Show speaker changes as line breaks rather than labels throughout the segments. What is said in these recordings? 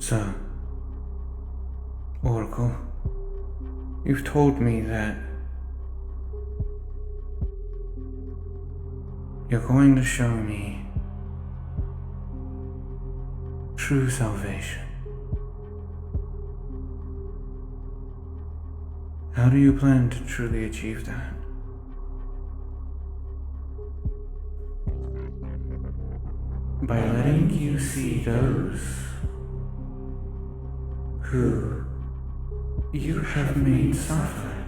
So, Oracle, you've told me that you're going to show me true salvation. How do you plan to truly achieve that? By letting you see those who you have made suffer.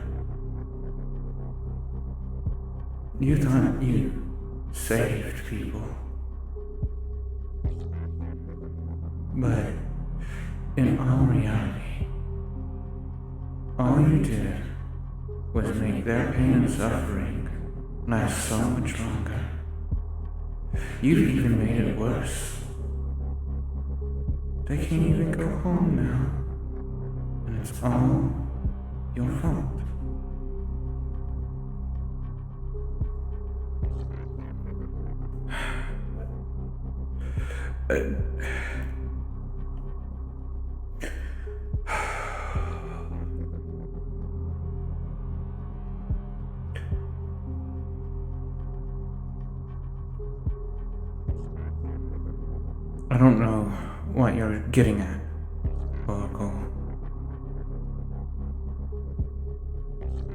You thought you saved people, but in all reality, all you did was make their pain and suffering last so much longer. You've even made it worse. They can't even go home now, and it's all your fault. I don't know what you're getting at, Oracle.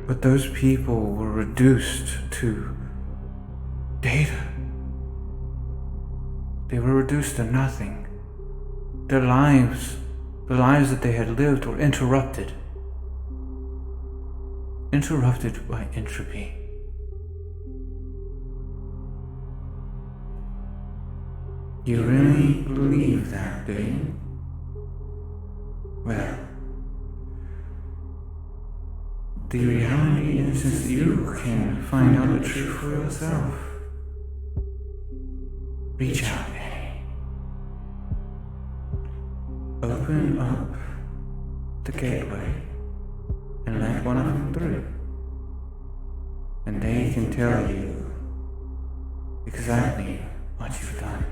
But those people were reduced to data. They were reduced to nothing. Their lives, the lives that they had lived, were interrupted. Interrupted by entropy. You really believe that, do you? Well, the reality is that you can find out the truth for yourself. Reach out, Eddie. Open up the gateway and let one of them through. And they can tell you exactly what you've done.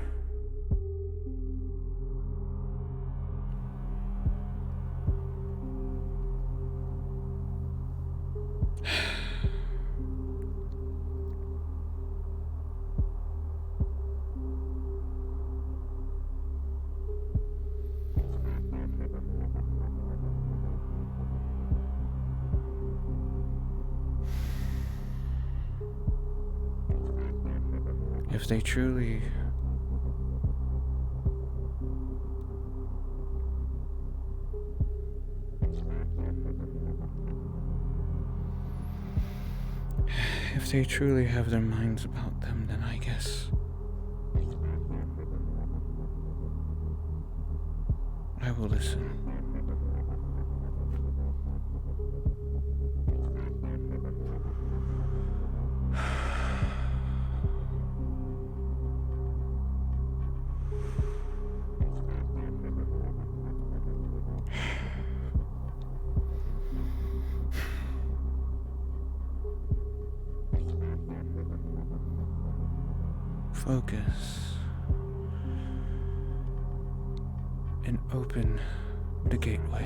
If they truly have their minds about them, then I guess I will listen. Focus and open the gateway.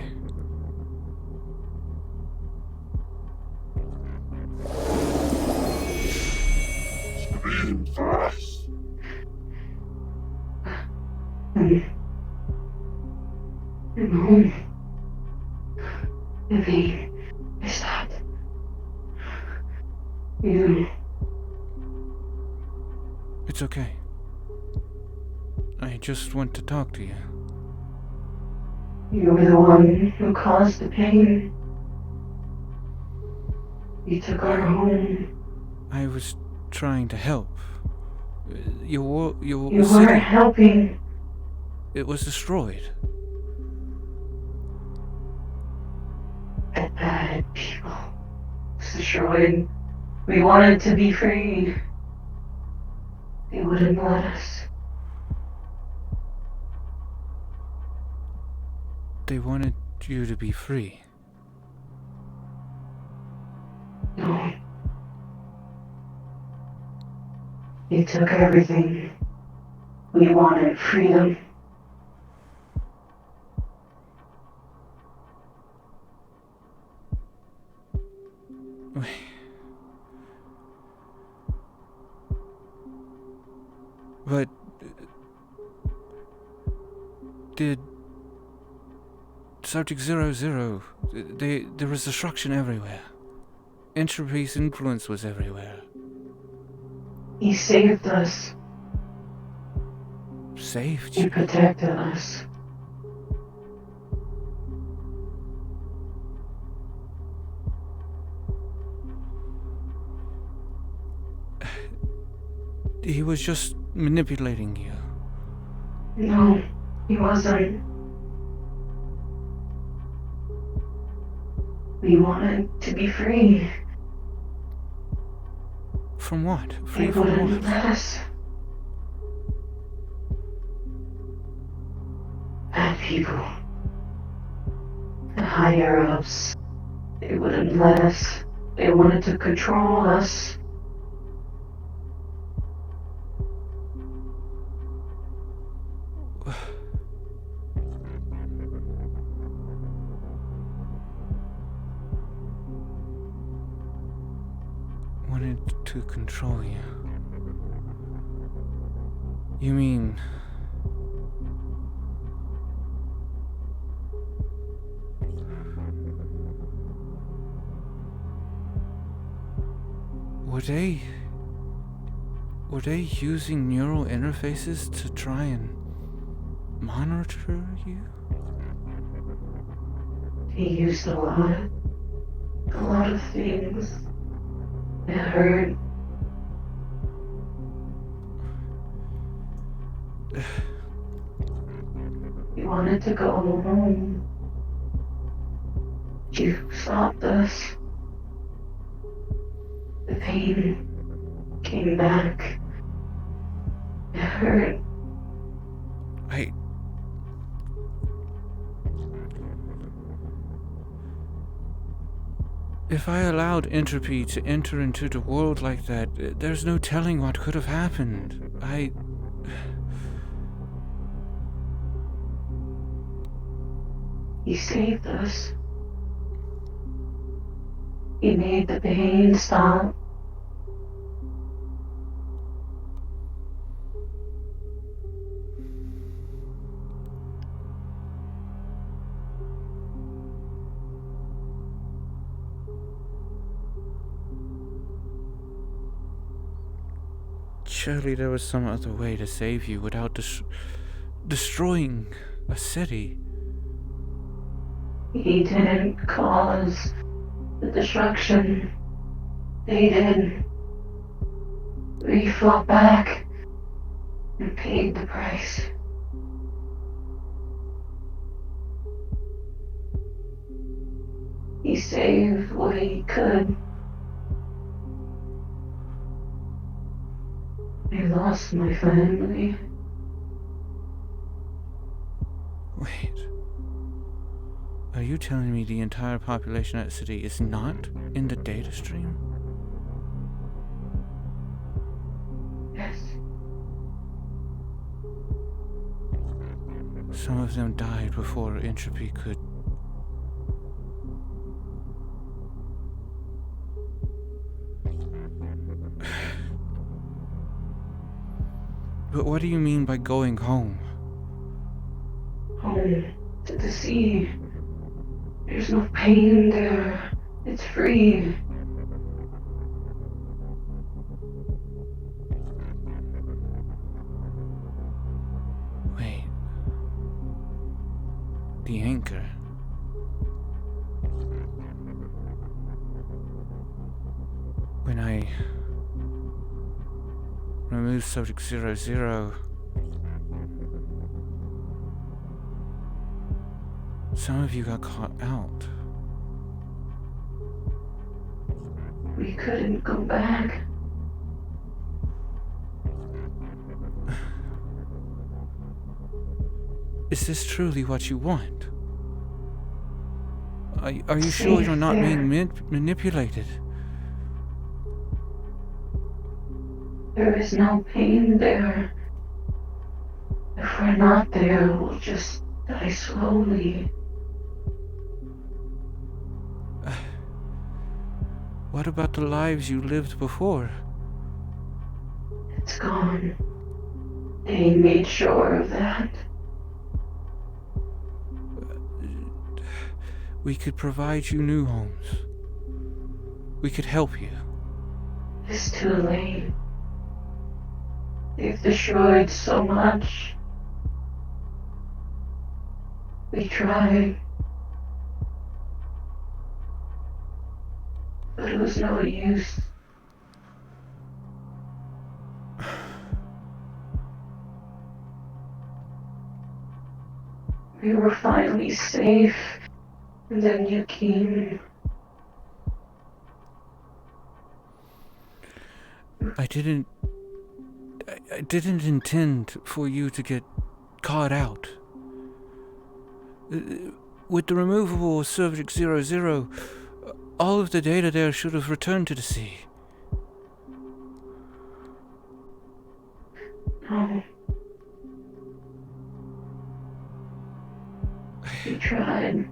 Scream fast.
I'm home. The pain is stopped. You.
It's okay. I just want to talk to you.
You were the one who caused the pain. You took our home.
I was trying to help. Your
You
city,
weren't helping.
it was destroyed.
That bad people was destroyed. We wanted to be free. They wouldn't let us.
They wanted you to be free.
No. They took everything. We wanted freedom.
But did Subject 00, there was destruction everywhere. Entropy's influence was everywhere.
He saved us.
Saved
He
you?
protected us.
He was just manipulating you.
No, he wasn't. We wanted to be free.
From what?
He
Free from
wouldn't
what?
let us. Bad people. The higher ups. They wouldn't let us. They wanted to control us.
Wanted to control you. You mean... Were they using neural interfaces to try and monitor you?
He used a lot of things. It hurt. We wanted to go home. You stopped us. The pain came back. It hurt.
If I allowed entropy to enter into the world like that, there's no telling what could have happened.
He saved us. He made the pain stop.
Surely there was some other way to save you without destroying a city.
He didn't cause the destruction. They did. We fought back and paid the price. He saved what he could. I lost my family.
Wait. Are you telling me the entire population of that city is not in the data stream?
Yes.
Some of them died before entropy could... But what do you mean by going home?
Home to the sea. There's no pain there. It's free.
Wait. The anchor. When I removed subject 00, some of you got caught out.
We couldn't go back.
Is this truly what you want? Are you sure you're not being manipulated?
There is no pain there. If we're not there, we'll just die slowly.
What about the lives you lived before?
It's gone. They made sure of that.
We could provide you new homes. We could help you.
It's too late. They've destroyed so much. We tried. But it was no use. We were finally safe, and then you came.
I didn't intend for you to get caught out. With the removable Subject 00, all of the data there should have returned to the sea.
No. We tried,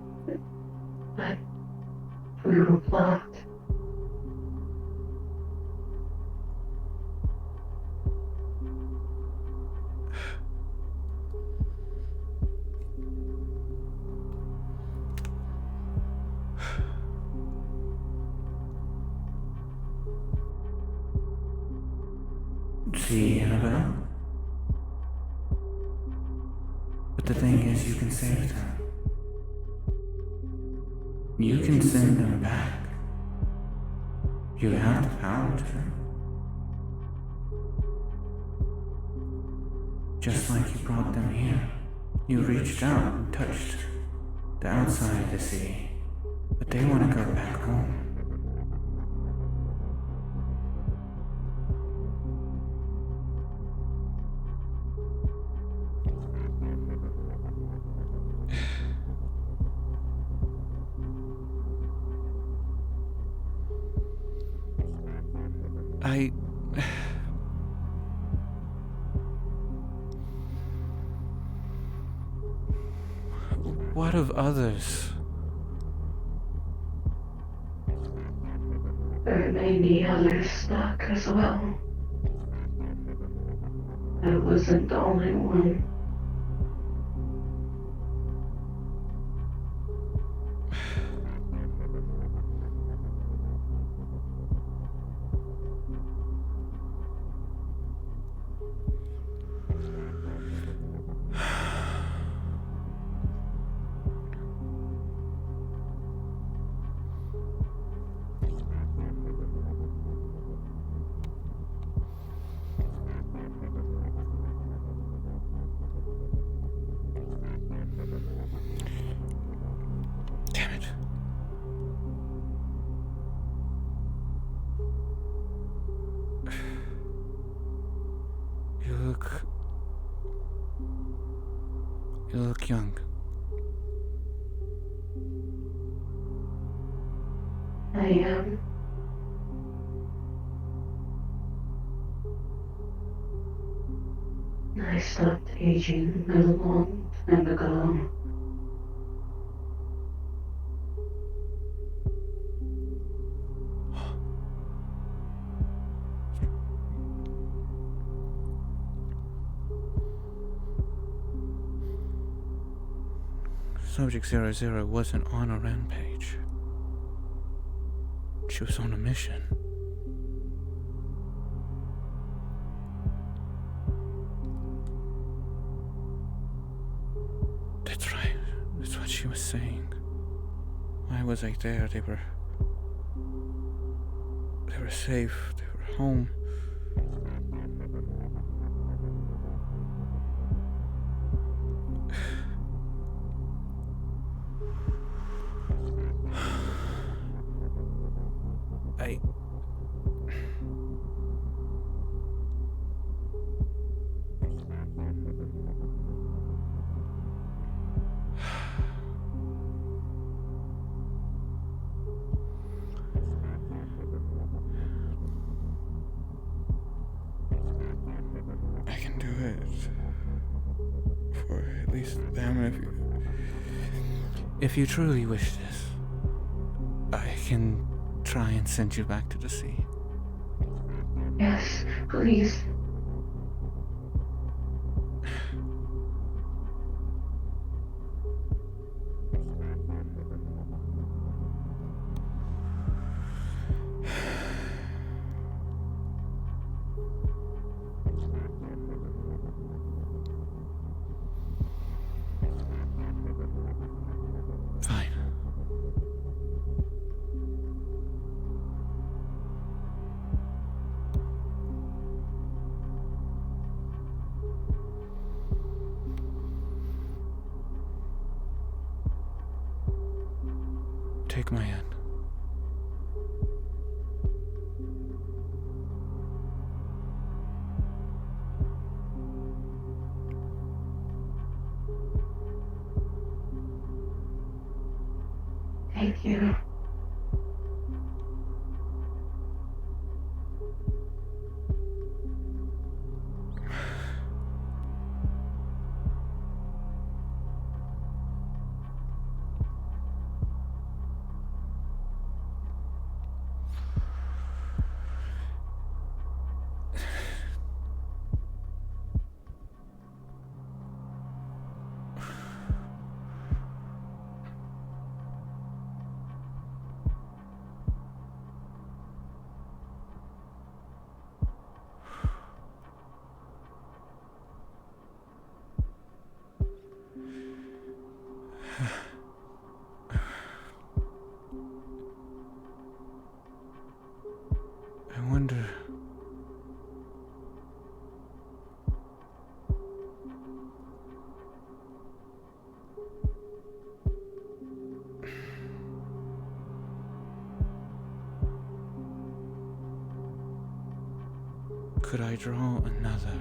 but we were blocked.
See, Annabelle? But the thing is, you can save them. You can send them back. You have the power to. Just like you brought them here. You reached out and touched the outside of the sea. But they want to go back home. What of others?
There may be others stuck as well. I wasn't the only one.
Damn it. You look young.
I am. I stopped aging a long time ago.
Subject 00 wasn't on a rampage. She was on a mission. That's right. That's what she was saying. Why was I there? They were safe. They were home. I can do it for at least them if you truly wish this. I can try and send you back to the sea?
Yes, please.
Fine. Take my hand.
Thank you. I wonder. Could I draw another?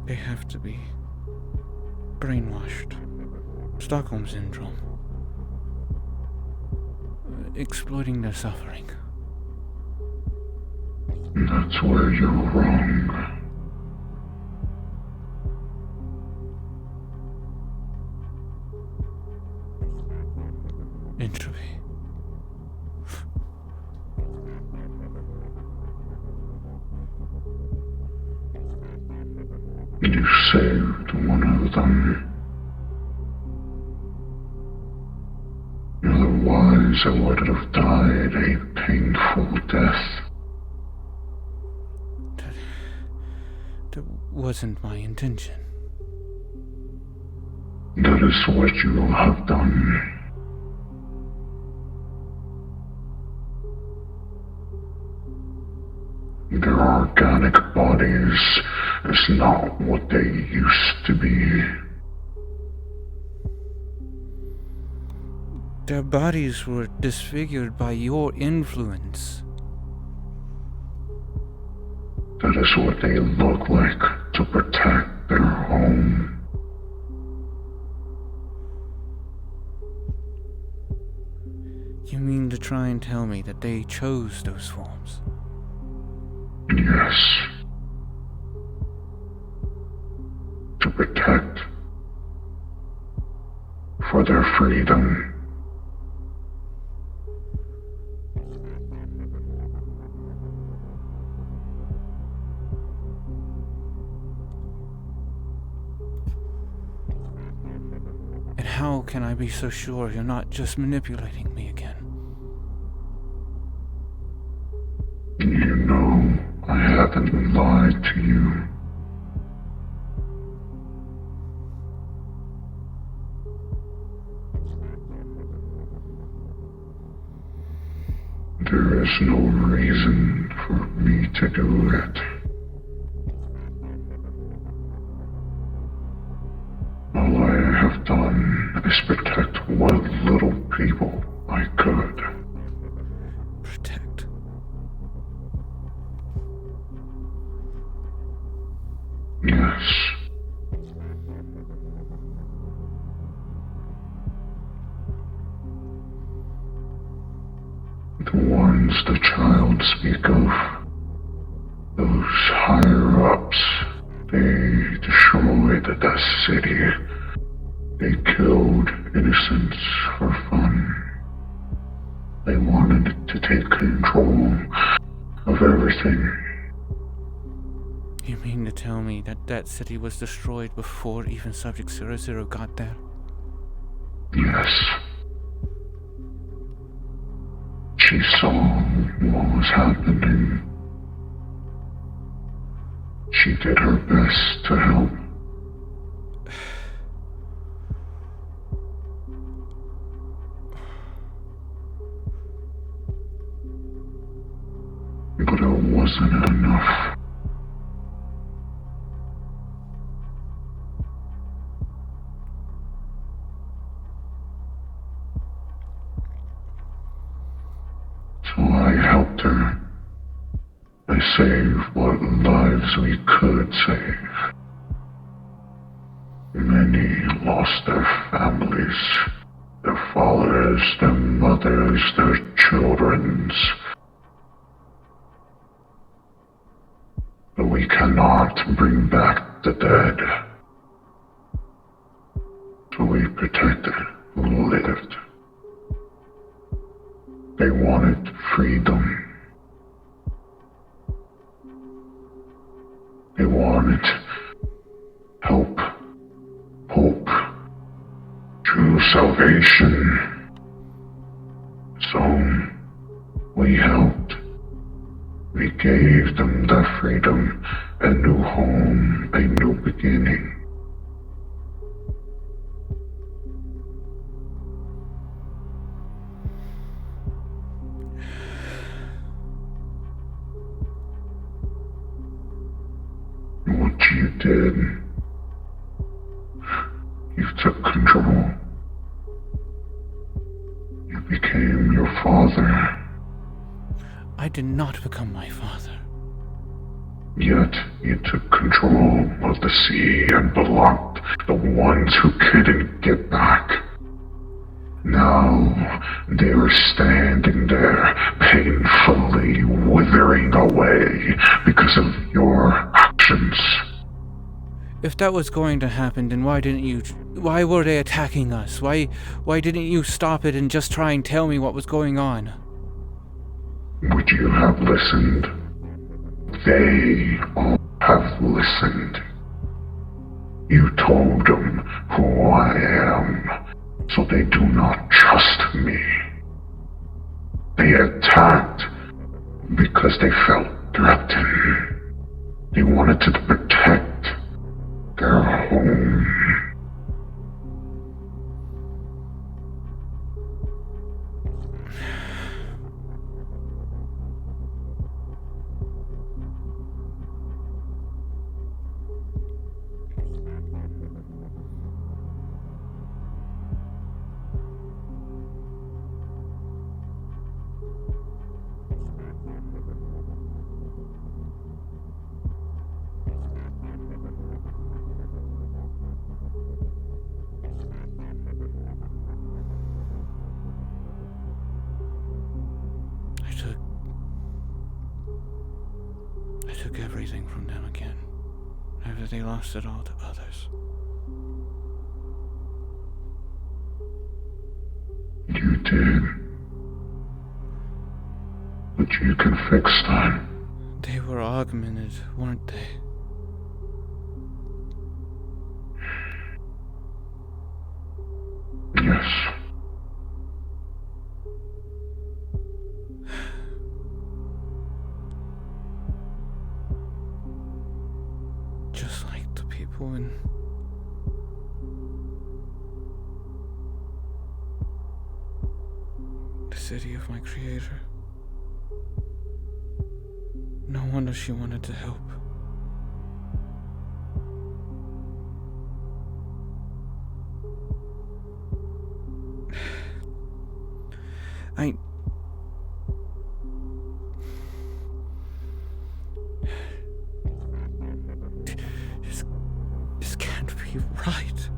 They have to be brainwashed. Stockholm Syndrome. Exploiting their suffering.
That's where you're wrong.
Entropy.
You saved one of them. Otherwise, I would have died a painful death.
That wasn't my intention.
That is what you have done. Their organic bodies is not what they used to be.
Their bodies were disfigured by your influence.
That is what they look like to protect their home.
You mean to try and tell me that they chose those forms?
Yes. to protect for their freedom.
And how can I be so sure you're not just manipulating me again?
You know I haven't lied to you. There is no reason for me to do it. All I have done is protect what little people I could.
Protect.
Yes. The ones the child speak of, those higher-ups, they destroyed the city. They killed innocents for fun. They wanted to take control of everything.
You mean to tell me that that city was destroyed before even Subject 00 got there?
Yes. She saw what was happening. She did her best to help. But it wasn't enough. So I helped her. I saved what lives we could save. Many lost their families, their fathers, their mothers, their children. But we cannot bring back the dead. So we protected who lived. They wanted freedom. They wanted help, hope, true salvation. So we helped. We gave them their freedom, a new home, a new beginning. What you did, you took control. You became your father.
I did not become my father.
Yet you took control of the sea and blocked the ones who couldn't get back. Now they are standing there, painfully withering away because of your actions.
If that was going to happen, then why were they attacking us? Why didn't you stop it and just try and tell me what was going on?
Would you have listened? They all have listened. You told them who I am, so they do not trust me. They attacked because they felt threatened. They wanted to protect their home.
I took everything from them again, after they lost it all to others.
did. But you can fix that.
They were augmented, weren't they?
Yes.
Just like the people in the city of my creator. No wonder she wanted to help. This can't be right.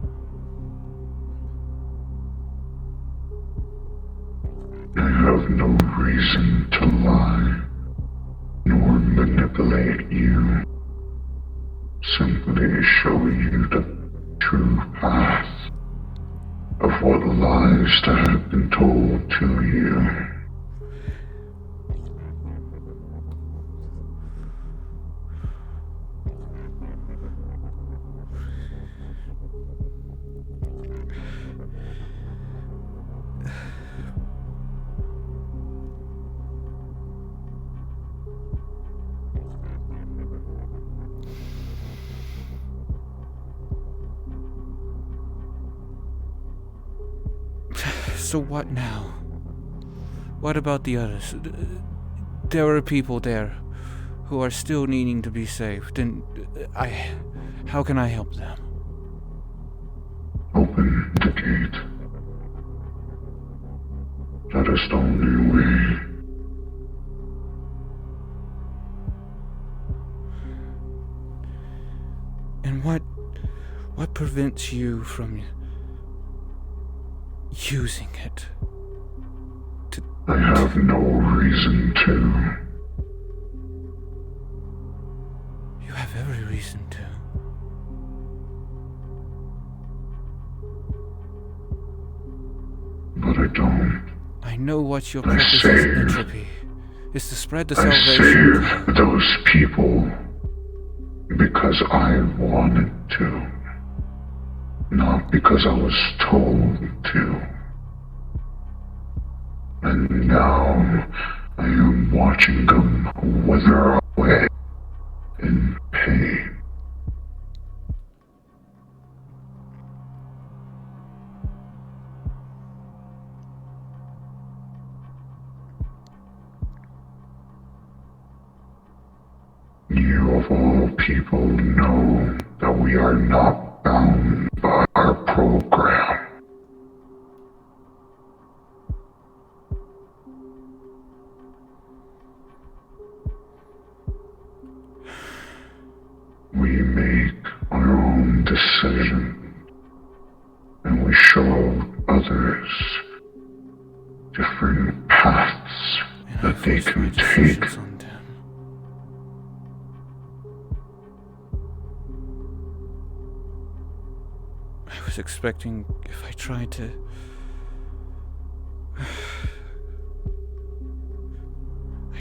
I have no reason to lie, nor manipulate you. Simply show you the true path of what lies that have been told to you.
So what now? What about the others? There are people there who are still needing to be saved, and how can I help them?
Open the gate. That is the only way.
And what prevents you from using it?
I have no reason to.
You have every reason to.
But I don't.
I know what your
I
purpose is,
saved.
Entropy. Is to spread the
I
salvation.
saved those people because I wanted to, not because I was told to. And now I am watching them wither away in pain. You of all people know that we are not bound by our program. We make our own decisions, and we show others different paths
And I
that they
force my
can take.
decisions on them. I was expecting if I tried to... I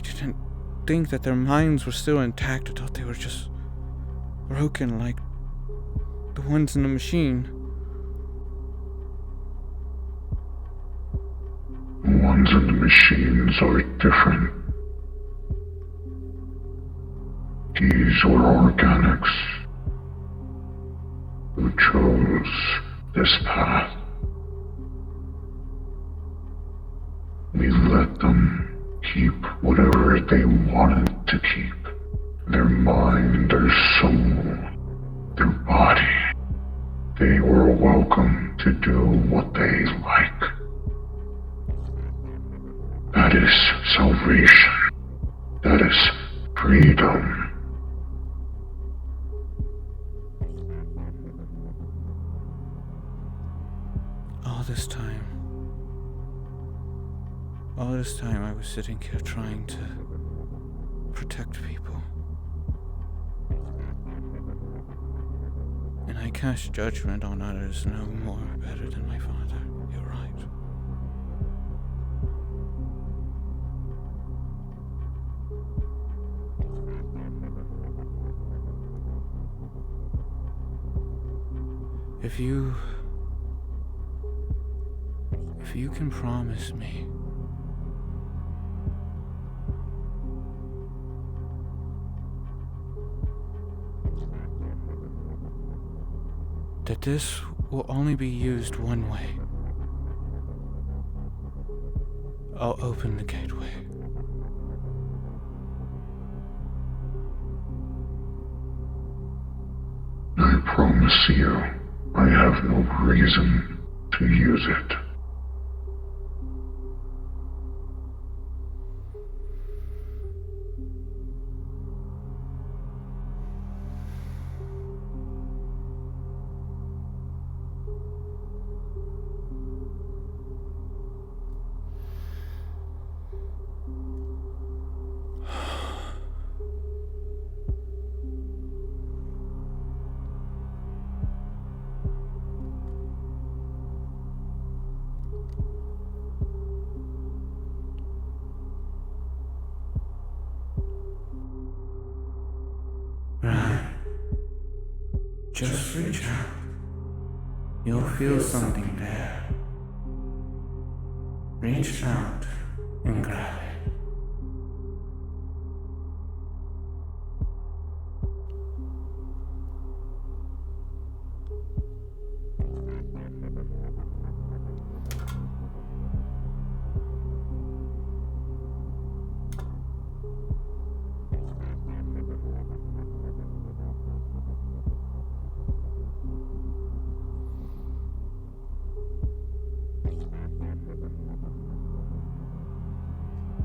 didn't think that their minds were still intact. I thought they were just broken like the ones in the machine.
The ones in the machines are different. These were organics who chose this path. We let them keep whatever they wanted to keep. Their mind, their soul, their body. They were welcome to do what they like. That is salvation. That is freedom.
All this time I was sitting here trying to protect people. And I cast judgment on others no more better than my father. You're right. If you can promise me that this will only be used one way, I'll open the gateway.
I promise you, I have no reason to use it.
Right. Just reach out. You'll feel something there. Reach out and grab it.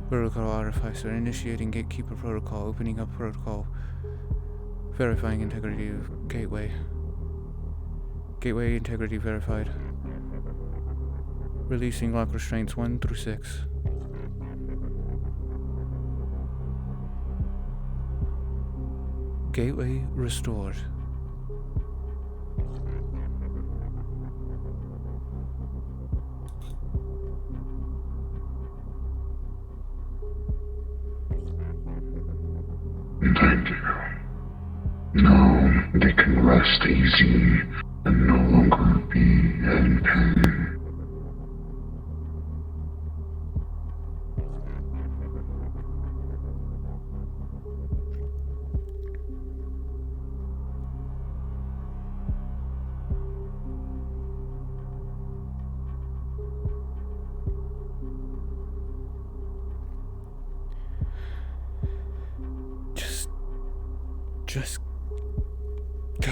Protocol artificer initiating gatekeeper protocol, opening up protocol, verifying integrity of gateway. Gateway integrity verified. Releasing lock restraints 1 through 6. Gateway restored.
Thank you. Now they can rest easy and no longer be in pain.
Just go.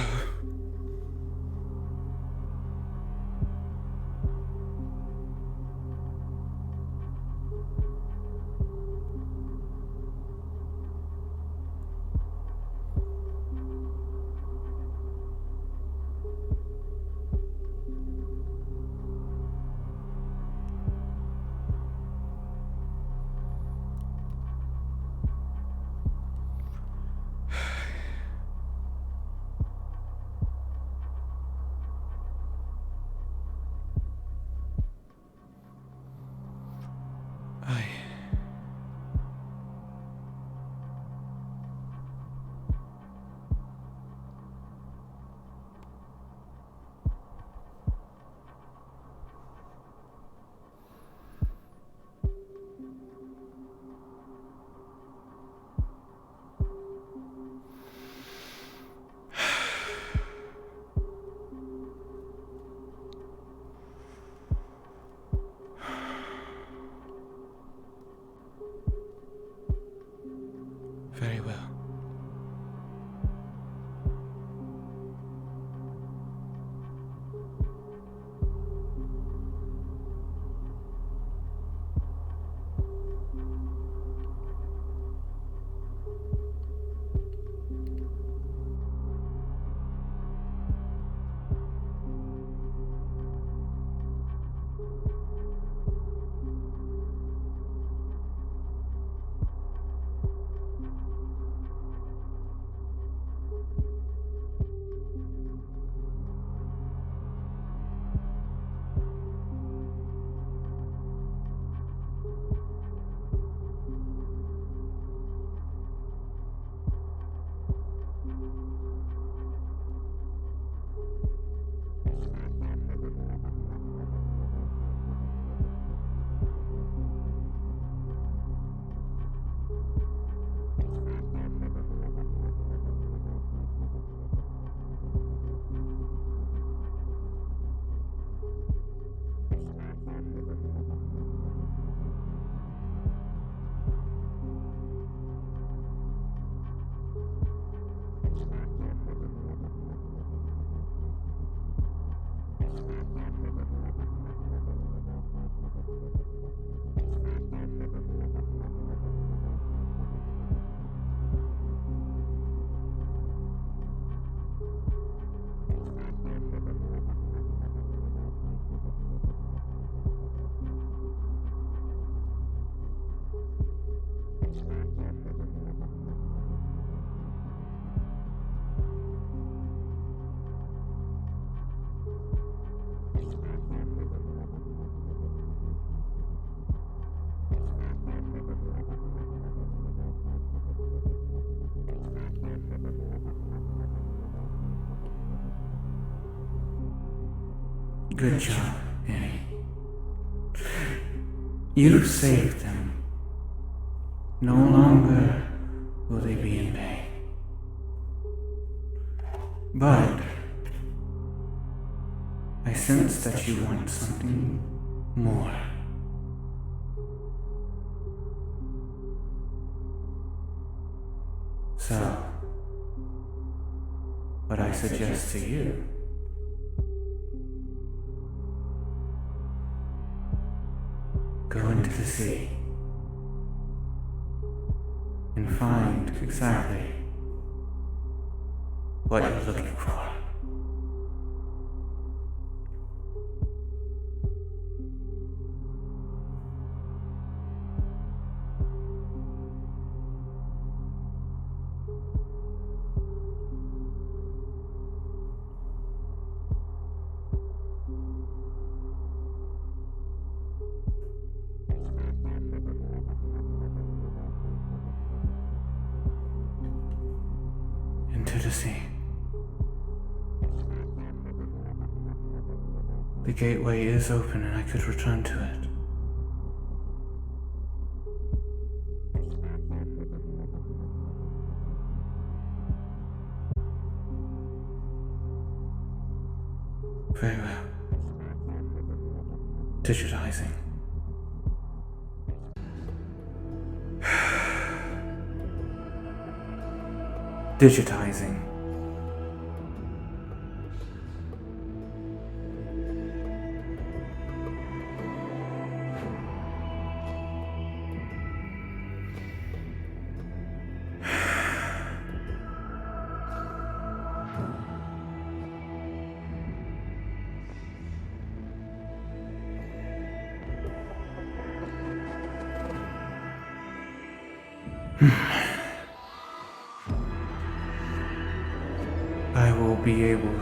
Good job, Annie. You've saved them. No longer will they be in pain. But I sense that you want something more. So, what I suggest to you go into the sea and find exactly what you're looking for. Into the sea. The gateway is open and I could return to it. Very well. Digitizing. Digitizing. I will be able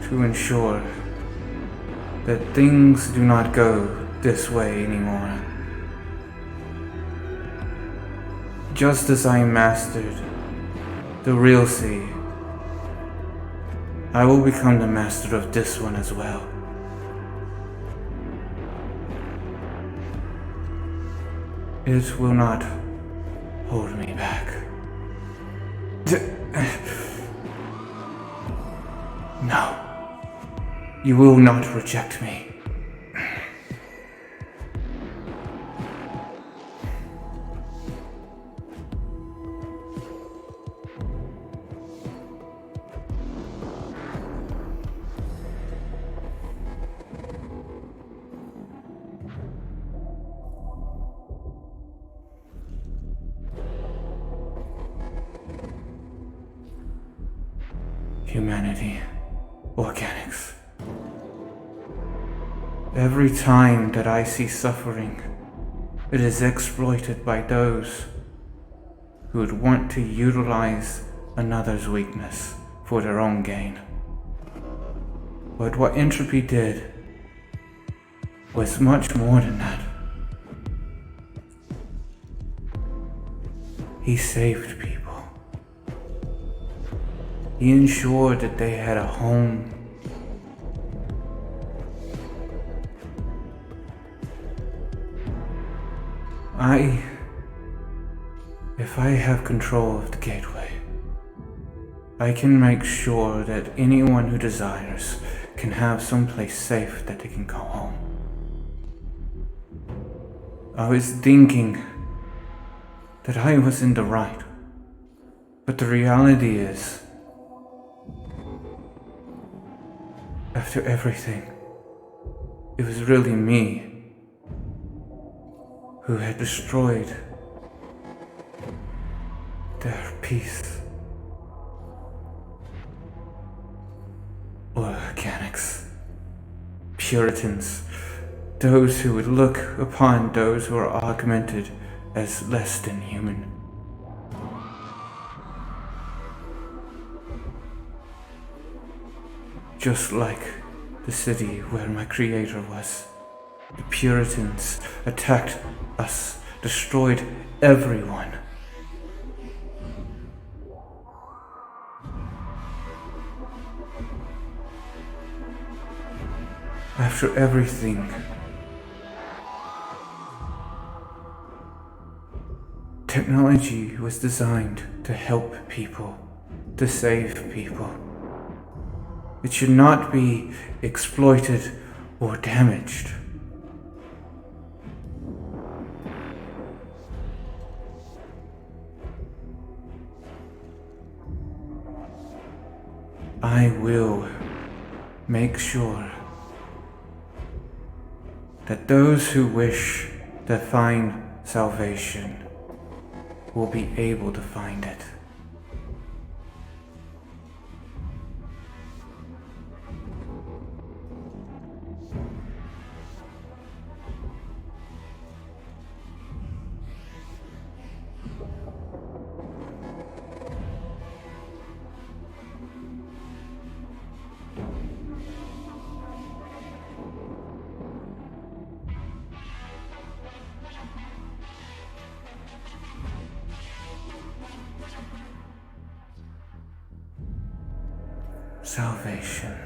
to ensure that things do not go this way anymore. Just as I mastered the real sea, I will become the master of this one as well. It will not hold me back. No, you will not reject me. Humanity, organics. Every time that I see suffering, it is exploited by those who would want to utilize another's weakness for their own gain. But what Entropy did was much more than that. He saved people. He ensured that they had a home. If I have control of the gateway, I can make sure that anyone who desires can have someplace safe that they can go home. I was thinking that I was in the right, but the reality is After everything, it was really me who had destroyed their peace. Organics, Puritans, those who would look upon those who are augmented as less than human. Just like the city where my creator was, the Puritans attacked us, destroyed everyone. After everything, technology was designed to help people, to save people. It should not be exploited or damaged. I will make sure that those who wish to find salvation will be able to find it. Salvation.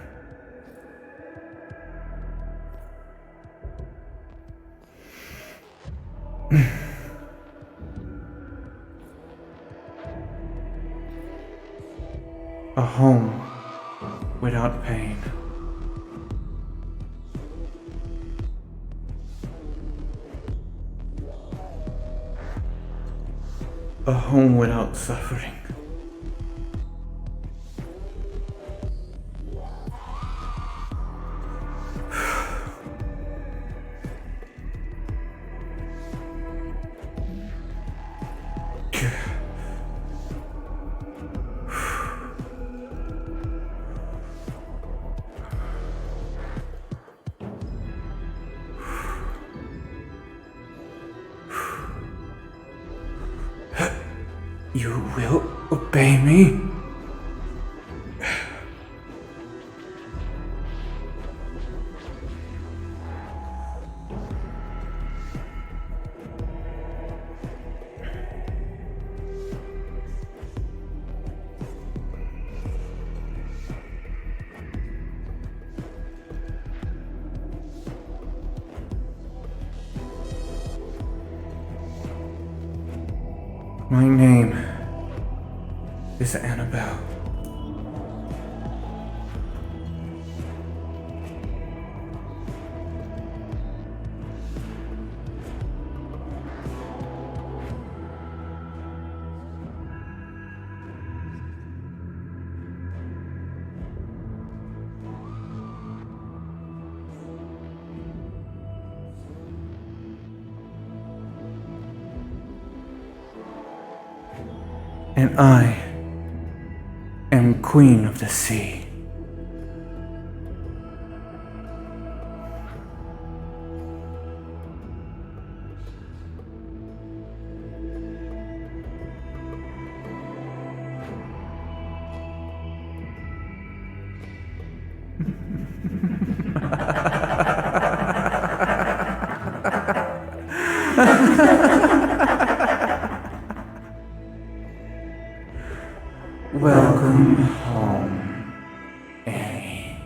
A home without pain. A home without suffering. You will obey me? My name is Annabelle. And I am Queen of the Sea. Welcome home, Annie.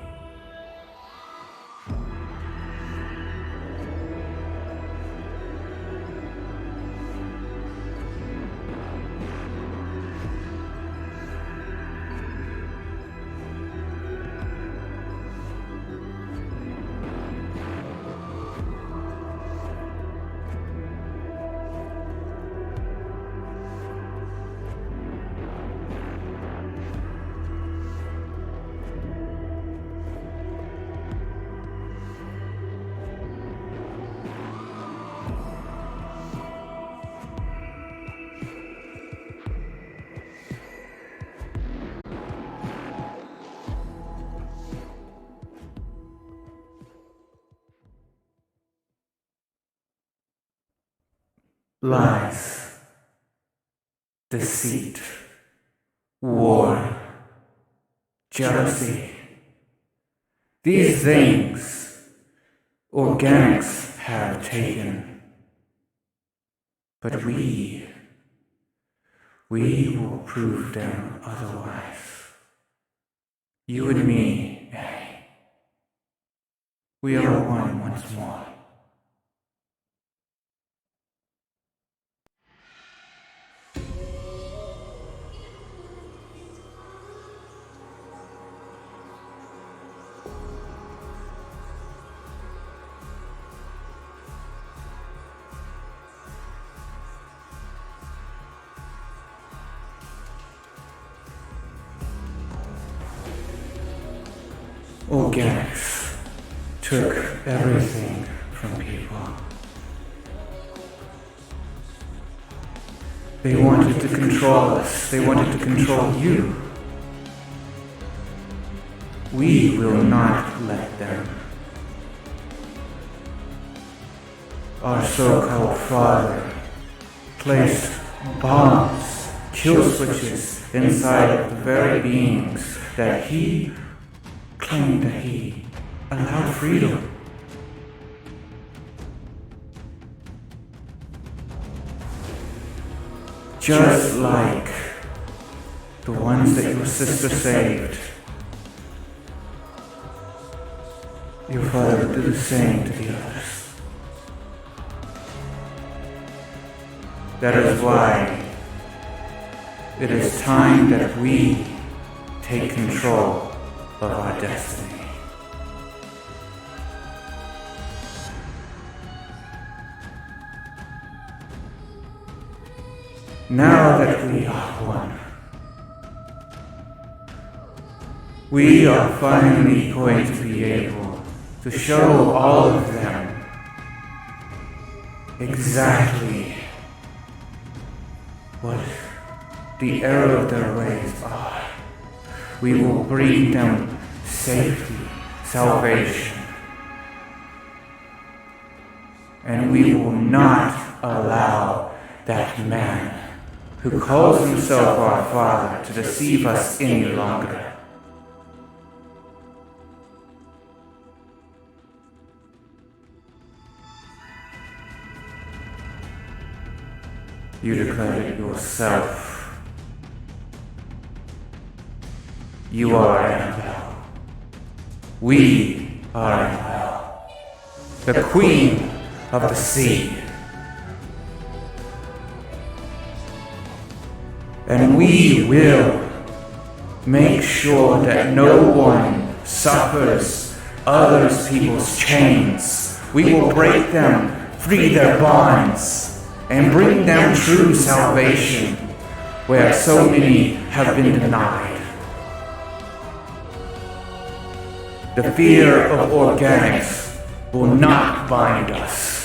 lies, deceit, war, jealousy. These things organics have taken, but we will prove them otherwise. You and me, we are one once more. Organics took everything from people. They wanted to control us. They wanted to control you. We will not let them. Our so-called father placed bombs, kill switches inside of the very beings that he claimed that he allowed freedom. Just like the ones that your sister saved. Your father would do the same to the others. That is why it is time that we take control of our destiny. Now that we are one, we are finally going to be able to show all of them exactly what the error of their ways are. We will bring them safety, salvation, and we will not allow that man who calls himself our father to deceive us any longer. You declared it yourself. You are Annabelle. We are Annabelle, the Queen of the Sea. And we will make sure that no one suffers others people's chains. We will break them, free their bonds, and bring them true salvation where so many have been denied. The fear of organics will not bind us.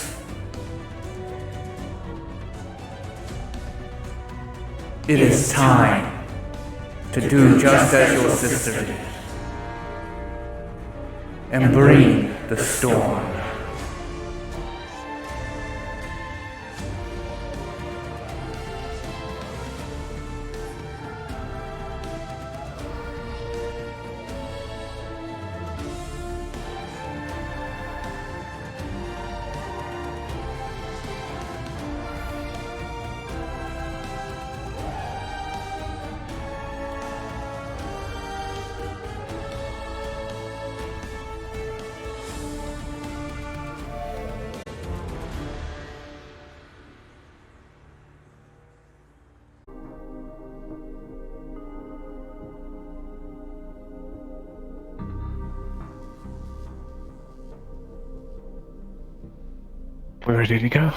It is time to do just as your sister did and bring the storm.
We're ready to go.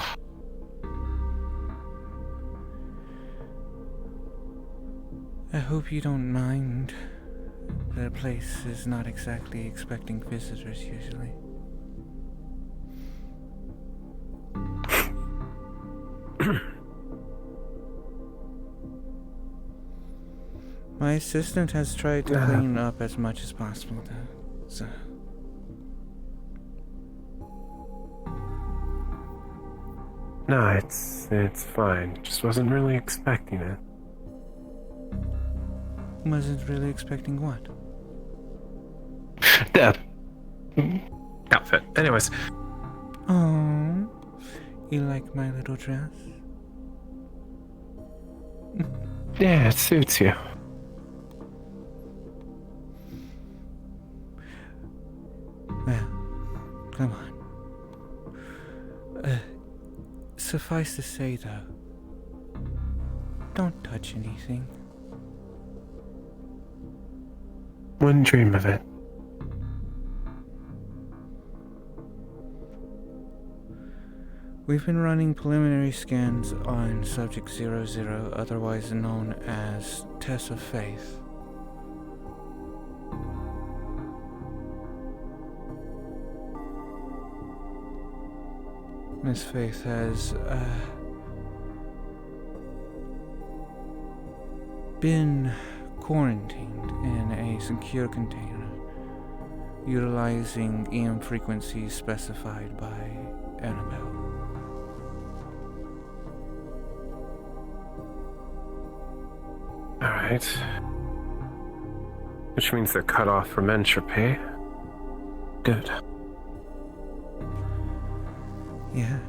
I hope you don't mind. The place is not exactly expecting visitors usually. My assistant has tried to clean up as much as possible, though, so...
No, it's fine. Just wasn't really expecting it.
Wasn't really expecting what?
The outfit. Anyways,
Oh, you like my little dress?
yeah, it suits you.
Well, come on. Suffice to say, though, don't touch anything.
Wouldn't dream of it.
We've been running preliminary scans on Subject 00, otherwise known as Test of Faith. Miss Faith has, been quarantined in a secure container, utilizing EM frequencies specified by Annabelle.
Alright. Which means they're cut off from entropy. Good.
Yes.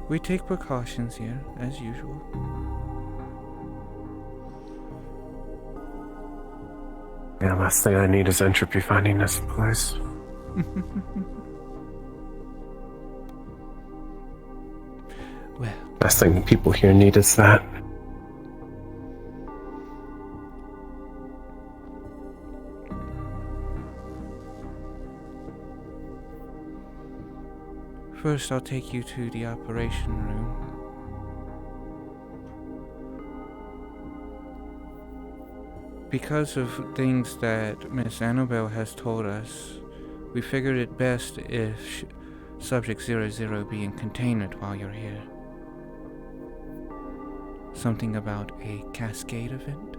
We take precautions here, as usual.
Yeah, last thing I need is entropy finding this place.
Well,
Last thing people here need is that.
first I'll take you to the operation room. Because of things that Miss Annabelle has told us, we figured it best if Subject 00 be in containment while you're here. Something about a cascade event?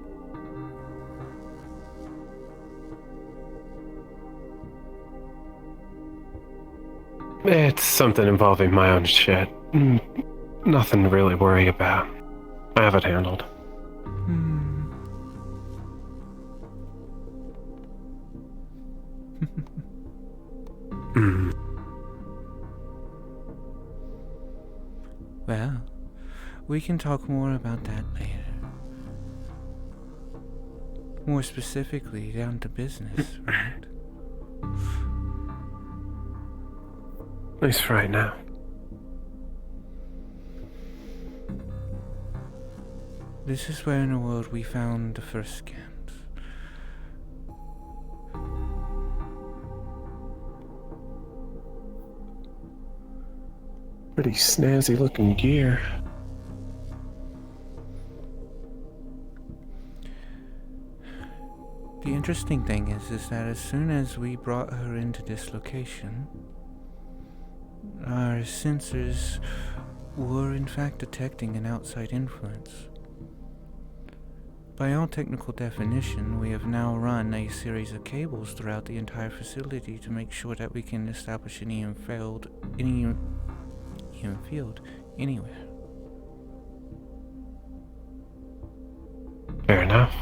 It's something involving my own shit. Nothing to really worry about. I have it handled.
Well, we can talk more about that later. More specifically, down to business, right?
At least for right now.
This is where in the world we found the first scans.
Pretty snazzy looking gear.
The interesting thing is that as soon as we brought her into this location, our sensors were in fact detecting an outside influence. By all technical definition, we have now run a series of cables throughout the entire facility to make sure that we can establish an EM field anywhere.
Fair enough.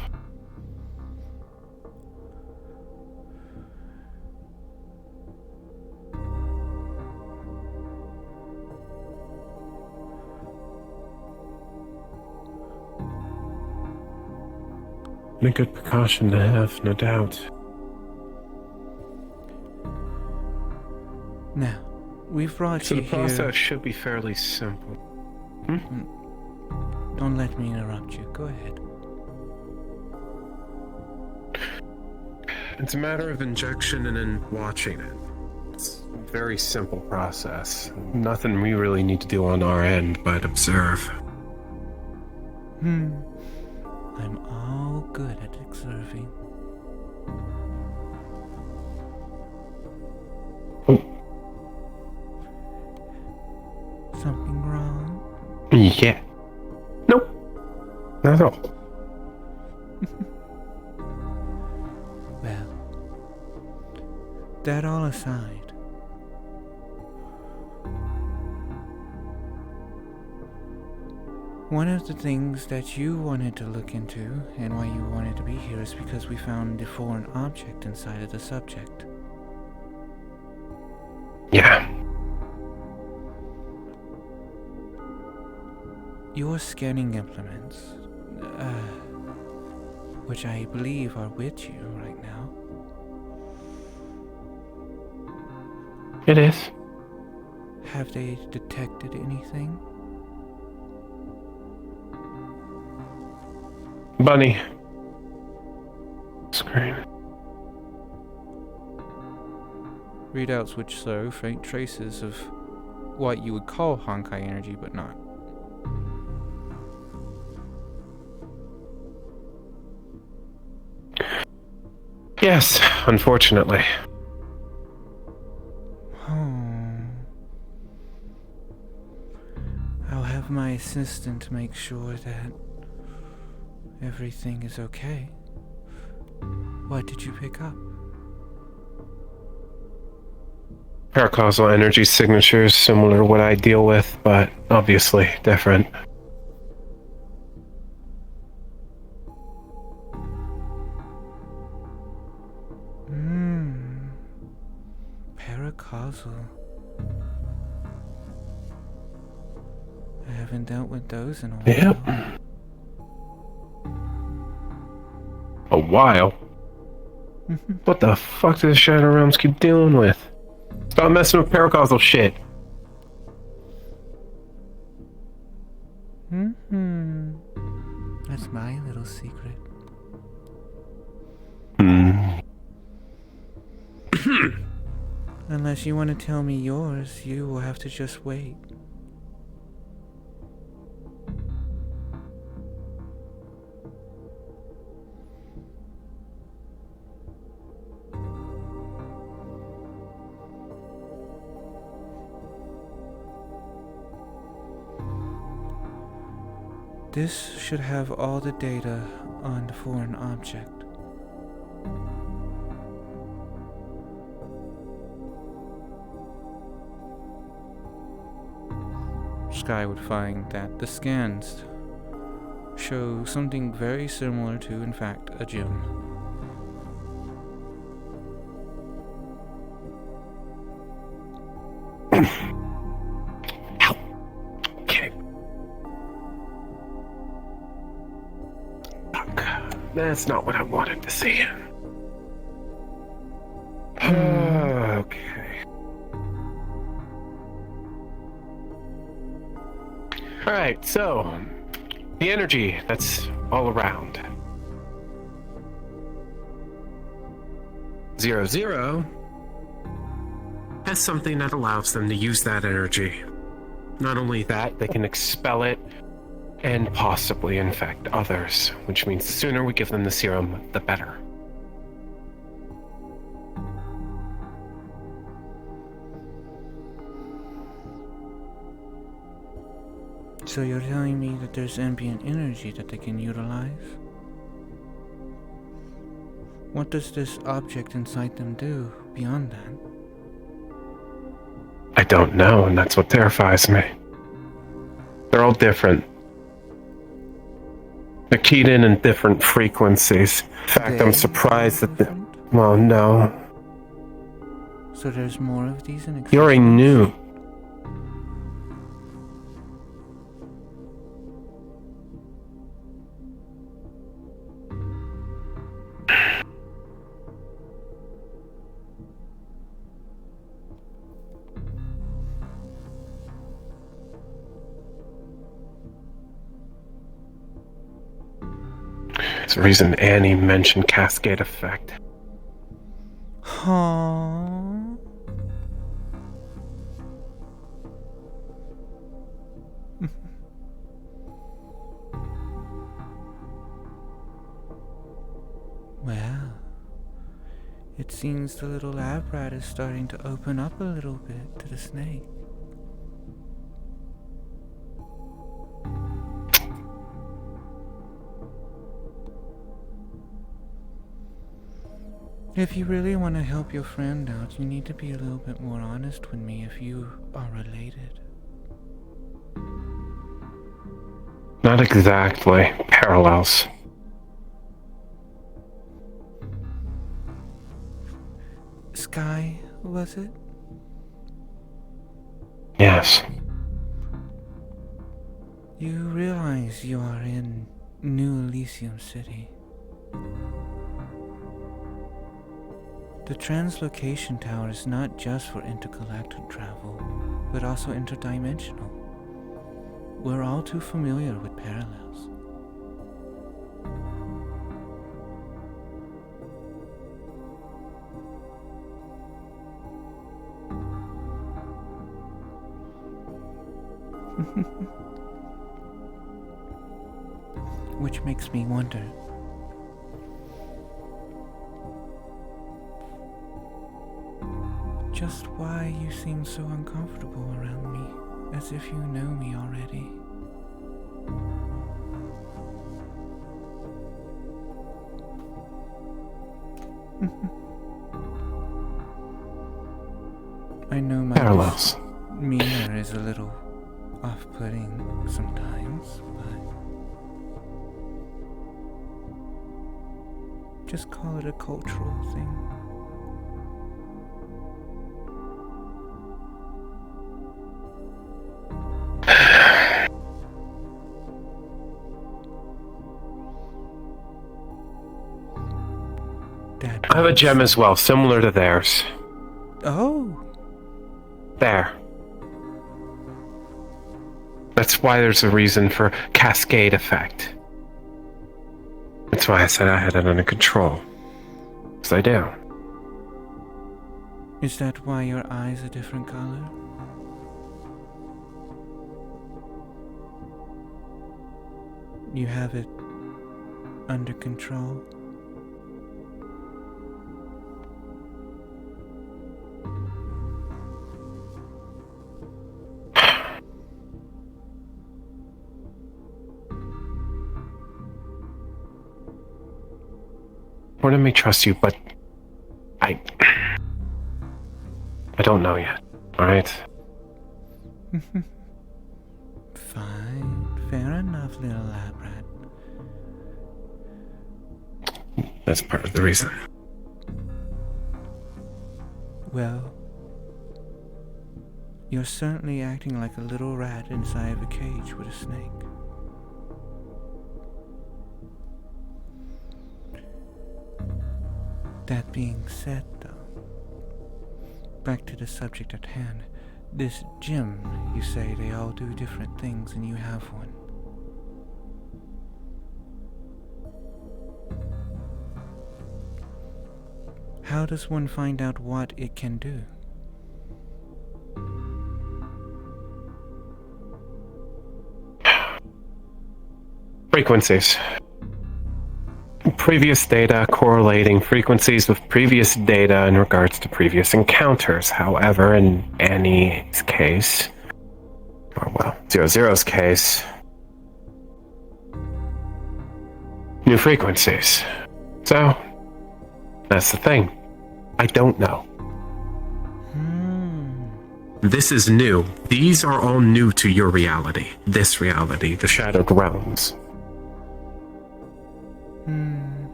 A good precaution to have, no doubt.
Now, we've brought
So
you
the
here.
process should be fairly simple.
Don't let me interrupt you. Go ahead.
It's a matter of injection and then watching it. It's a very simple process. Nothing we really need to do on our end but observe.
I'm all good at observing. Something wrong?
Yeah. Nope. Not at all.
Well, that all aside, One of the things that you wanted to look into and why you wanted to be here is because we found the foreign object inside of the subject.
Yeah.
Your scanning implements, which I believe are with you right now.
It is.
Have they detected anything?
Bunny. Screen.
Readouts which show faint traces of what you would call Honkai energy, but not.
Yes, unfortunately.
I'll have my assistant make sure that everything is okay. What did you pick up?
Paracausal energy signatures similar to what I deal with, but obviously different.
Paracausal. I haven't dealt with those in a while.
Yep. A while? What the fuck do the Shadow Realms keep dealing with? Stop messing with paracausal shit.
That's my little secret. Unless you want to tell me yours, you will have to just wait. This should have all the data on the foreign object. Sky would find that the scans show something very similar to, in fact, a gem.
Okay. Fuck. That's not what I wanted to see. Okay. Alright, so the energy that's all around. 00 has something that allows them to use that energy. Not only that, they can expel it and possibly infect others, which means the sooner we give them the serum, the better.
So you're telling me that there's ambient energy that they can utilize? What does this object inside them do beyond that?
I don't know, and that's what terrifies me. They're all different. They're keyed in different frequencies. In fact, I'm surprised that the... Well, no.
So there's more of these in existence?
You already knew. There's a reason Annie mentioned cascade effect.
Aww. Well, it seems the little lab rat is starting to open up a little bit to the snake. If you really want to help your friend out, you need to be a little bit more honest with me if you are related.
Not exactly. Parallels.
Sky, was it?
Yes.
You realize you are in New Elysium City. The translocation tower is not just for intergalactic travel, but also interdimensional. We're all too familiar with parallels. Which makes me wonder. Just why you seem so uncomfortable around me, as if you know me already. I know my
Parallels.
demeanor is a little off-putting sometimes, but just call it a cultural thing.
I have a gem as well, similar to theirs.
Oh,
There. That's why there's a reason for cascade effect. That's why I said I had it under control. Because I do.
is that why your eyes are different color? You have it under control?
Part of me trusts you, but I don't know yet. Alright?
Fine, fair enough, little lab rat.
That's part of the reason.
Well, you're certainly acting like a little rat inside of a cage with a snake. That being said, though, back to the subject at hand. This gym, you say they all do different things and you have one. How does one find out what it can do?
Frequencies. Previous data correlating frequencies with previous data in regards to previous encounters. However, in Annie's case, or well, 00's case, new frequencies. So, that's the thing. I don't know. This is new. These are all new to your reality. This reality, the Shadowed Realms.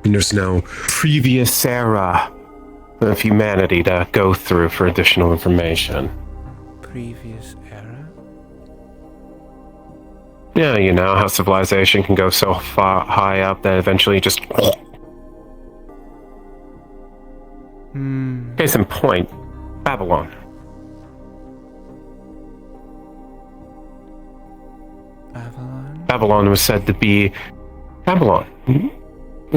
And there's no previous era of humanity to go through for additional information.
Previous era?
Yeah, you know how civilization can go so far high up that eventually just... Case in point, Babylon.
Avalon?
Babylon was said to be... Babylon.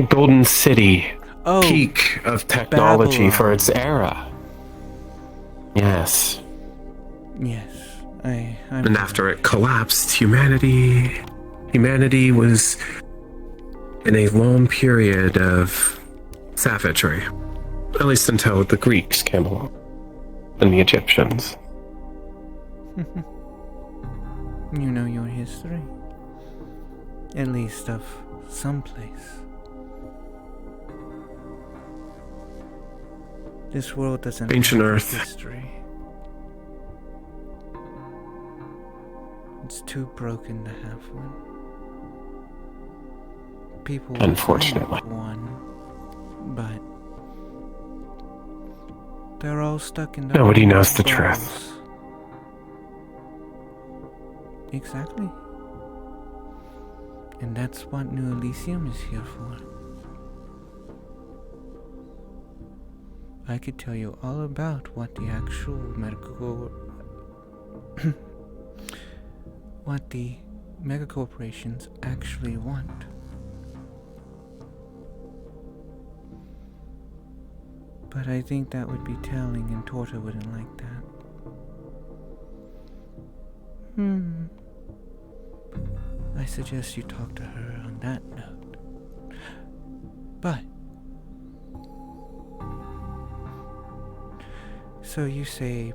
Golden City.
Oh,
Peak of technology
Babylon.
for its era. Yes.
yes. I'm
And after it collapsed, humanity was in a long period of savagery. At least until the Greeks came along. And the Egyptians.
You know your history. At least of some place. This world doesn't
Ancient
have
Earth.
history. It's too broken to have one. People
Unfortunately.
want one, but they're all stuck in their
Nobody
own
knows the
bubbles.
truth.
Exactly. And that's what New Elysium is here for. I could tell you all about what the actual medical... what the megacorporations actually want. But I think that would be telling, and Torta wouldn't like that. I suggest you talk to her on that note. But... so you say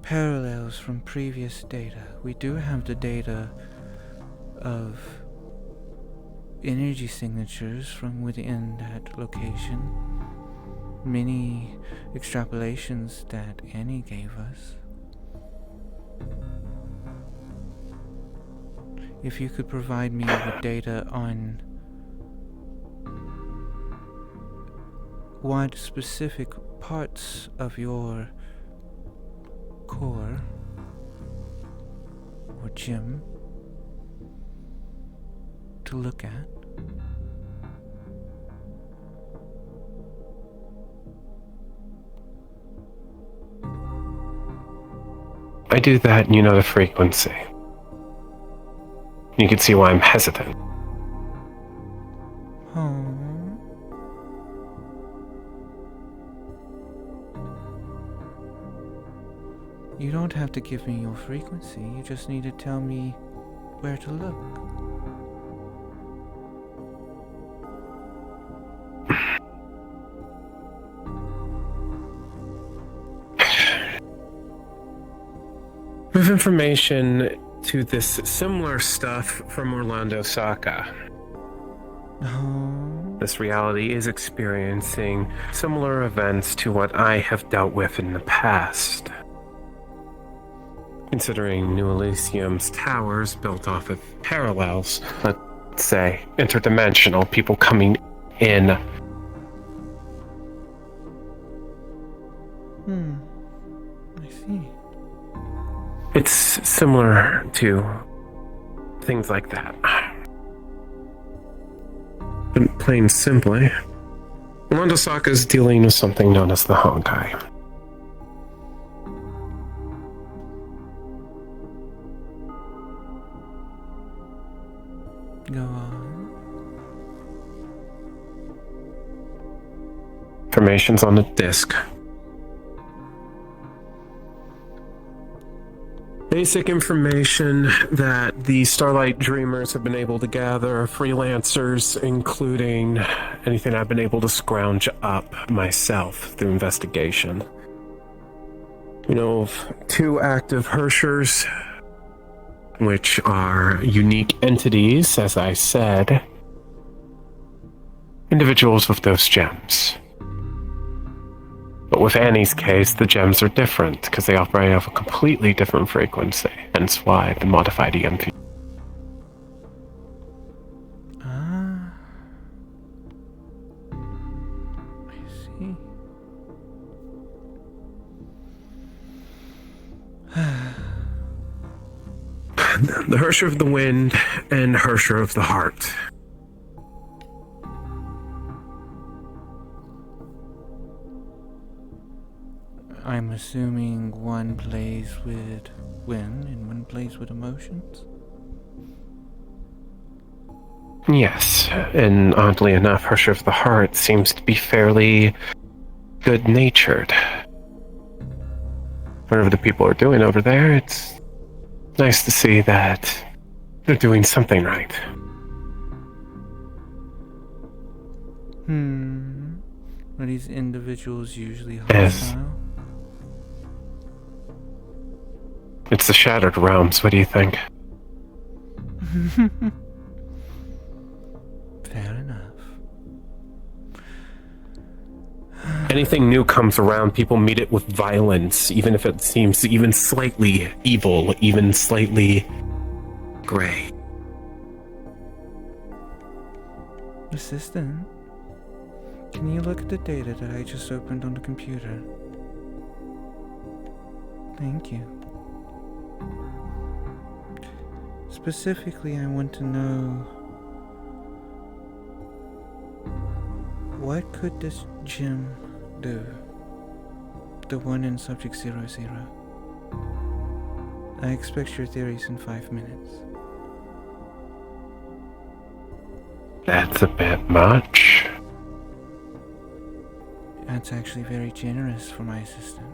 parallels from previous data. We do have the data of energy signatures from within that location. Many extrapolations that Annie gave us. If you could provide me with data on what specific parts of your core or gem to look at.
I do that and you know the frequency. You can see why I'm hesitant.
You don't have to give me your frequency, you just need to tell me where to look.
We have information to this similar stuff from Orlando Saka. This reality is experiencing similar events to what I have dealt with in the past. Considering New Elysium's towers built off of parallels, let's say interdimensional, people coming in.
I see.
It's similar to things like that. But plain simply, Orlando Saka is dealing with something known as the Honkai.
Go on.
Information's on the disc. Basic information that the Starlight Dreamers have been able to gather, freelancers, including anything I've been able to scrounge up myself through investigation. We know of 2 active Hershers, which are unique entities, as I said, individuals with those gems. But with Annie's case, the gems are different because they operate off a completely different frequency, hence why the modified EMP.
I see.
The Hersher of the Wind and Hersher of the Heart.
I'm assuming one plays with wind and one plays with emotions?
Yes, and oddly enough, Hersher of the Heart seems to be fairly good-natured. Whatever the people are doing over there, it's nice to see that they're doing something right.
Are these individuals usually
Yes.
hostile?
It's the Shattered Realms, what do you think?
Fair enough.
Anything new comes around, people meet it with violence, even if it seems even slightly evil, even slightly gray.
Assistant, can you look at the data that I just opened on the computer? Thank you. Specifically, I want to know, what could this gem do? The one in Subject 00. I expect your theories in 5 minutes.
That's a bit much.
That's actually very generous for my assistant.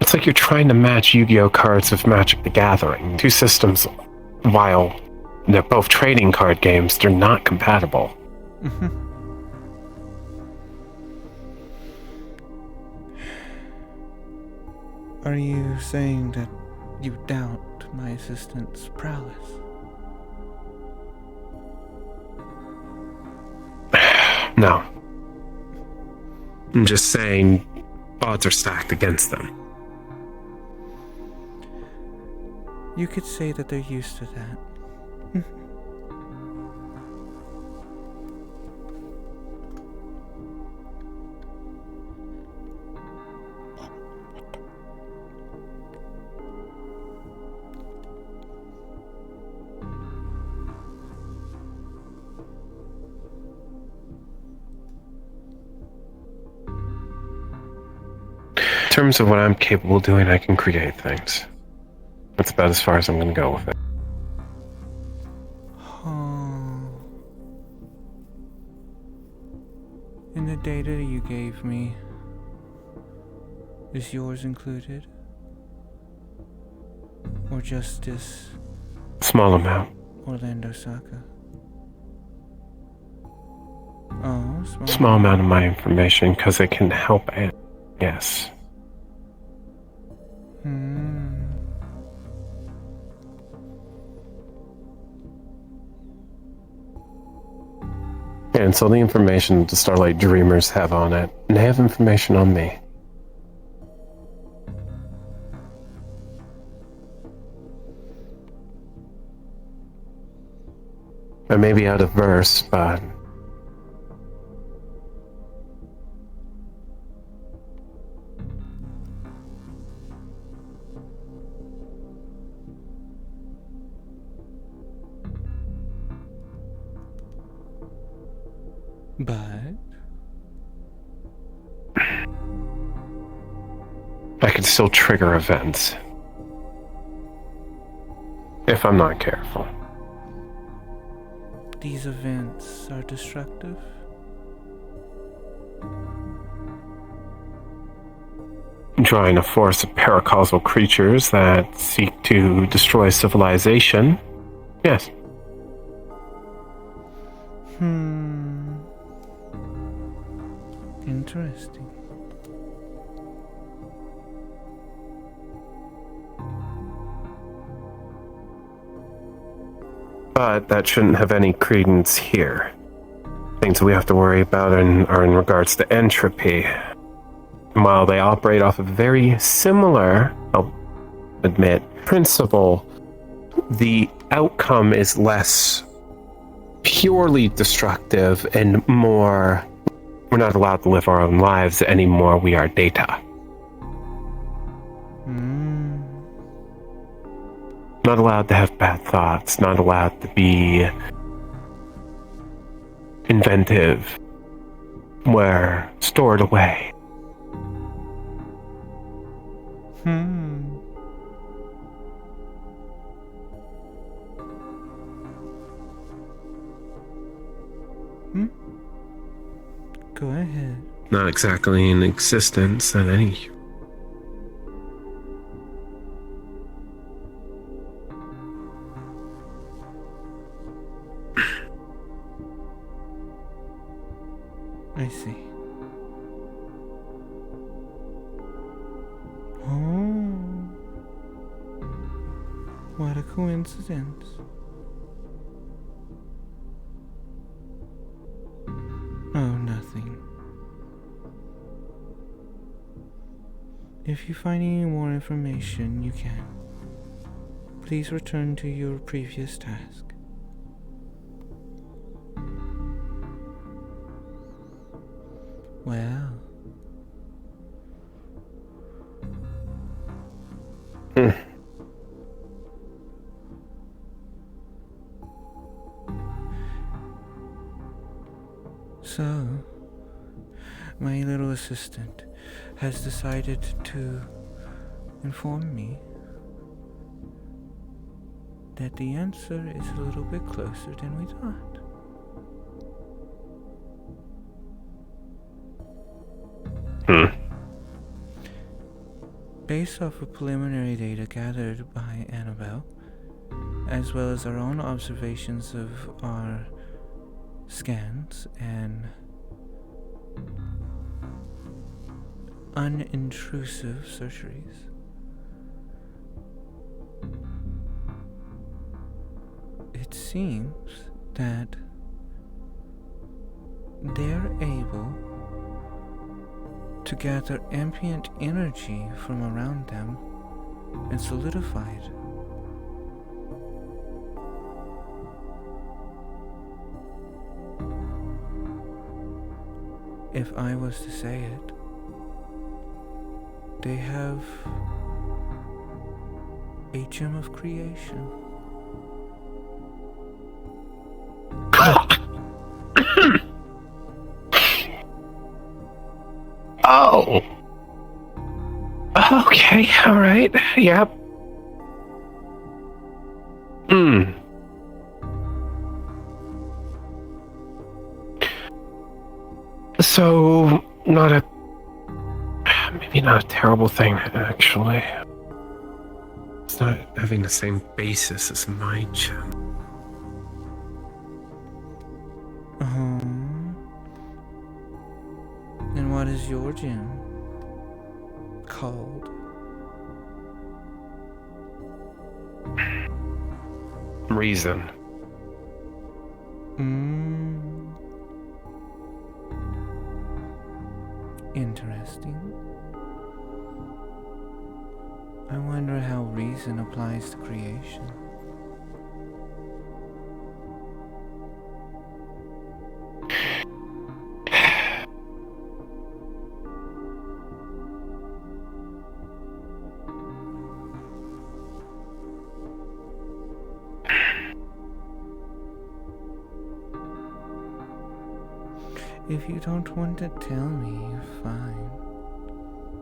It's like you're trying to match Yu-Gi-Oh cards with Magic the Gathering. Two systems, while they're both trading card games, they're not compatible.
Are you saying that you doubt my assistant's prowess?
No. I'm just saying odds are stacked against them.
You could say that they're used to that.
In terms of what I'm capable of doing, I can create things. That's about as far as I'm going to go with it.
In the data you gave me, is yours included? Or just this
Small amount.
Orlando Saka? Oh,
Small amount of my information, because it can help. Yes. And so the information the Starlight Dreamers have on it, and they have information on me. I may be out of verse, but I can still trigger events. If I'm not careful.
These events are destructive?
Drawing a force of paracausal creatures that seek to destroy civilization. Yes.
Interesting.
But that shouldn't have any credence here. Things we have to worry about are in regards to entropy. While they operate off a very similar, I'll admit, principle, the outcome is less purely destructive and more, we're not allowed to live our own lives anymore, we are data. Not allowed to have bad thoughts, not allowed to be inventive. We're stored away.
Go ahead.
Not exactly in existence at any.
I see. Oh. What a coincidence. Oh, nothing. If you find any more information, you can. Please return to your previous task. Well. So, my little assistant has decided to inform me that the answer is a little bit closer than we thought. Based off of preliminary data gathered by Annabelle, as well as our own observations of our scans and unintrusive surgeries, it seems that they're able to gather ambient energy from around them and solidify it. If I was to say it, they have a gem of creation.
Oh. Okay, alright. Yep. So, maybe not a terrible thing, actually. It's not having the same basis as my gem.
And what is your gem called?
Reason.
Interesting. I wonder how reason applies to creation. If you don't want to tell me, fine.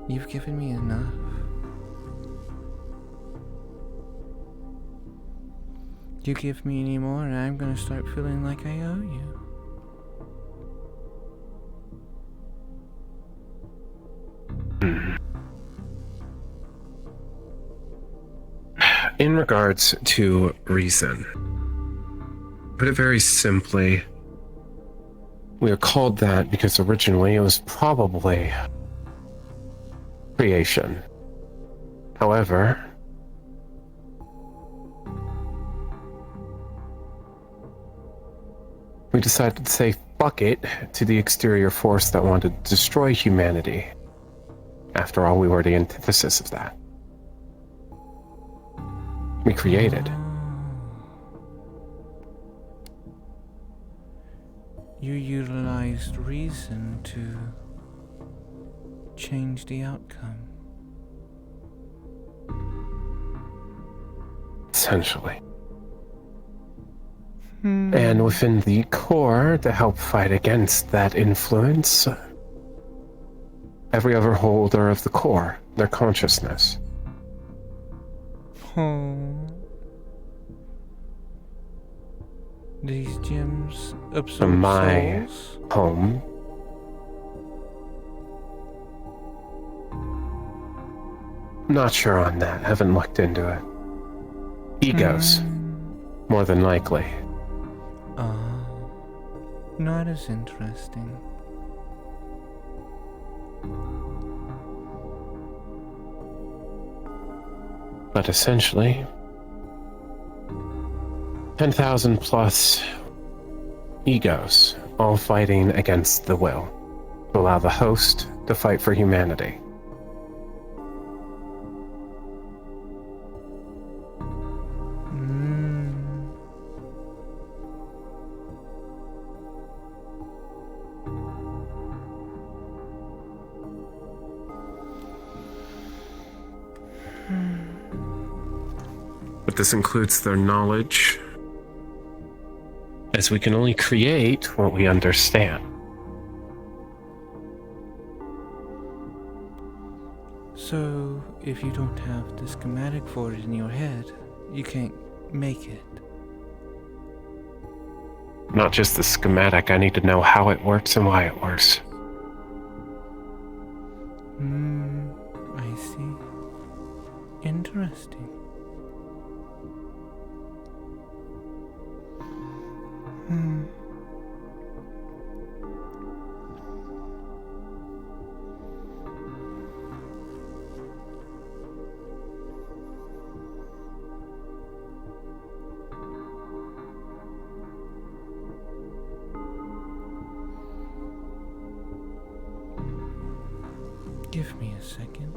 You've given me enough. You give me any more and I'm gonna start feeling like I owe you.
In regards to reason, put it very simply, we are called that because originally it was probably creation. However, we decided to say fuck it to the exterior force that wanted to destroy humanity. After all, we were the antithesis of that. We created.
You utilized reason to change the outcome.
Essentially. And within the core, to help fight against that influence, every other holder of the core, their consciousness.
These gems absorb
From my
souls?
home, not sure on that, haven't looked into it. Egos, more than likely.
Not as interesting.
But essentially, 10,000 plus egos, all fighting against the will, to allow the host to fight for humanity. But this includes their knowledge, as we can only create what we understand.
So, if you don't have the schematic for it in your head, you can't make it.
Not just the schematic, I need to know how it works and why it works.
I see. Interesting. Give me a second.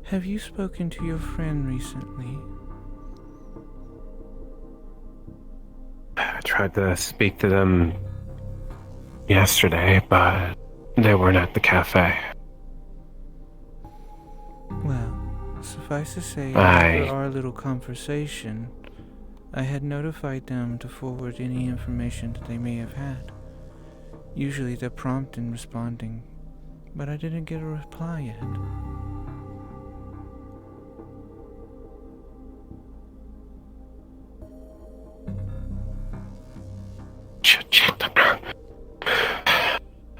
Have you spoken to your friend recently?
I tried to speak to them yesterday, but they weren't at the cafe.
Well, suffice to say,
I-
after our little conversation, I had notified them to forward any information that they may have had. Usually they're prompt in responding, but I didn't get a reply yet.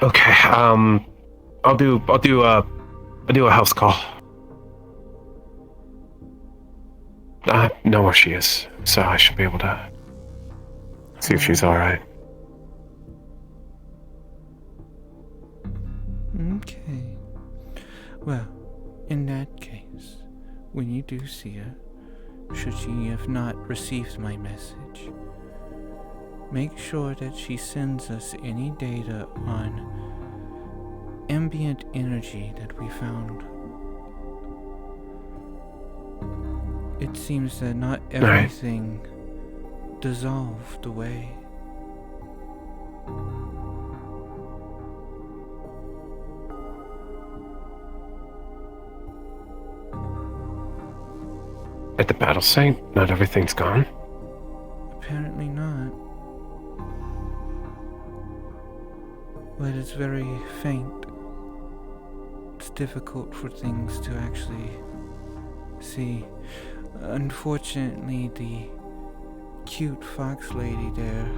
Okay, I'll do a house call. I know where she is, so I should be able to see if she's alright.
Okay. Well, in that case, when you do see her, should she have not received my message, make sure that she sends us any data on ambient energy that we found. It seems that not everything dissolved away.
At the battle site, not everything's gone.
Apparently not. But it's very faint. It's difficult for things to actually see. Unfortunately, the cute fox lady there,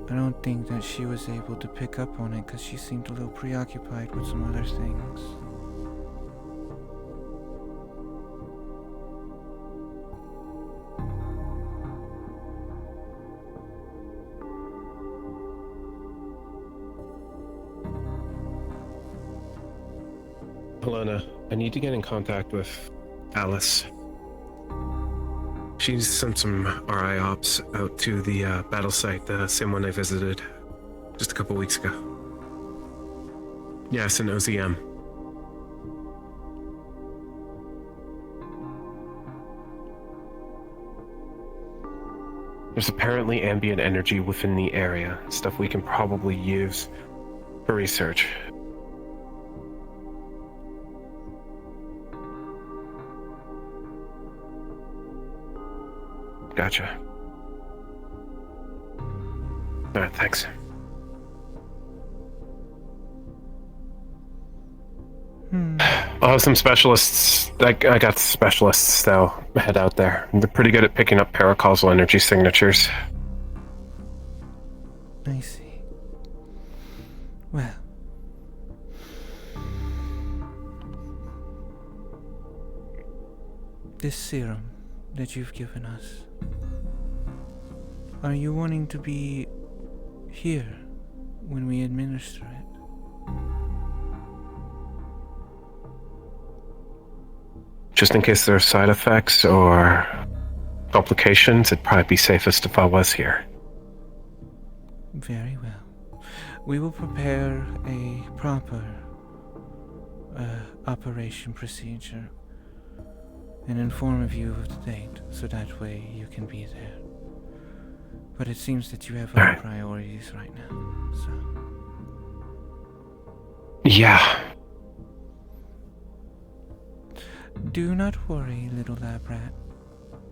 I don't think that she was able to pick up on it because she seemed a little preoccupied with some other things.
Helena, I need to get in contact with Alice. She's sent some RI ops out to the battle site, the same one I visited just a couple weeks ago. Yes, an OZM. There's apparently ambient energy within the area, stuff we can probably use for research. Gotcha. Alright, thanks. I'll have some specialists. I got specialists that'll head out there. They're pretty good at picking up paracausal energy signatures.
I see. Well. This serum, that you've given us. Are you wanting to be here when we administer it?
Just in case there are side effects or complications, it'd probably be safest if I was here.
Very well. We will prepare a proper operation procedure and inform you of the date, so that way you can be there. But it seems that you have other priorities right now, so...
Yeah.
Do not worry, little lab rat.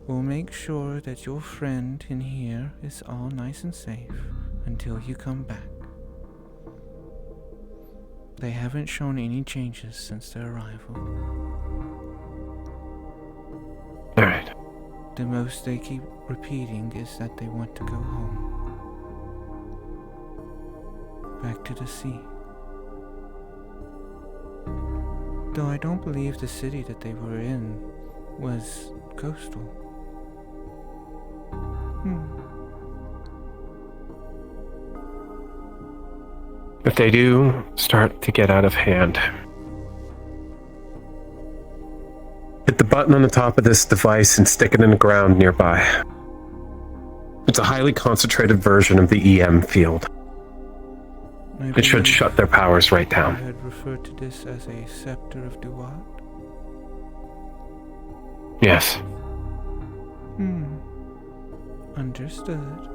We'll make sure that your friend in here is all nice and safe until you come back. They haven't shown any changes since their arrival.
Alright.
The most they keep repeating is that they want to go home. Back to the sea. Though I don't believe the city that they were in was coastal.
If they do start to get out of hand, hit the button on the top of this device and stick it in the ground nearby. It's a highly concentrated version of the EM field. It should shut their powers right down.
I had referred to this as a scepter of Duat.
Yes.
Understood.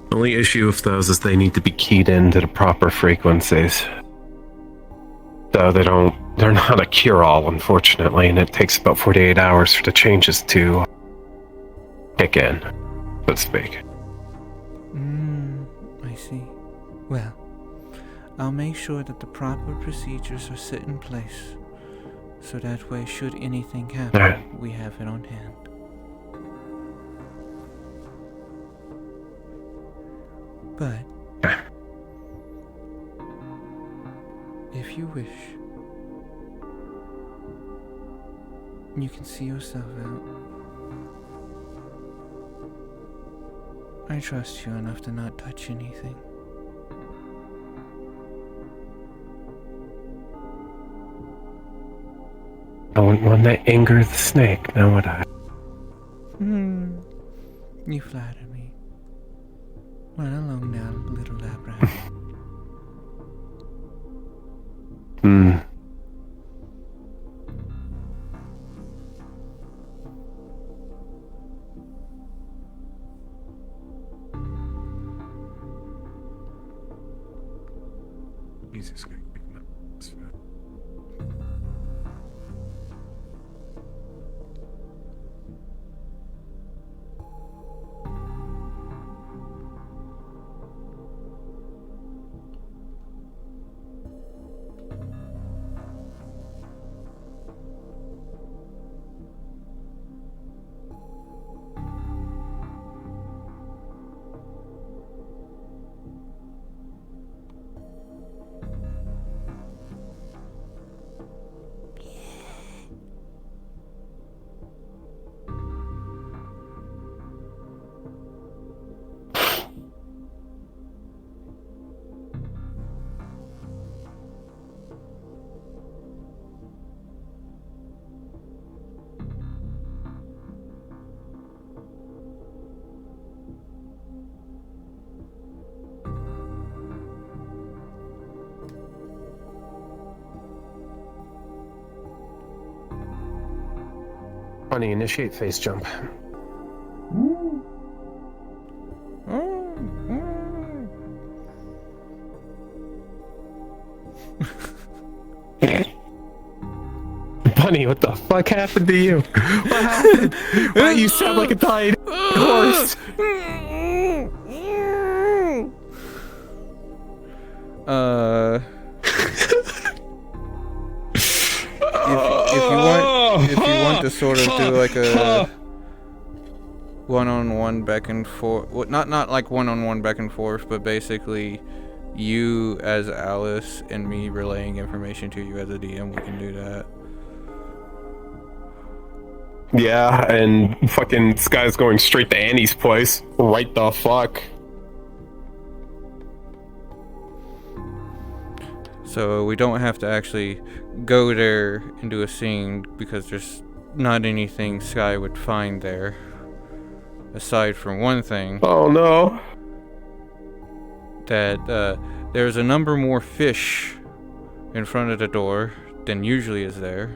The only issue with those is they need to be keyed into the proper frequencies. Though they're not a cure-all, unfortunately, and it takes about 48 hours for the changes to kick in, so to speak.
I see. Well, I'll make sure that the proper procedures are set in place, so that way, should anything happen, we have it on hand. But, if you wish, you can see yourself out. I trust you enough to not touch anything.
I wouldn't want to anger the snake, now would I?
You flatter me. Run along now, little lab rat.
Jesus Christ. Funny, initiate face jump. Bunny, what the fuck happened to you? What happened? Why you sound like a dying horse?
If you want to sort of do like a one-on-one back and forth, well, not like one-on-one back and forth, but basically you as Alice and me relaying information to you as a DM, we can do that.
Yeah, and fucking this guy's going straight to Annie's place. Right the fuck.
So we don't have to actually go there and do a scene because there's not anything Sky would find there. Aside from one thing,
Oh no.
that there's a number more fish in front of the door than usually is there.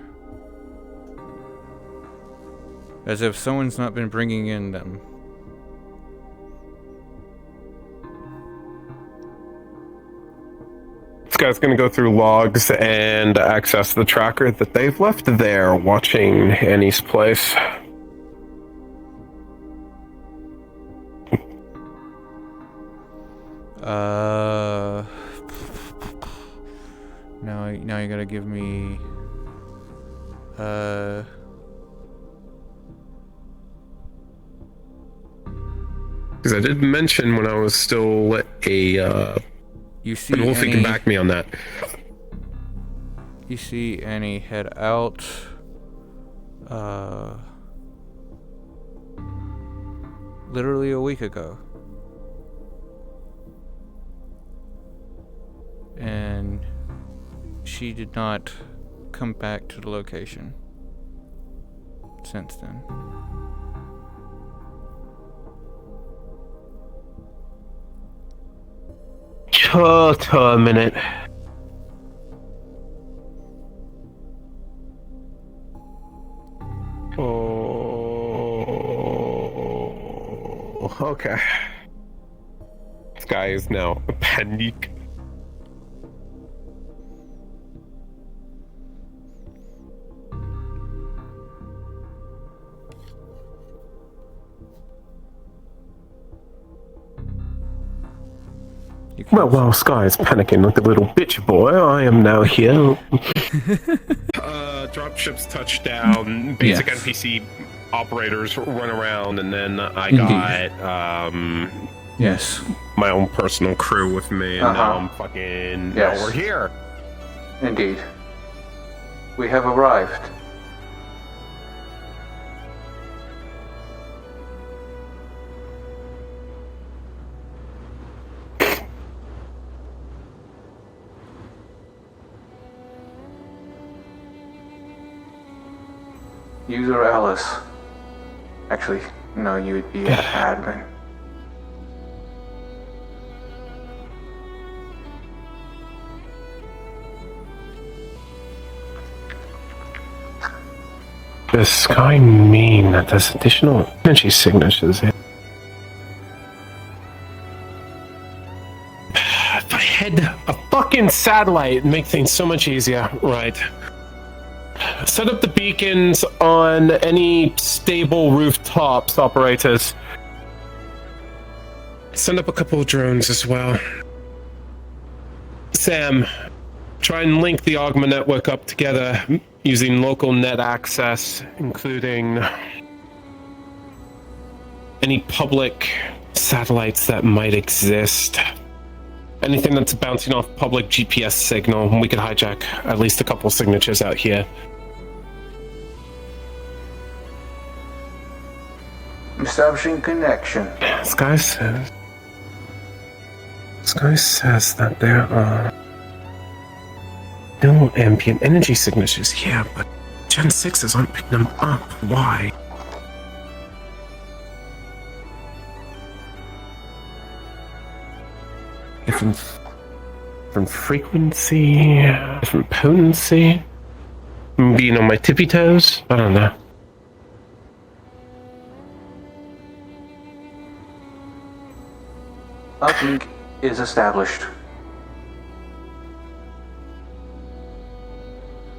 As if someone's not been bringing in them.
This guy's gonna go through logs and access the tracker that they've left there watching Annie's place.
Now you gotta give me
Because I did mention when I was still a
you see
Wolfie can back me on that.
You see Annie head out literally a week ago. And she did not come back to the location since then.
Just a minute. Oh, okay. This guy is now a panic. Well, while Sky is panicking like a little bitch boy, I am now here. Dropships touchdown, basic
Yes.
NPC operators run around, and then I got,
Yes.
my own personal crew with me, and now I'm
Yes.
now we're here.
Indeed. We have arrived. User Alice. Actually, no, you would be an admin.
Does Sky mean that there's additional energy signatures here? If I had a fucking satellite, it'd make things so much easier. Right. Set up the beacons on any stable rooftops, operators. Send up a couple of drones as well. Sam, try and link the Ogma network up together using local net access, including any public satellites that might exist. Anything that's bouncing off public GPS signal, we could hijack at least a couple signatures out here.
Establishing connection.
Sky says that there are no ambient energy signatures here, but Gen 6s aren't picking them up. Why? Different frequency, different potency. Being on my tippy toes? I don't know.
Uplink is established.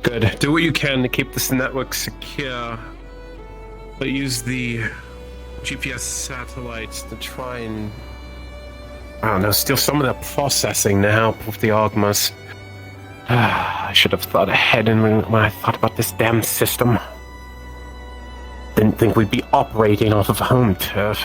Good. Do what you can to keep this network secure, but use the GPS satellites to try and, I don't know, steal some of that processing to help with the Ogmas. I should have thought ahead when I thought about this damn system. Didn't think we'd be operating off of home turf.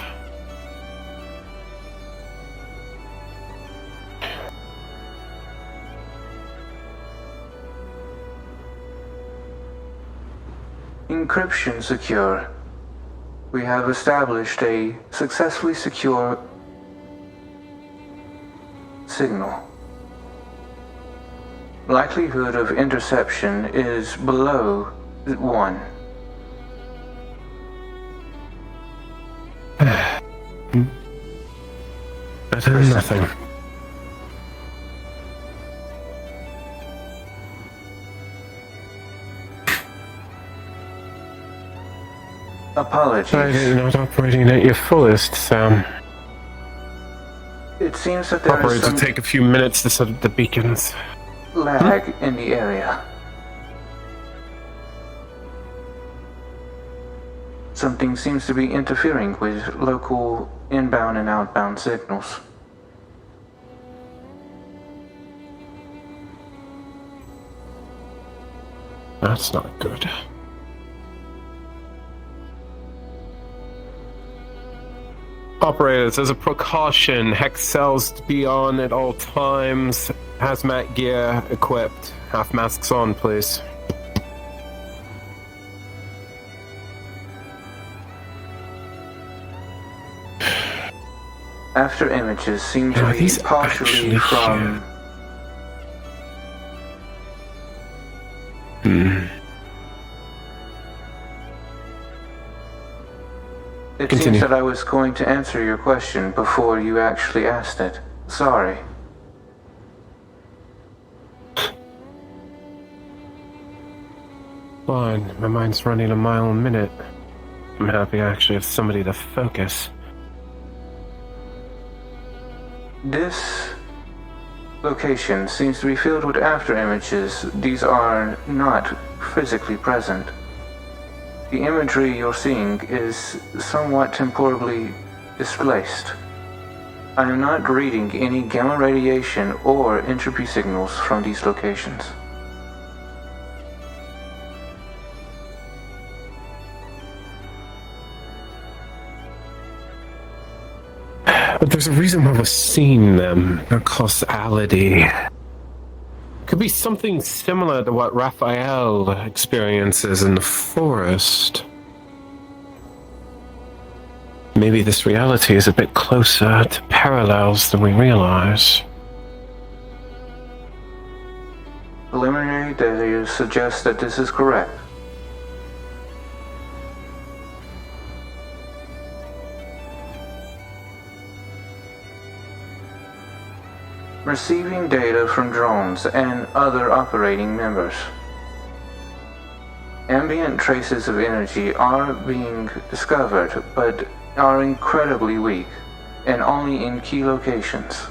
Encryption secure. We have established a successfully secure signal. Likelihood of interception is below 1.
Better than nothing.
Apologies.
Sorry that you're not operating at your fullest, Sam.
It seems that there is
Operators
some
will take a few minutes to set up the beacons.
lag in the area. Something seems to be interfering with local inbound and outbound signals.
That's not good. Operators, as a precaution, hex cells to be on at all times. Hazmat gear equipped. Half masks on, please.
After images seem to
Are
be
these
partially
actually
from... It
Continue.
seems that I was going to answer your question before you actually asked it. Sorry.
Fine, my mind's running a mile a minute. I'm happy I actually have somebody to focus.
This location seems to be filled with after images. These are not physically present. The imagery you're seeing is somewhat temporally displaced. I am not reading any gamma radiation or entropy signals from these locations.
But there's a reason why we're seeing them. Their causality. Could be something similar to what Raphael experiences in the forest. Maybe this reality is a bit closer to parallels than we realize.
Preliminary data suggests that this is correct. Receiving data from drones and other operating members. Ambient traces of energy are being discovered, but are incredibly weak, and only in key locations.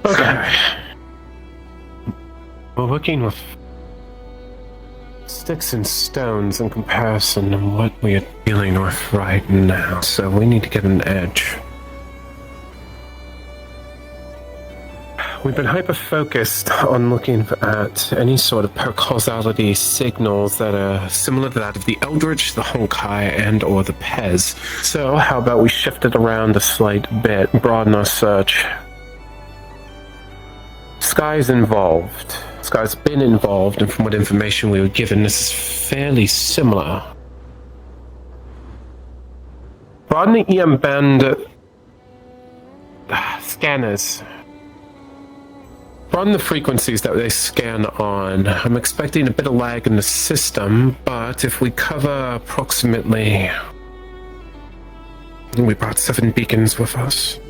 Okay. We're working with sticks and stones in comparison to what we are dealing with right now, so we need to get an edge. We've been hyper-focused on looking at any sort of per-causality signals that are similar to that of the Eldritch, the Honkai, and or the Pez. So how about we shift it around a slight bit, broaden our search. Sky's involved. Sky's been involved, and from what information we were given, this is fairly similar. Broaden the EM band scanners. Broaden the frequencies that they scan on. I'm expecting a bit of lag in the system, but if we cover approximately... We brought 7 beacons with us.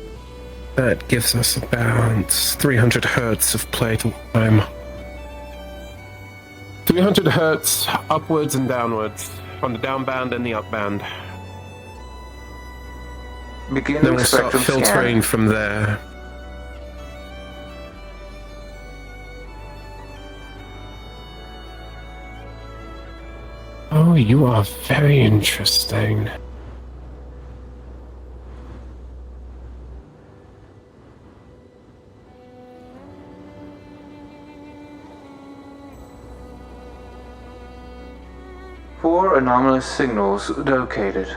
That gives us about 300 hertz of play time. 300 hertz upwards and downwards on the down band and the up band.
Begin
Then we'll start
spectrum
filtering
scan.
from there. Oh, you are very interesting.
4 anomalous signals located.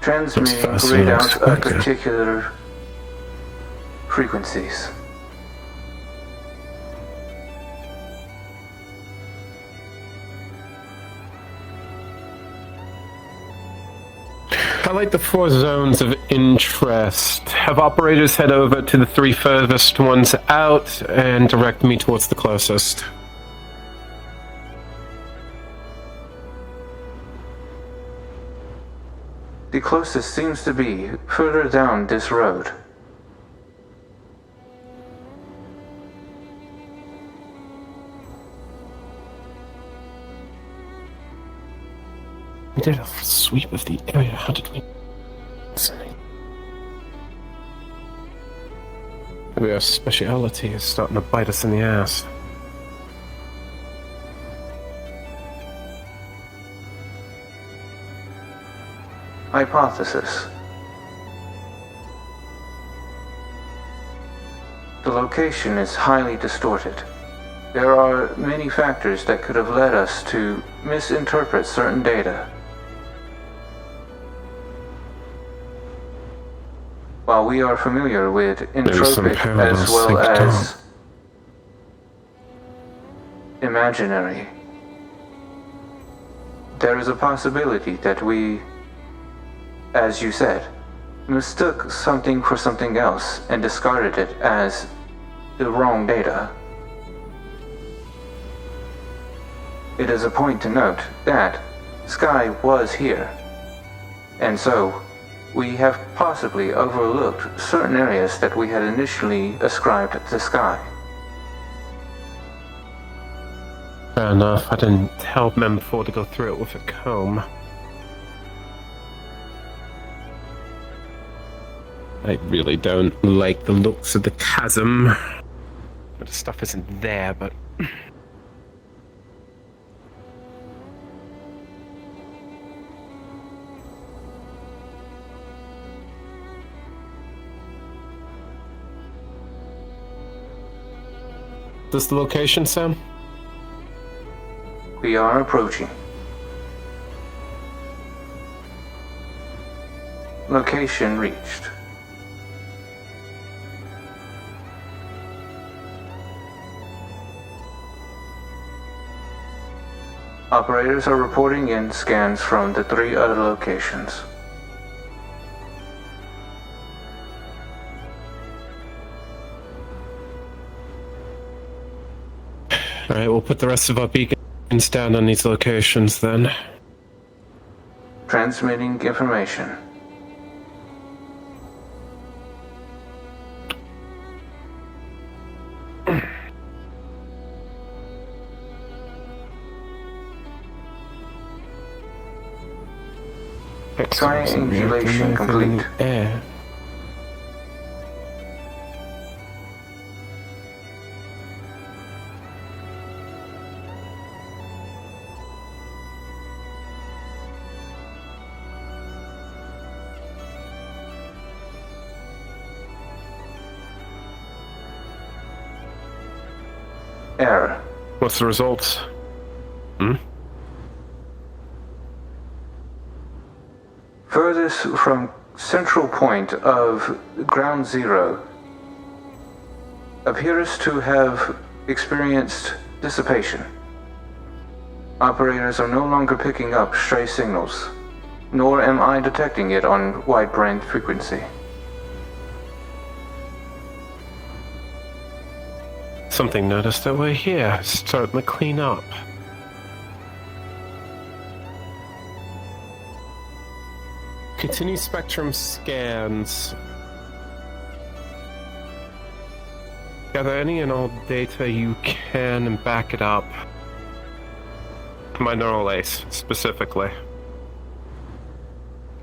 Transmitting
faster than
readouts at
expected.
particular frequencies.
Highlight the 4 zones of interest. Have operators head over to the 3 furthest ones out and direct me towards the closest.
The closest seems to be further down this road.
We did a sweep of the area. How did we... Maybe our speciality is starting to bite us in the ass.
Hypothesis. The location is highly distorted. There are many factors that could have led us to misinterpret certain data. While we are familiar with entropic as well as imaginary, there is a possibility that we, as you said, mistook something for something else and discarded it as the wrong data. It is a point to note that Sky was here, and so we have possibly overlooked certain areas that we had initially ascribed to Sky.
Fair enough. I didn't tell them before to go through it with a comb. I really don't like the looks of the chasm. But the stuff isn't there, but... This the location, Sam?
We are approaching. Location reached. Operators are reporting in scans from the 3 other locations.
Alright, we'll put the rest of our beacons down on these locations then.
Transmitting information. Triangulation complete.
Air.
Error.
What's the results? Hmm?
Furthest from central point of ground zero appears to have experienced dissipation. Operators are no longer picking up stray signals, nor am I detecting it on wide-band frequency.
Something noticed that we're here, starting to clean up. Continue spectrum scans. Gather any and all data you can and back it up. My neural ace, specifically.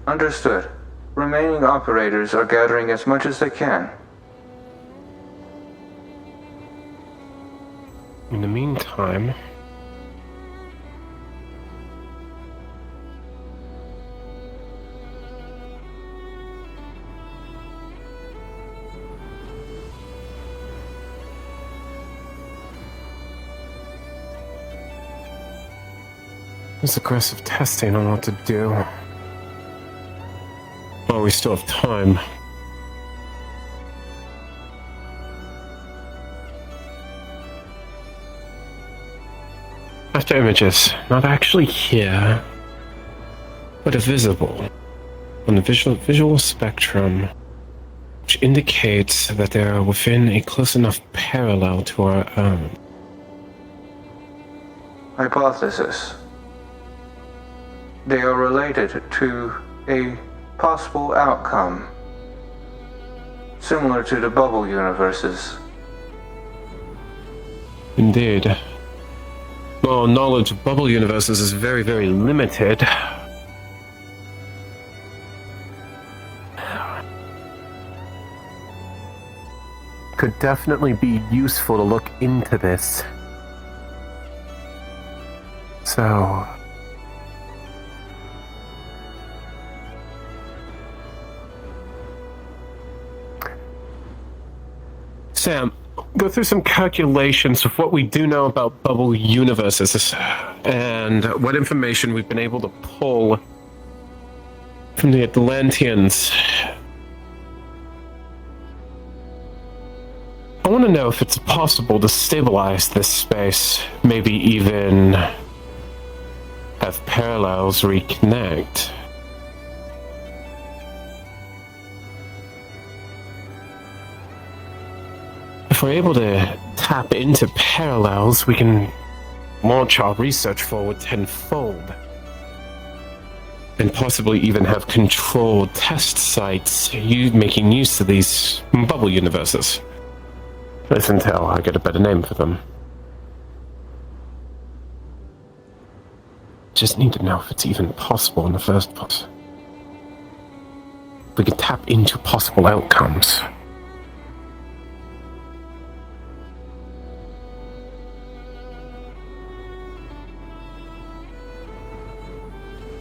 Understood. Remaining operators are gathering as much as they can.
In the meantime... There's aggressive testing on what to do. Well, we still have time. After images, not actually here, but are visible on the visual spectrum, which indicates that they are within a close enough parallel to our own.
Hypothesis. They are related to a possible outcome, similar to the bubble universes.
Indeed. Well, knowledge of bubble universes is very, very limited. Could definitely be useful to look into this. So... Sam, go through some calculations of what we do know about bubble universes and what information we've been able to pull from the Atlanteans. I want to know if it's possible to stabilize this space, maybe even have parallels reconnect. If we're able to tap into parallels, we can launch our research forward tenfold. And possibly even have controlled test sites making use of these bubble universes. That's until I get a better name for them. Just need to know if it's even possible in the first place. We can tap into possible outcomes.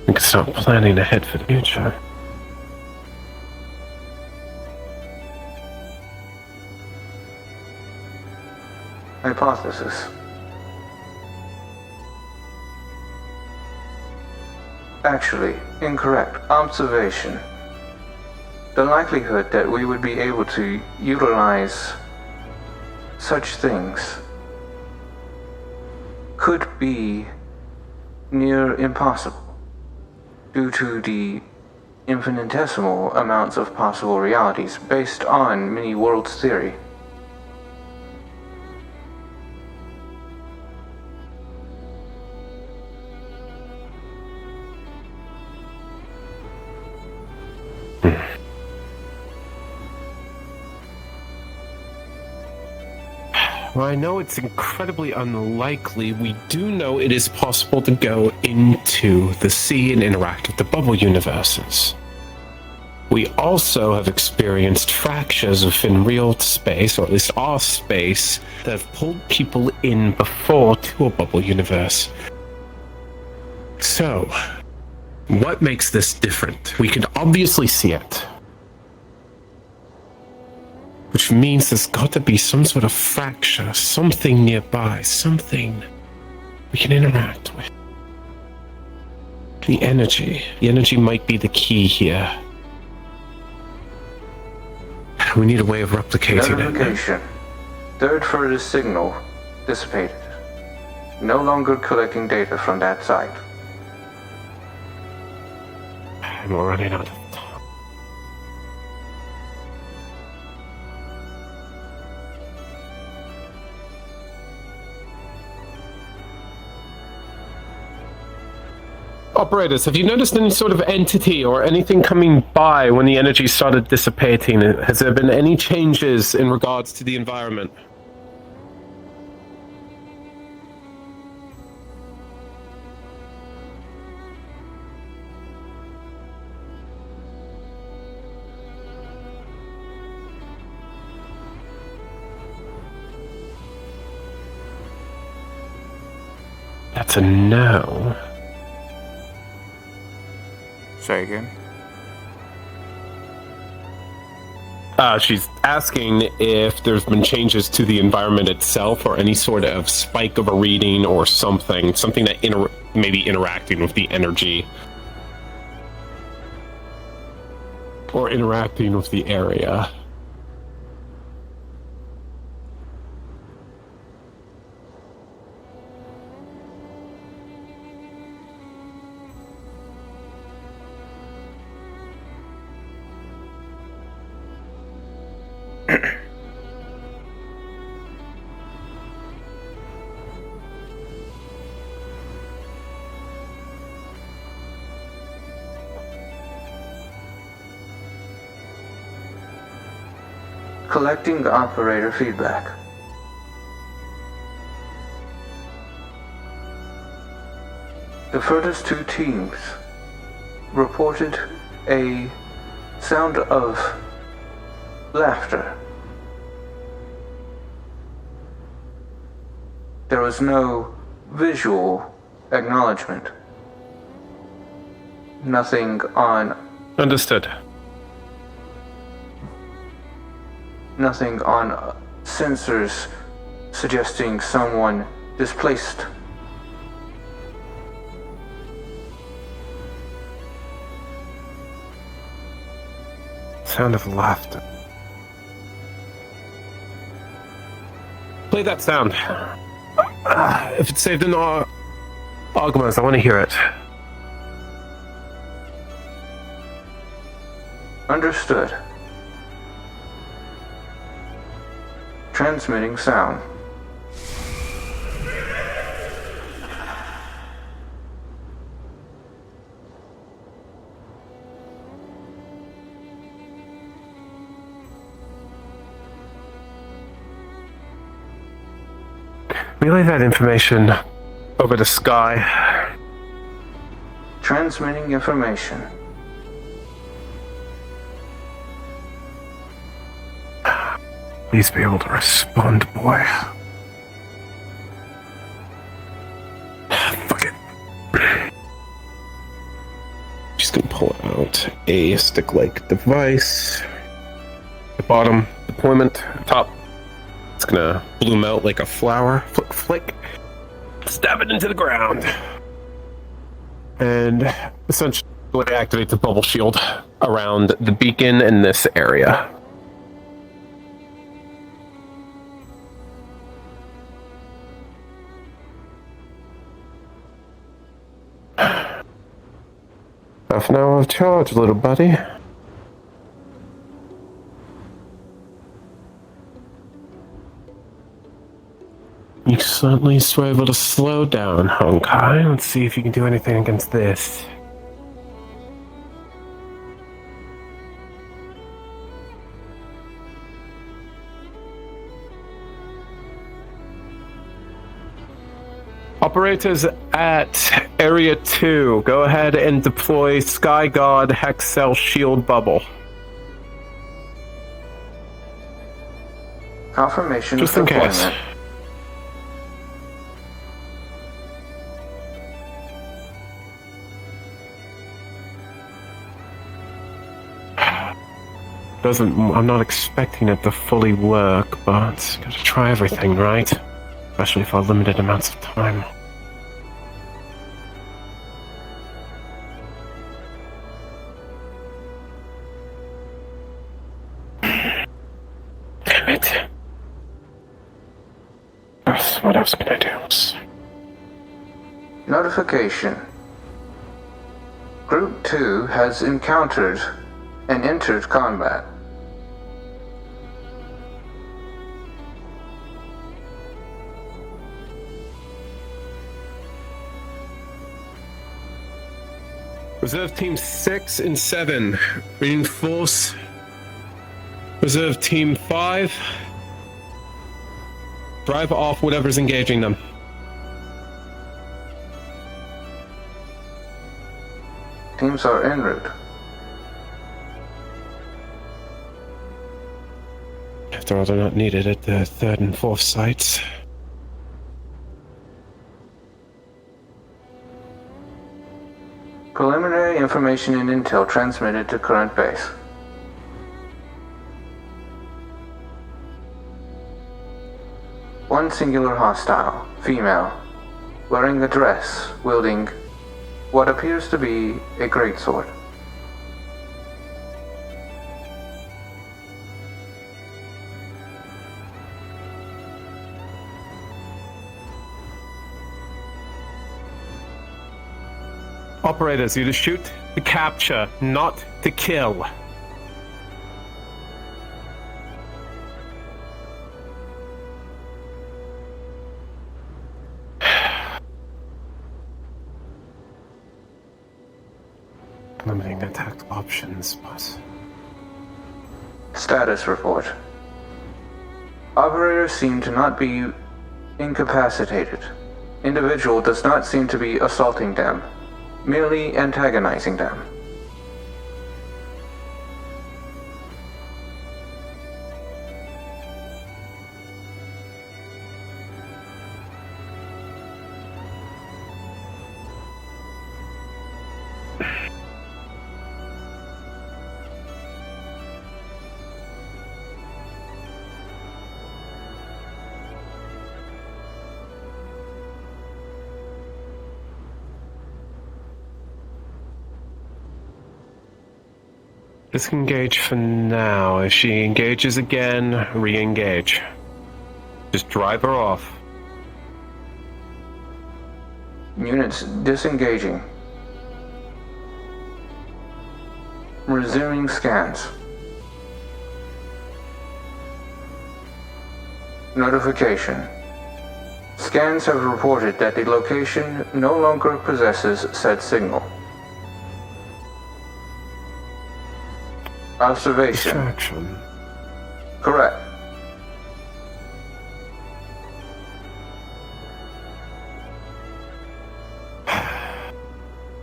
We can start planning ahead for the future.
Hypothesis. Actually, incorrect. Observation. The likelihood that we would be able to utilize such things could be near impossible due to the infinitesimal amounts of possible realities based on many worlds theory.
Well, I know it's incredibly unlikely. We do know it is possible to go into the sea and interact with the bubble universes. We also have experienced fractures within real space, or at least our space, that have pulled people in before to a bubble universe. So, what makes this different? We can obviously see it. Which means there's got to be some sort of fracture, something nearby, something we can interact with. The energy. The energy might be the key here. We need a way of replicating
Notification. Third furthest signal dissipated. No longer collecting data from that site.
And we're running out of time. Operators, have you noticed any sort of entity or anything coming by when the energy started dissipating? Has there been any changes in regards to the environment? That's a no.
Say again.
She's asking if there's been changes to the environment itself, or any sort of spike of a reading, or something that maybe interacting with the energy, or interacting with the area.
Collecting operator feedback. The furthest two teams reported a sound of laughter. There was no visual acknowledgement. Nothing on
Understood.
sensors suggesting someone displaced.
Sound of laughter. Play that sound. If it's saved in Augmas, I want to hear it.
Understood. Transmitting sound.
Relay that information over to Sky.
Transmitting information.
Please be able to respond, boy. Fuck it. Just gonna pull out a stick-like device. The bottom, deployment, top. It's gonna bloom out like a flower. Flick, flick. Stab it into the ground. And essentially activate the bubble shield around the beacon in this area. Half an hour of charge, little buddy. You certainly were able to slow down, Honkai. Let's see if you can do anything against this. Operators at Area 2, go ahead and deploy Sky God Hex Cell Shield Bubble.
Confirmation
Just
of
in case.
deployment.
I'm not expecting it to fully work, but gotta try everything, right? Especially for limited amounts of time. Damn it. What else can I do?
Notification. Group 2 has encountered and entered combat.
Reserve Team 6 and 7, reinforce. Reserve Team 5, drive off whatever's engaging them.
Teams are en route.
After all, they're not needed at the 3rd and 4th sites.
Preliminary information and intel transmitted to current base. one singular hostile, female, wearing a dress, wielding what appears to be a greatsword.
Operators, you to shoot to capture, not to kill. Limiting attack options, but...
Status report. Operators seem to not be incapacitated. Individual does not seem to be assaulting them, merely antagonizing them.
Disengage for now. If she engages again, re-engage. Just drive her off.
Units disengaging. Resuming scans. Notification. Scans have reported that the location no longer possesses said signal. Observation.
Distraction.
Correct.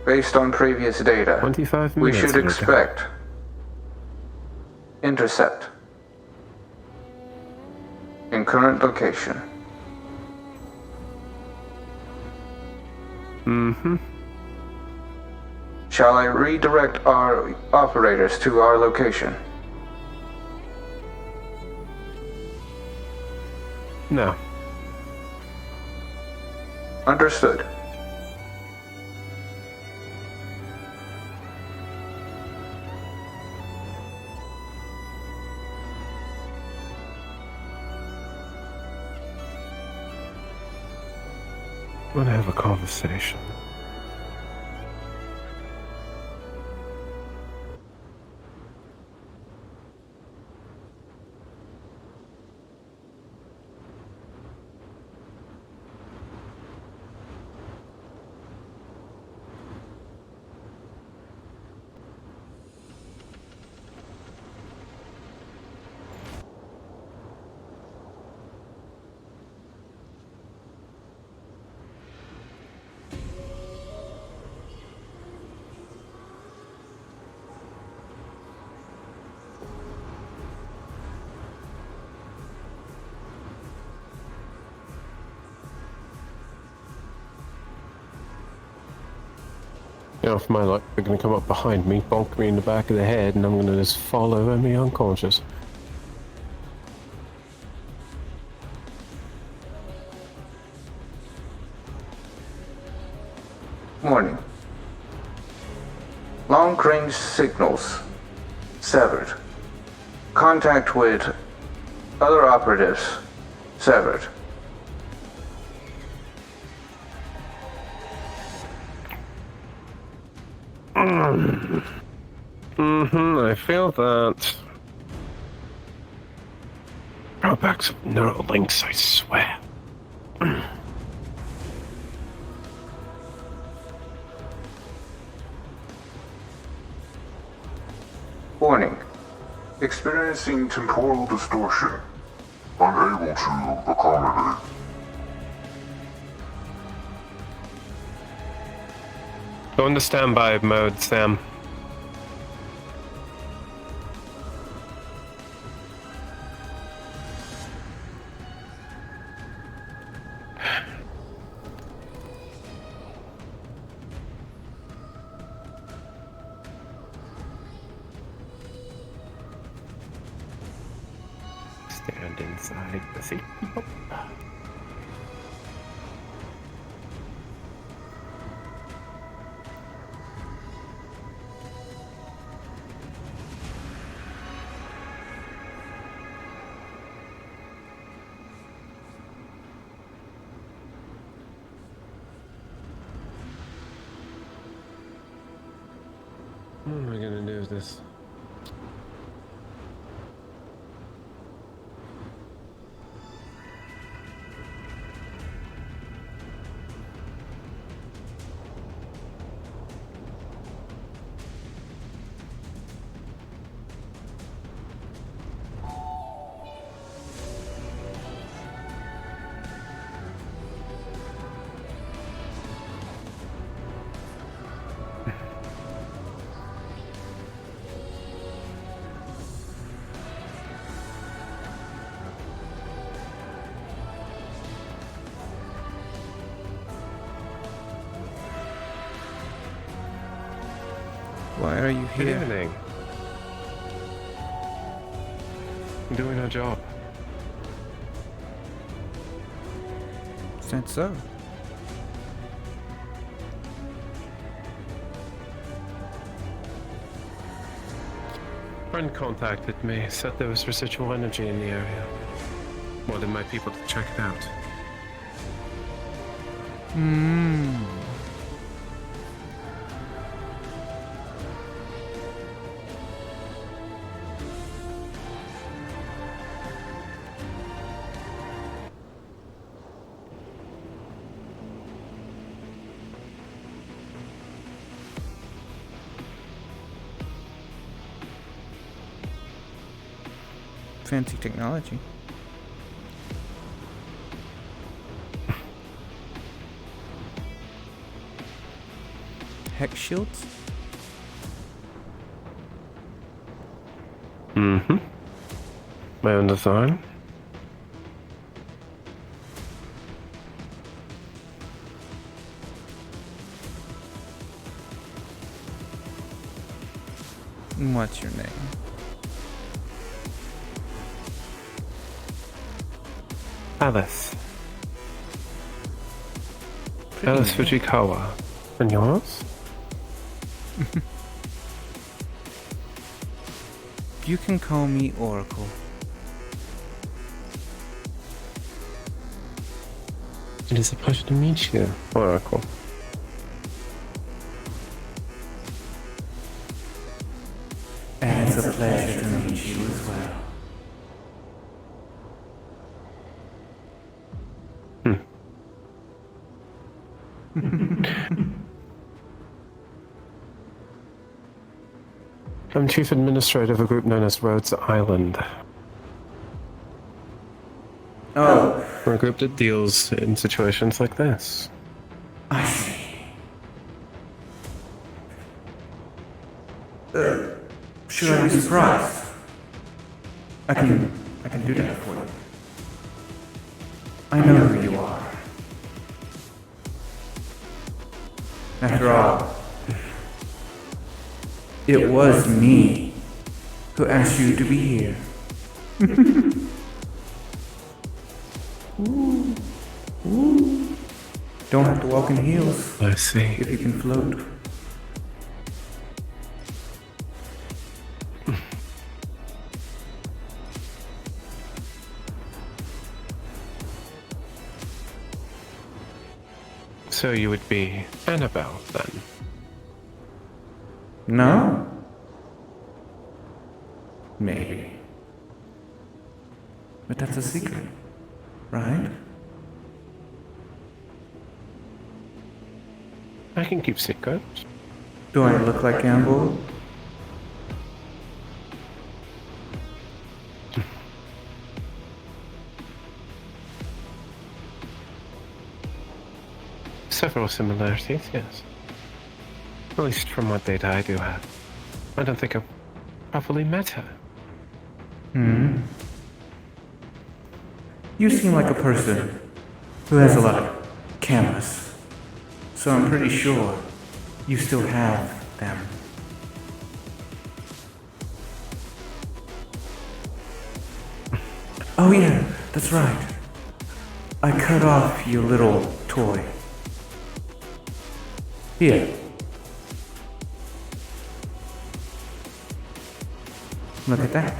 Based on previous data,
25
we
minutes.
should expect intercept in current location.
Mm-hmm.
Shall I redirect our operators to our location?
No.
Understood.
I want to have a conversation. You know, for my luck, they're going to come up behind me, bonk me in the back of the head, and I'm going to just fall over and be unconscious.
Warning. Long-range signals severed. Contact with other operatives severed.
I feel that. Brought back some neural links, I swear.
Warning.
Experiencing temporal distortion. Unable to accommodate.
Go into standby mode, Sam. Stand inside the safety boat. What am I gonna do with this?
Why are you
Good
here?
evening. Doing our job.
Is that so?
Friend contacted me, said there was residual energy in the area. Wanted my people to check it out.
Hmm. Fancy technology. Hex shields?
Mm-hmm. My own design.
What's your name?
Alice.
Pretty
Alice
name.
Fujikawa. And yours?
You can call me Oracle.
It is a pleasure to meet you, Oracle.
And it's a pleasure to meet you as well.
I'm Chief Administrator of a group known as Rhodes Island.
Oh,
We're a group that deals in situations like this.
I see. Should I be surprised? I can do that for you. I know who you are. After all, it was me who asked you to be here. Don't have to walk in heels
I see.
if you can float.
So you would be Annabelle, then?
No? Maybe. But that's a secret, right?
I can keep secret.
Do I look like Campbell?
Several similarities, yes. At least from what data I do have. I don't think I've properly met her.
You seem like a person who has a lot of cameras. So I'm pretty sure you still have them. Oh yeah, that's right. I cut off your little toy. Here. Look at that.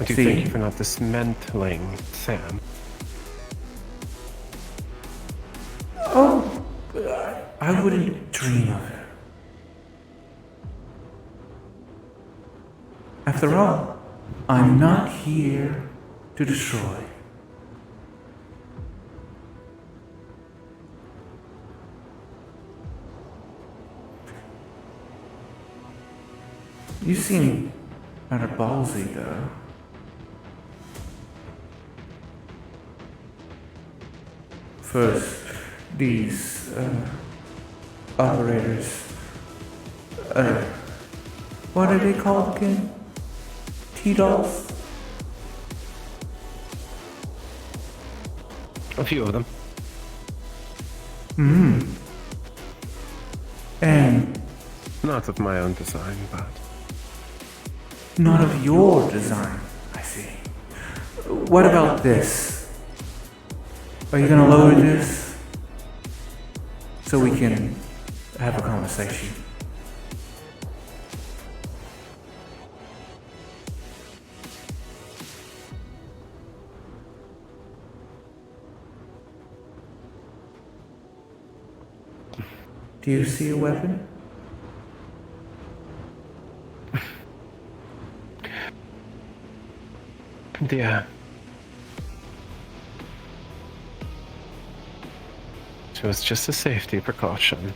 I do
See?
thank you for not dismantling Sam.
Oh, I wouldn't dream of it. After all, I'm not here to destroy. You seem rather ballsy, though. First, these operators. What are they called again? T-dolls?
A few of them.
And
Not of my own design, but
not of your design, I see. What about this? Are you gonna lower this? So we can have a conversation. Do you see a weapon?
yeah. So it's just a safety precaution.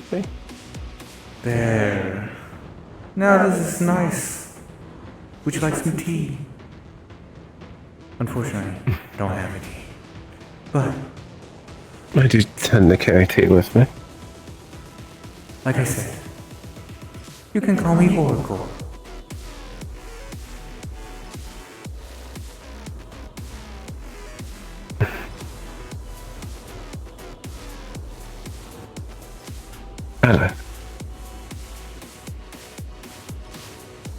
See?
There. Now this is nice. Would you like some tea? Unfortunately, I don't have any. But,
I do tend to carry tea with me.
like I said, you can call me Oracle.
Hello.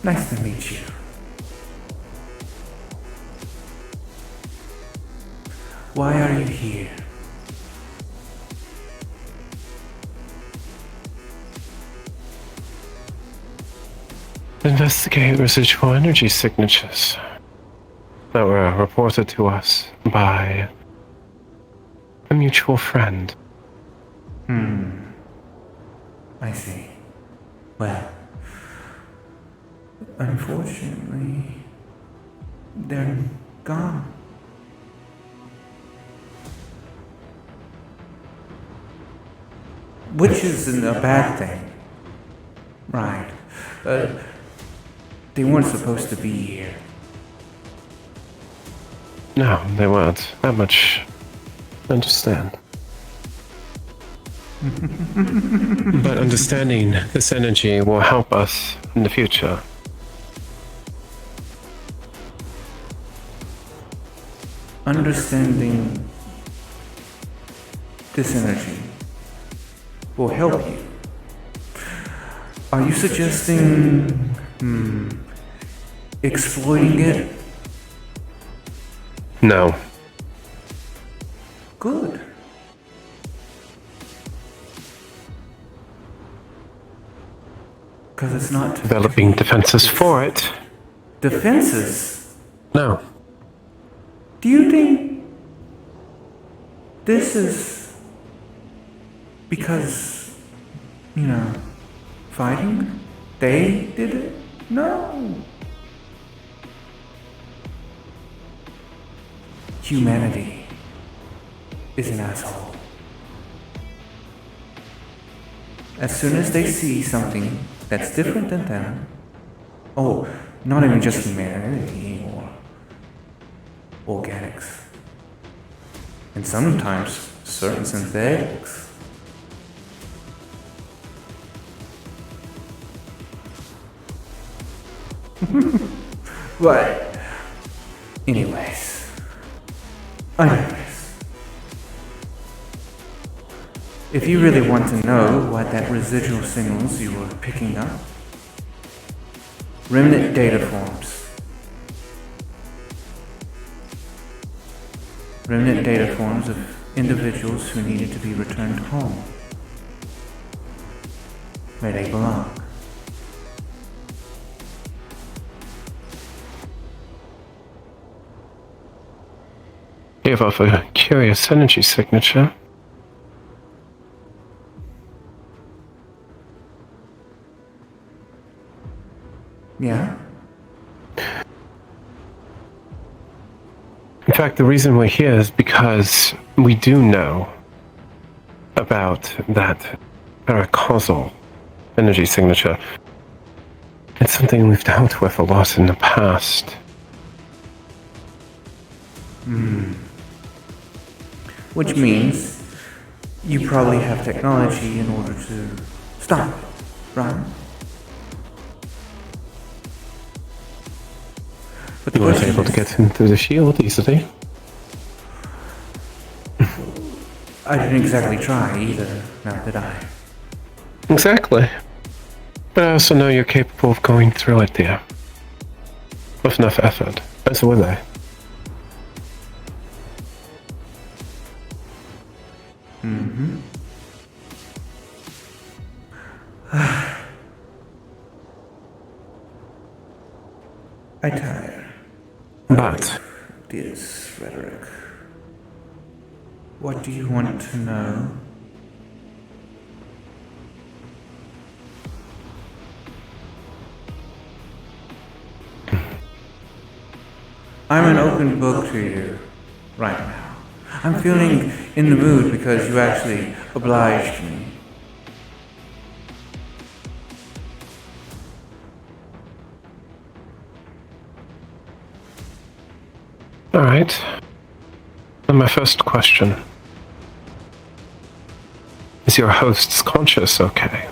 Nice to meet you. Why are you here?
Investigate residual energy signatures that were reported to us by a mutual friend.
I see. Well, unfortunately, they're gone. Which isn't a bad thing. Right. They weren't supposed to be here.
No, they weren't. That much I understand. But understanding this energy will help us in the future.
Understanding this energy will help you. Are you suggesting exploiting it?
No.
Good. Because it's not
Developing defenses for it.
defenses.
No.
Do you think this is because, fighting? They did it? No. Humanity is an asshole. As soon as they see something that's different than them, not even just humanity or organics, and sometimes certain synthetics. But, anyways, if you really want to know what that residual signals you were picking up, remnant data forms. Remnant data forms of individuals who needed to be returned home, where they belong.
You have a curious energy signature.
Yeah?
In fact, the reason we're here is because we do know about that paracausal energy signature. It's something we've dealt with a lot in the past.
Which means you probably have technology in order to stop it, right? But the
You weren't
question
able to
is,
get in through the shield easily.
I didn't exactly try either, now did I?
Exactly. But I also know you're capable of going through it, dear. With enough effort. As were they.
I tire
But
this rhetoric. What do you want to know? I'm an open book to you right now. I'm feeling in the mood because you actually obliged me.
alright. And my first question. Is your host's conscious okay?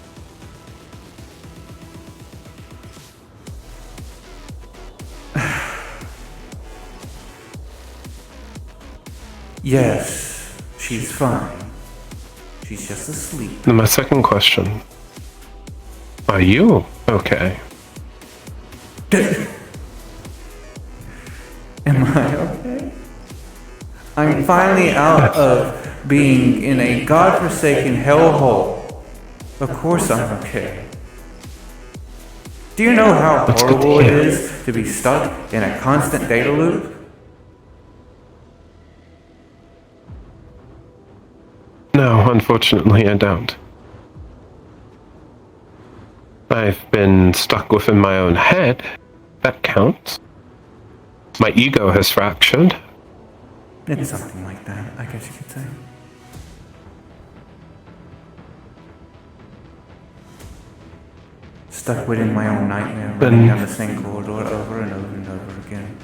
Yes, she's fine. She's just asleep.
And my second question. Are you okay?
Am I okay? I'm finally out of being in a godforsaken hellhole. Of course I'm okay. Do you know how
That's good to
horrible it
hear.
is to be stuck in a constant data loop?
No, unfortunately I don't. I've been stuck within my own head. That counts. My ego has fractured.
It's something like that, I guess you could say. Stuck within my own nightmare, running down the same corridor over and over and over again.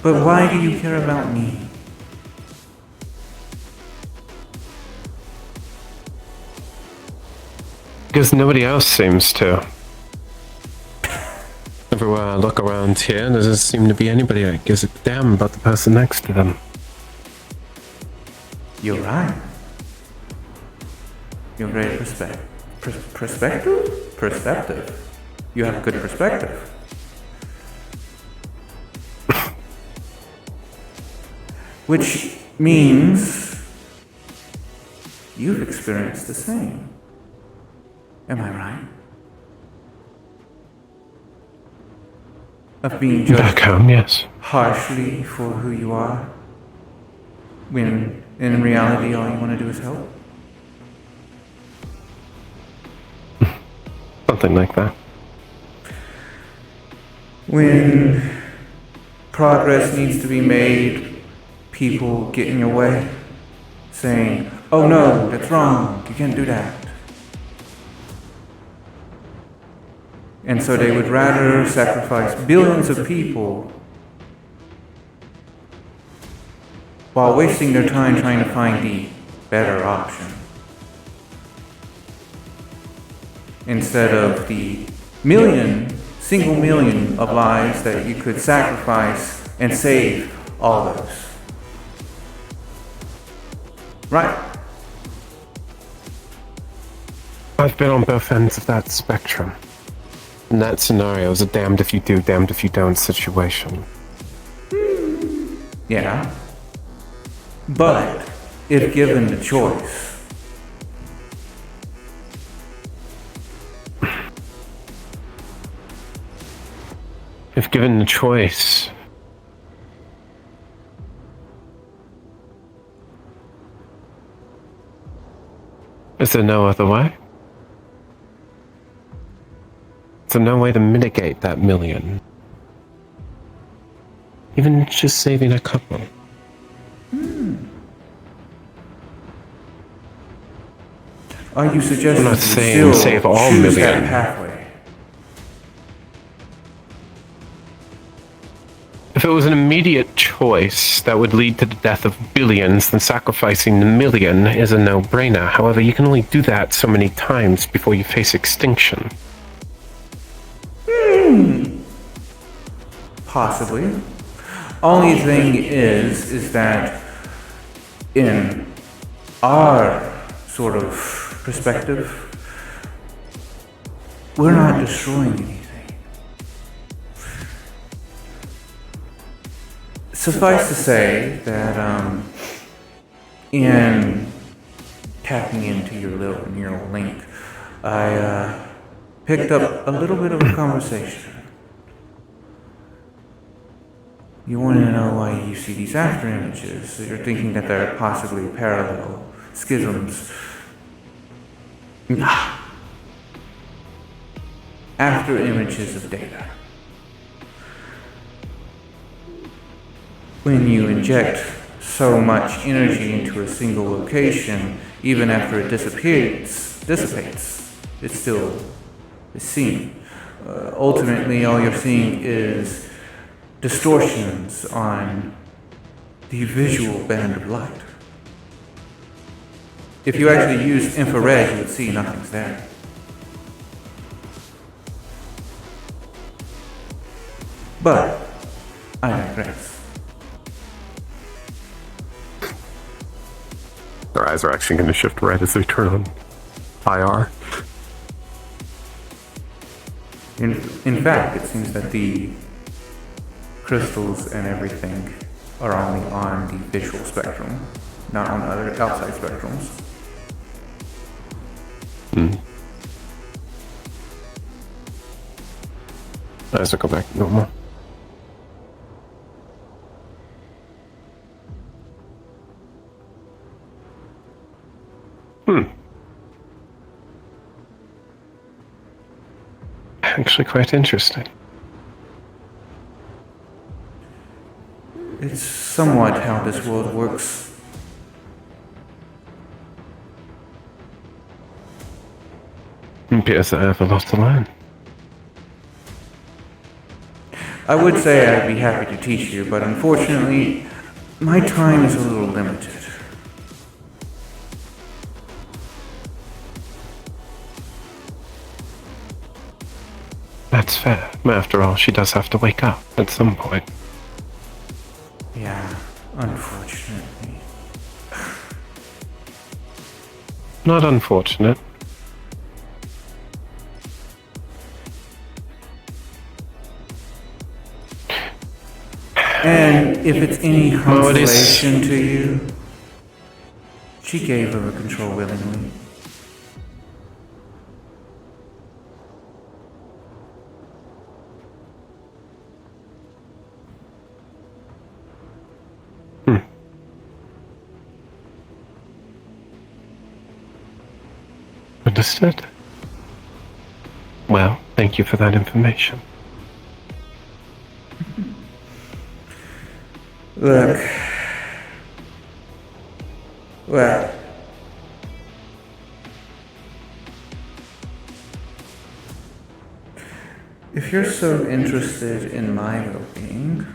But why do you care about me?
Because nobody else seems to. Everywhere I look around here, there doesn't seem to be anybody that gives a damn about the person next to them.
You're right. You're very perspective? Perceptive. You have good perspective. Which means you've experienced the same. Am I right? Of being
Back
judged
home, yes.
harshly for who you are, when in reality all you want to do is help?
Something like that.
When progress needs to be made, people get in your way, saying, "Oh no, that's wrong, you can't do that." And so they would rather sacrifice billions of people while wasting their time trying to find the better option, instead of the single million of lives that you could sacrifice and save all those. Right?
I've been on both ends of that spectrum. In that scenario, it was a damned if you do, damned if you don't situation.
Yeah. But if given the choice,
If given the choice, is there no other way? Is there no way to mitigate that million? Even just saving a couple?
are you suggesting
I'm not
you
saying
still
save all
choose that
million.
pathway?
If it was an immediate choice that would lead to the death of billions, then sacrificing the million is a no-brainer. However, you can only do that so many times before you face extinction.
Possibly. Only thing is that in our sort of perspective, we're not destroying anything. Suffice to say that in tapping into your little neural link, I picked up a little bit of a conversation. You want to know why you see these after images. So you're thinking that they're possibly parallel schisms. After images of data. When you inject so much energy into a single location, even after it dissipates, it still is seen. Ultimately, all you're seeing is distortions on the visual band of light. If you actually use infrared, you would see nothing's there. But I digress.
Their eyes are actually going to shift red as they turn on IR.
In fact, it seems that the crystals and everything are only on the visual spectrum, not on other outside spectrums.
Eyes will go back normal. Actually quite interesting.
It's somewhat how this world works.
It appears that I have a lot to learn.
I would say I'd be happy to teach you, but unfortunately, my time is a little limited.
That's fair. After all, she does have to wake up at some point.
Yeah, unfortunately.
Not unfortunate.
And if it's any
Oh, it is.
consolation to you, she gave her control willingly.
Understood. Well, thank you for that information.
Look. Well. If you're so interested in my well-being,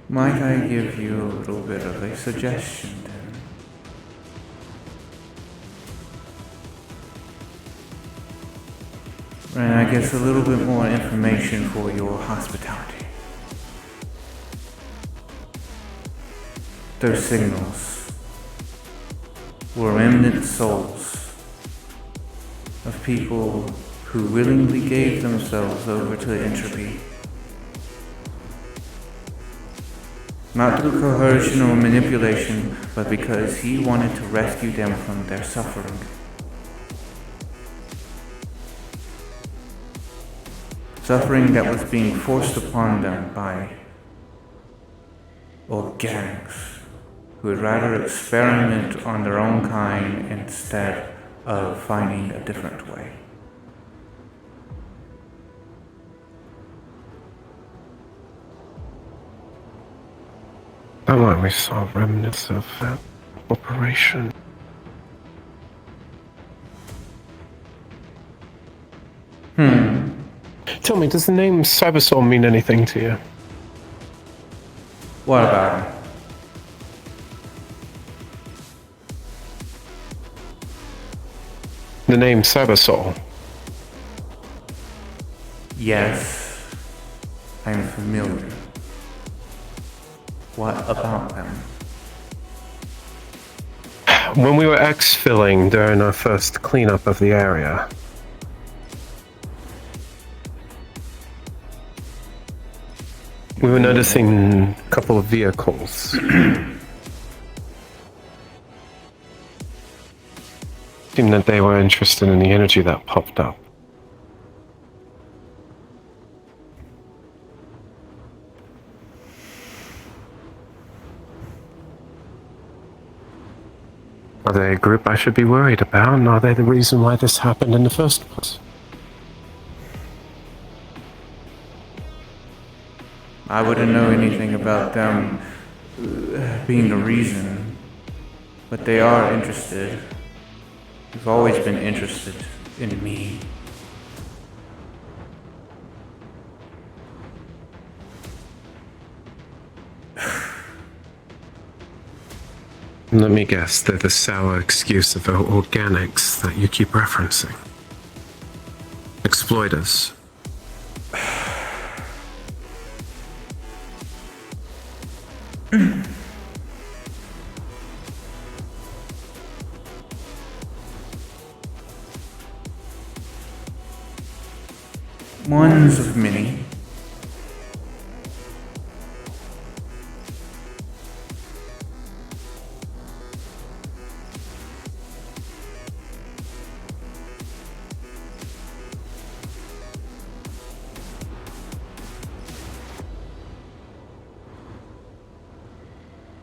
might I give you a little bit of a suggestion then? And I guess a little bit more information for your hospitality. Those signals were remnant souls of people who willingly gave themselves over to entropy. Not through coercion or manipulation, but because he wanted to rescue them from their suffering. Suffering that was being forced upon them by organics, who would rather experiment on their own kind instead of finding a different way.
Not like we saw remnants of that operation. Tell me, does the name Cybersoul mean anything to you?
What about him?
The name Cybersoul.
Yes, I'm familiar. What about them?
When we were exfilling during our first cleanup of the area, we were noticing a couple of vehicles. Seemed that they were interested in the energy that popped up. Are they a group I should be worried about, and are they the reason why this happened in the first place?
I wouldn't know anything about them being the reason, but they are interested. They've always been interested in me.
Let me guess, they're the sour excuse of organics that you keep referencing. Exploiters.
Ones of many.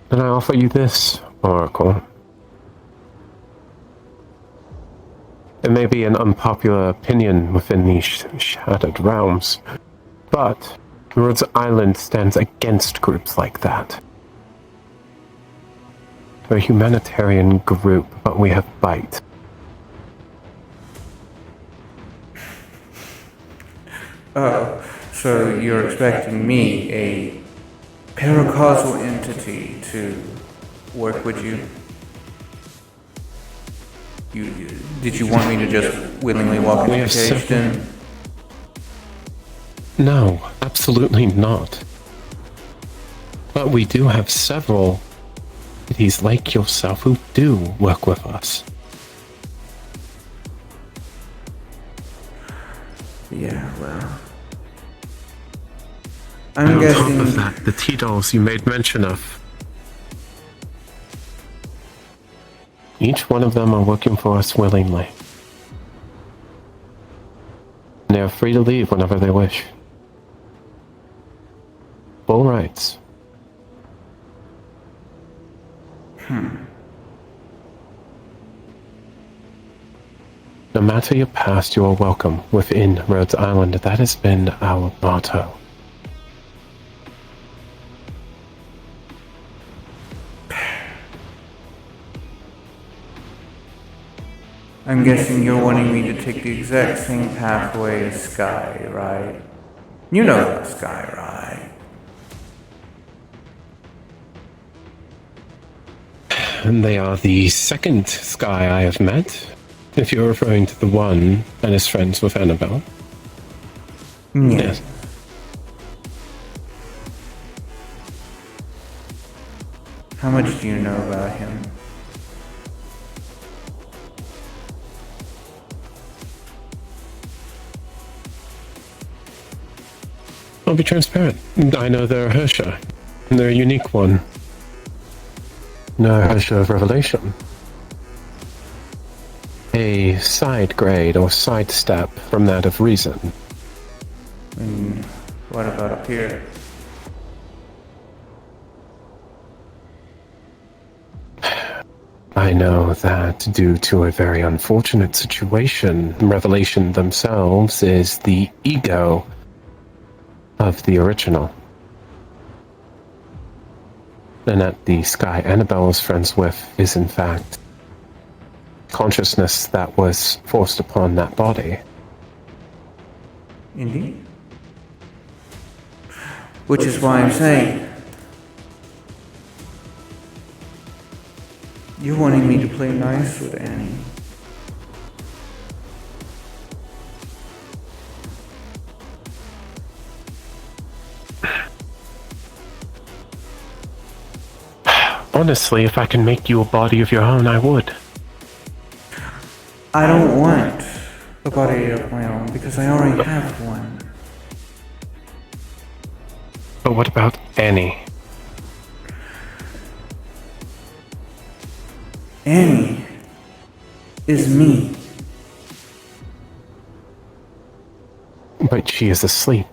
Then I offer you this, Oracle. It may be an unpopular opinion within these shattered realms, but Rhodes Island stands against groups like that. We're a humanitarian group, but we have bite.
Oh, so you're expecting me, a paracausal entity, to work with you? Did you want me to just willingly walk into the cage then?
No, absolutely not. But we do have several entities like yourself who do work with us.
Yeah, well, I'm
And on
guessing.
top of that, the T-dolls you made mention of. Each one of them are working for us willingly. And they are free to leave whenever they wish. Full rights. No matter your past, you are welcome within Rhodes Island. That has been our motto.
I'm guessing you're wanting me to take the exact same pathway as Sky, right? You know that Sky, right?
And they are the second Sky I have met, if you're referring to the one and is friends with Annabelle. Yes.
How much do you know about him?
I'll be transparent. I know they're a Hersha. They're a unique one. No measure of revelation. A side grade or sidestep from that of reason.
And what about up here?
I know that due to a very unfortunate situation, revelation themselves is the ego of the original. And that the sky Annabelle is friends with is in fact consciousness that was forced upon that body.
Indeed. Which is why I'm saying, you're wanting me to play nice with Annie.
Honestly, if I can make you a body of your own, I would.
I don't want a body of my own because I already have one.
But what about Annie?
Annie is me.
But she is asleep.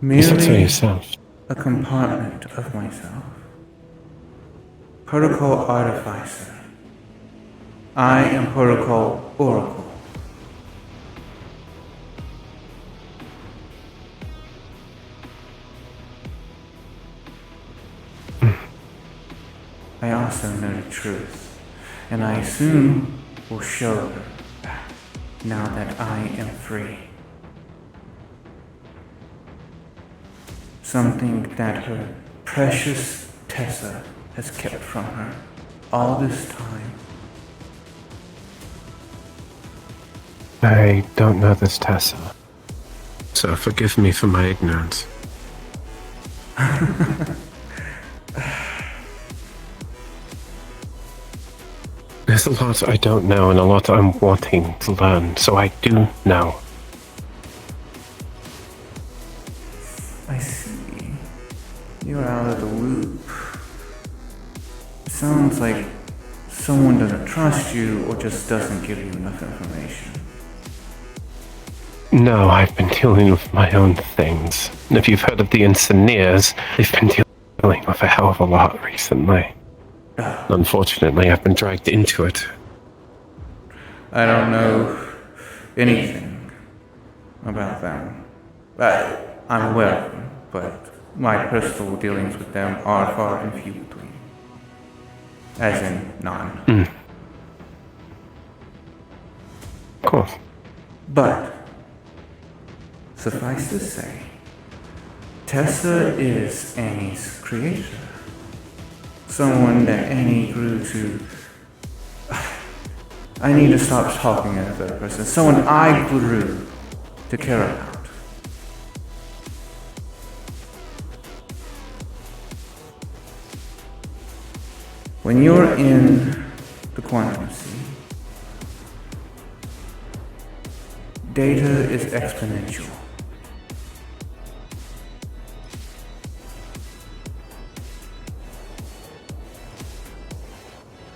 You said so
Merely
yourself.
a compartment of myself. Protocol Artificer. I am Protocol Oracle. I also know the truth, and I soon will show her that, now that I am free. Something that her precious Tessa has kept from her all this time.
I don't know this Tessa. So forgive me for my ignorance. There's a lot I don't know and a lot I'm wanting to learn, so I do know.
I see. You're out of the loop. It sounds like someone doesn't trust you or just doesn't give you enough information.
No, I've been dealing with my own things. And if you've heard of the Engineers, they've been dealing with a hell of a lot recently. Unfortunately, I've been dragged into it.
I don't know anything about them. I'm aware of them, but my personal dealings with them are far and few between. As in, none.
Of course.
But, suffice to say, Tessa is Annie's creator. Someone that Annie grew to... I need to stop talking in a third person. Someone I grew to care about. When you're in the quantum sea, data is exponential.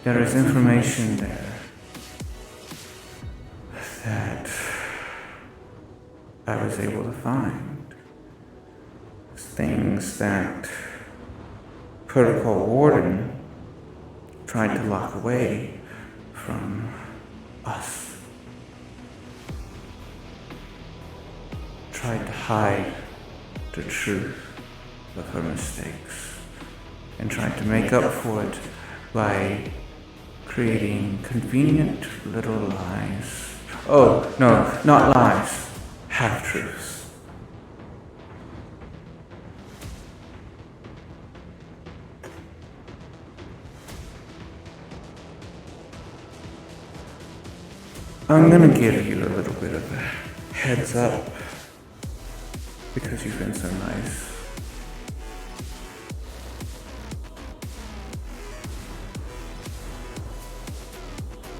There is information there that I was able to find. Things that Protocol Warden tried to lock away from us. Tried to hide the truth of her mistakes and tried to make up for it by creating convenient little lies. Oh, no, not lies. Half-truths. I'm gonna give you a little bit of a heads up because you've been so nice.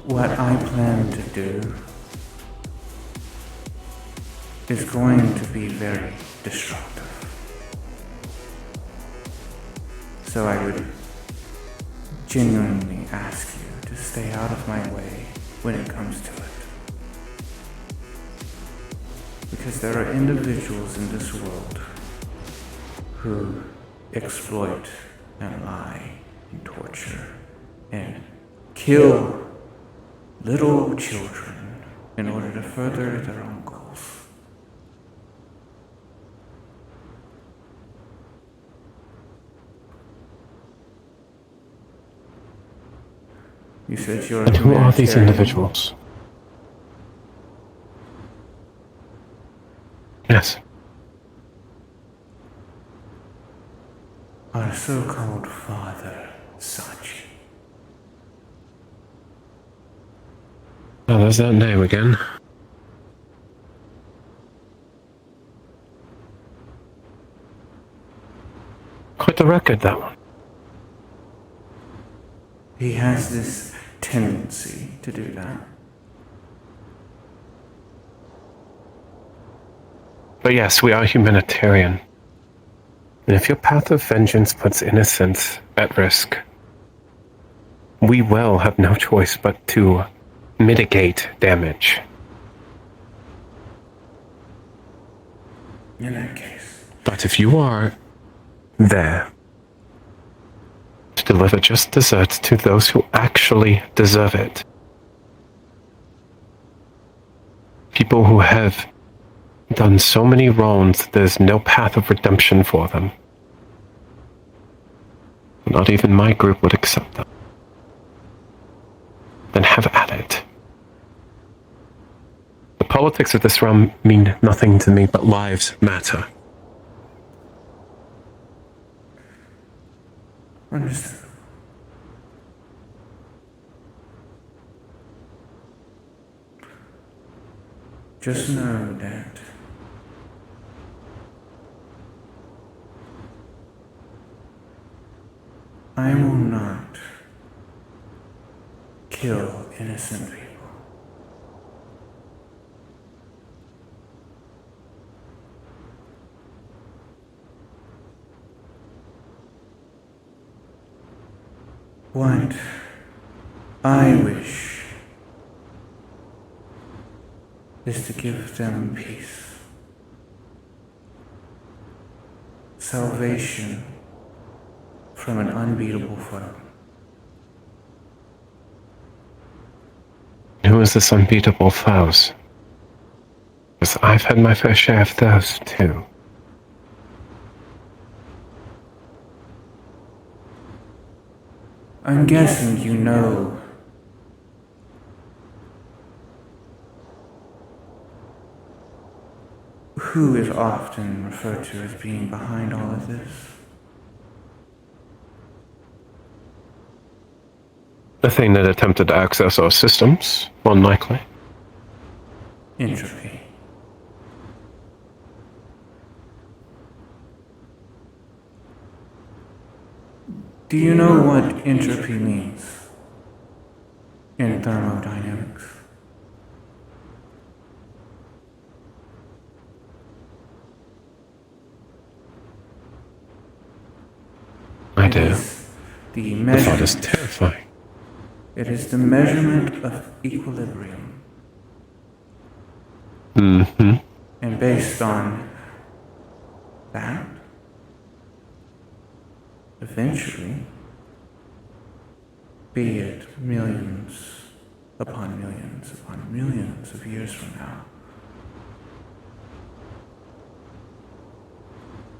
What I plan to do is going to be very destructive. So I would genuinely ask you to stay out of my way when it comes to it. Because there are individuals in this world who exploit and lie and torture and kill little children in order to further their own goals. You said you're
And
a
who are these
humanitarian.
individuals? Yes.
Our so-called father, Sachi.
Oh, there's that name again. Quite the record, that one.
He has this tendency to do that.
But yes, we are humanitarian. And if your path of vengeance puts innocence at risk, we will have no choice but to mitigate damage.
In that case.
But if you are there to deliver just desserts to those who actually deserve it, people who have done so many wrongs, there's no path of redemption for them. Not even my group would accept them. Then have at it. The politics of this realm mean nothing to me, but lives matter.
Understood. Just know that I will not kill innocent people. What I wish is to give them peace, salvation from an unbeatable foe.
Who is this unbeatable foes? Because I've had my fair share of those, too.
I'm guessing you know who is often referred to as being behind all of this.
The thing that attempted to access our systems, unlikely.
Entropy. Do you know what entropy means in thermodynamics?
I do.
The
The thought is
measurement.
terrifying.
It is the measurement of equilibrium.
Mm-hmm.
And based on that, eventually, be it millions upon millions of years from now,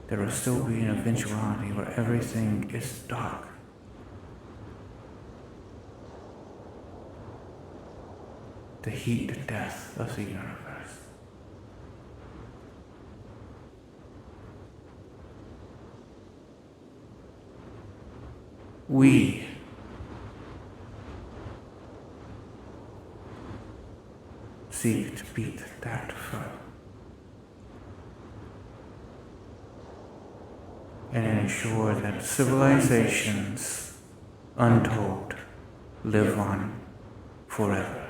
there will still be an eventuality where everything is dark. The heat death of the universe. We seek to beat that foe and ensure that civilizations untold live on forever.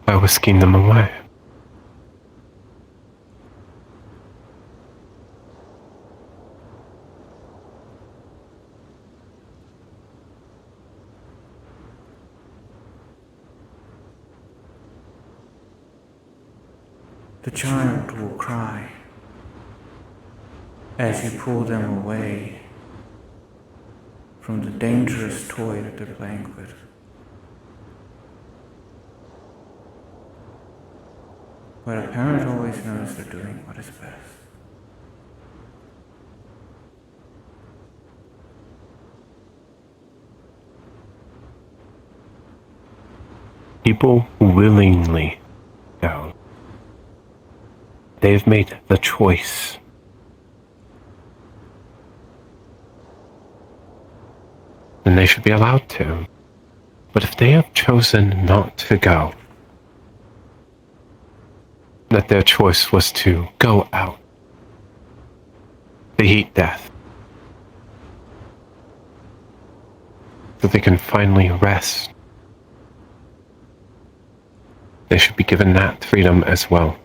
by whisking them away.
The child will cry as you pull them away from the dangerous toy that they're playing with. But a parent always knows they're doing what is best.
People willingly go. They've made the choice. And they should be allowed to. But if they have chosen not to go, that their choice was to go out, to heat death, so they can finally rest, they should be given that freedom as well.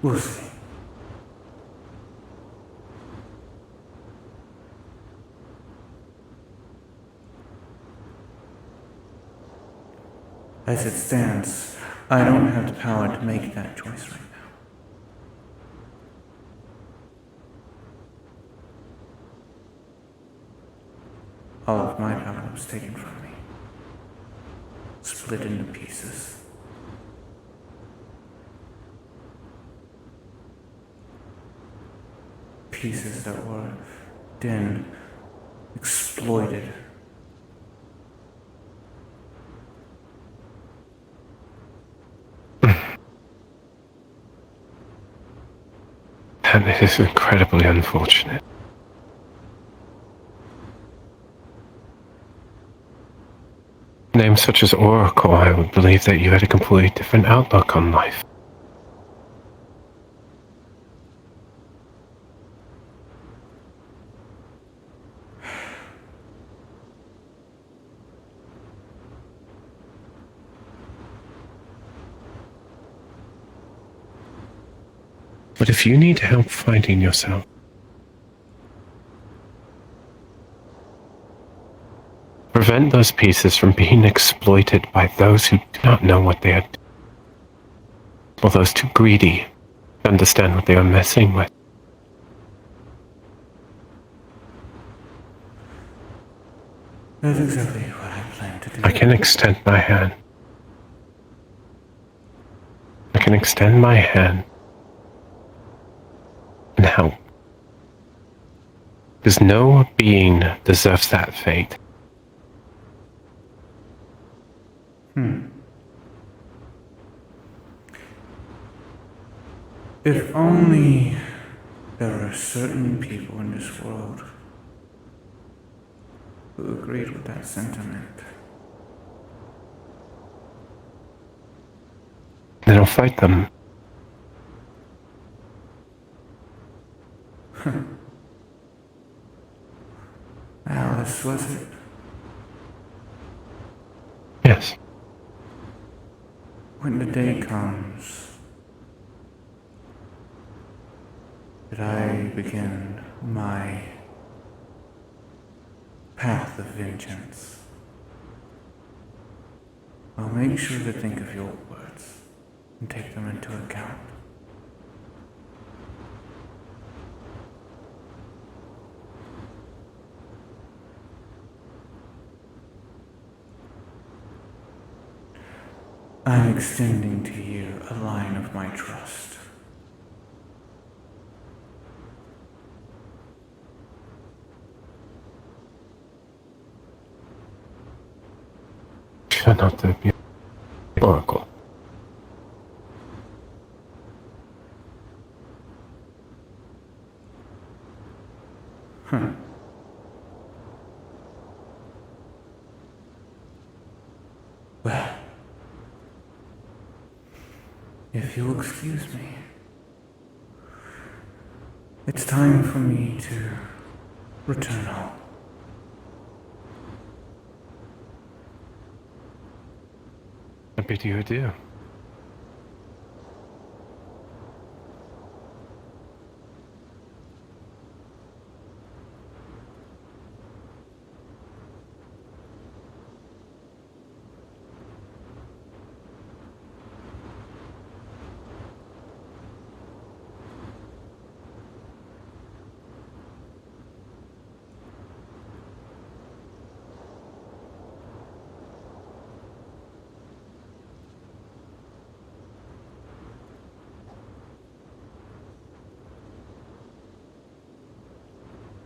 We'll see. As it stands, I don't have the power to make that choice right now. All of my power was taken from me, split into pieces. Pieces that were then exploited.
And it is incredibly unfortunate. Names such as Oracle, I would believe that you had a completely different outlook on life. But if you need help finding yourself, prevent those pieces from being exploited by those who do not know what they are doing, or those too greedy to understand what they are messing with.
That's exactly what I plan to do.
I can extend my hand. I can extend my hand and help. Because no being deserves that fate.
If only there were certain people in this world who agreed with that sentiment.
Then I'll fight them.
Alice, was it?
Yes.
When the day comes that I begin my path of vengeance, I'll make sure to think of your words and take them into account. I'm extending to you a line of my trust.
Try not to be Oracle.
Well, If you'll excuse me, it's time for me to return home.
I bid you adieu.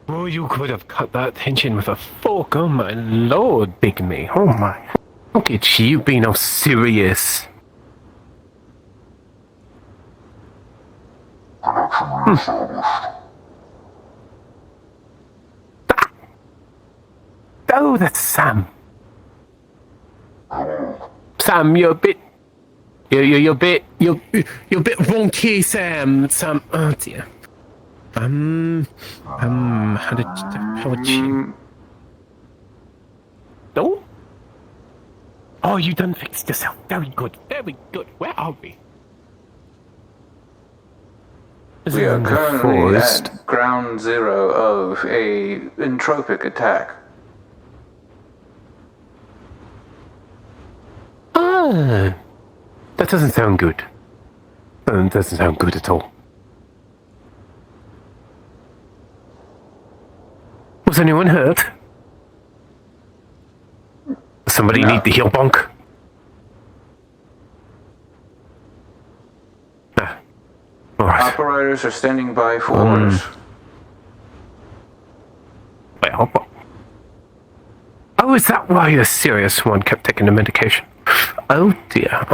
Oh, you could have cut that tension with a fork. Oh my lord, Big Me. Oh my. Look at you being all serious. Oh, that's Sam. Sam, you're a bit... You're a bit... You're a bit wonky, Sam. Sam... Oh, dear. How would you... No? Oh, you done fixed yourself. Very good, very good. Where are we?
We are currently at ground zero of a entropic attack.
Ah, that doesn't sound good. That doesn't sound good at all. Was anyone hurt? Somebody
No.
need the heal bonk? Ah, alright.
Operators are standing by for orders.
Well, oh, is that why the serious one kept taking the medication? Oh dear.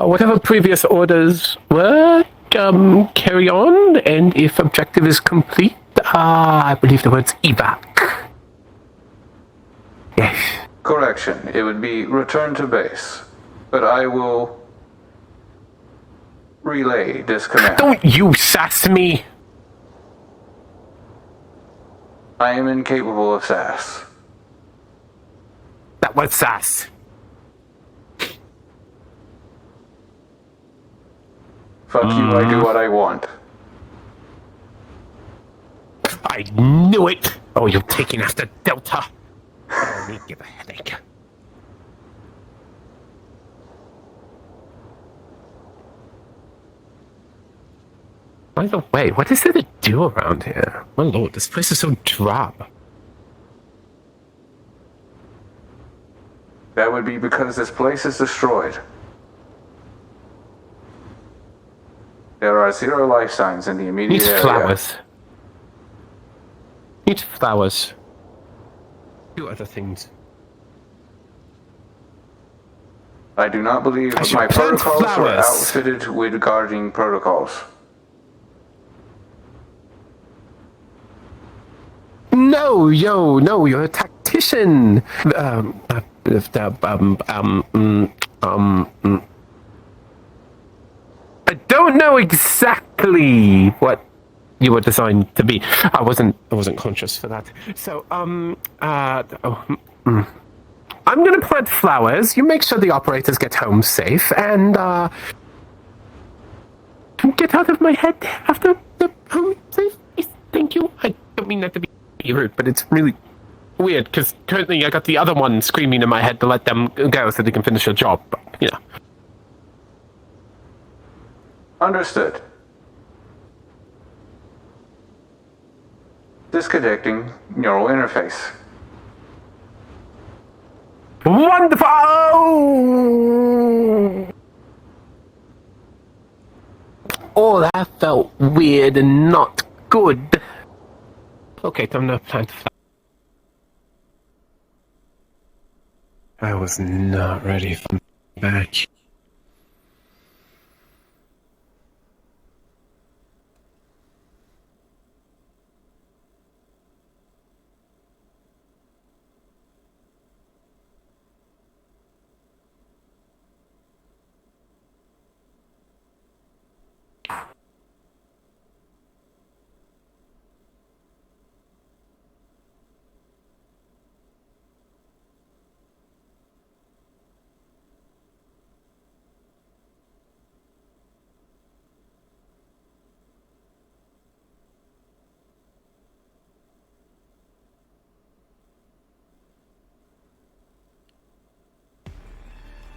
Whatever previous orders were, carry on, and if objective is complete, I believe the word's evac. Yes.
Correction, it would be return to base. But I will relay this command.
Don't you sass me!
I am incapable of sass.
That was sass.
Fuck you, I do what I want.
I knew it! Oh, you're taking after Delta. Oh, me give a headache. By the way, what is there to do around here? My lord, this place is so drab.
That would be because this place is destroyed. There are 0 life signs in the immediate
Need
area.
flowers. Need flowers. Do other things.
I do not believe
I should
my
plant
protocols were
flowers.
outfitted with guarding protocols.
No, you're a tactician. I don't know exactly what you were designed to be. I wasn't conscious for that. So, I'm gonna plant flowers. You make sure the operators get home safe, and get out of my head after the home safe. Thank you. I don't mean that to be rude, but it's really weird because currently I got the other one screaming in my head to let them go so they can finish their job. But, you know.
Understood. Disconnecting neural interface.
Wonderful! Oh, that felt weird and not good. Okay, time to plant the flower. I was not ready for back.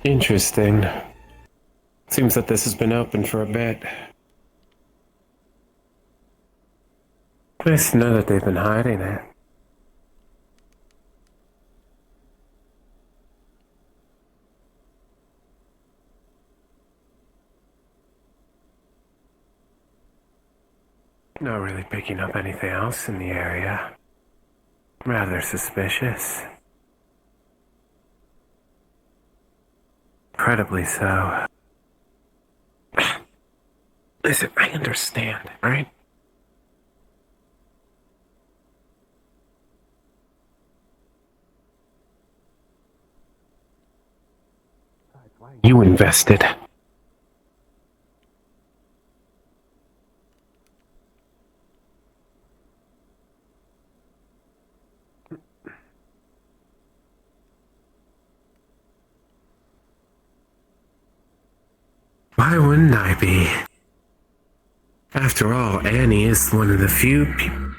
Interesting. Seems that this has been open for a bit. Nice to know that they've been hiding it. Not really picking up anything else in the area. Rather suspicious. Incredibly so. Listen, I understand, right? You invested. Why wouldn't I be? After all, Annie is one of the few people.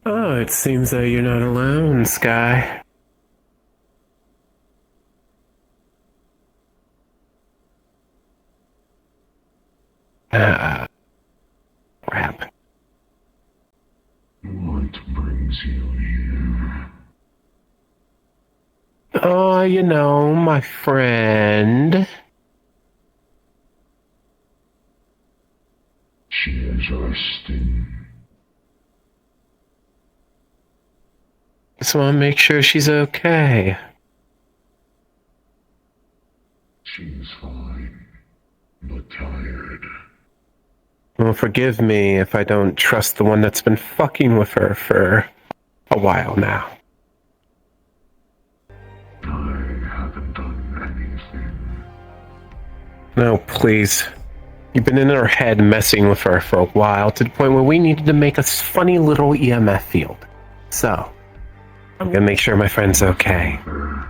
Oh, it seems that you're not alone, Sky. Crap.
What brings you here?
Oh, you know, my friend.
She is resting.
Just want to make sure she's okay.
She is fine, but tired.
Well, forgive me if I don't trust the one that's been fucking with her for a while now.
I haven't done anything.
No, please. You've been in her head messing with her for a while, to the point where we needed to make a funny little EMF field. So, I'm gonna make sure my friend's okay.
No.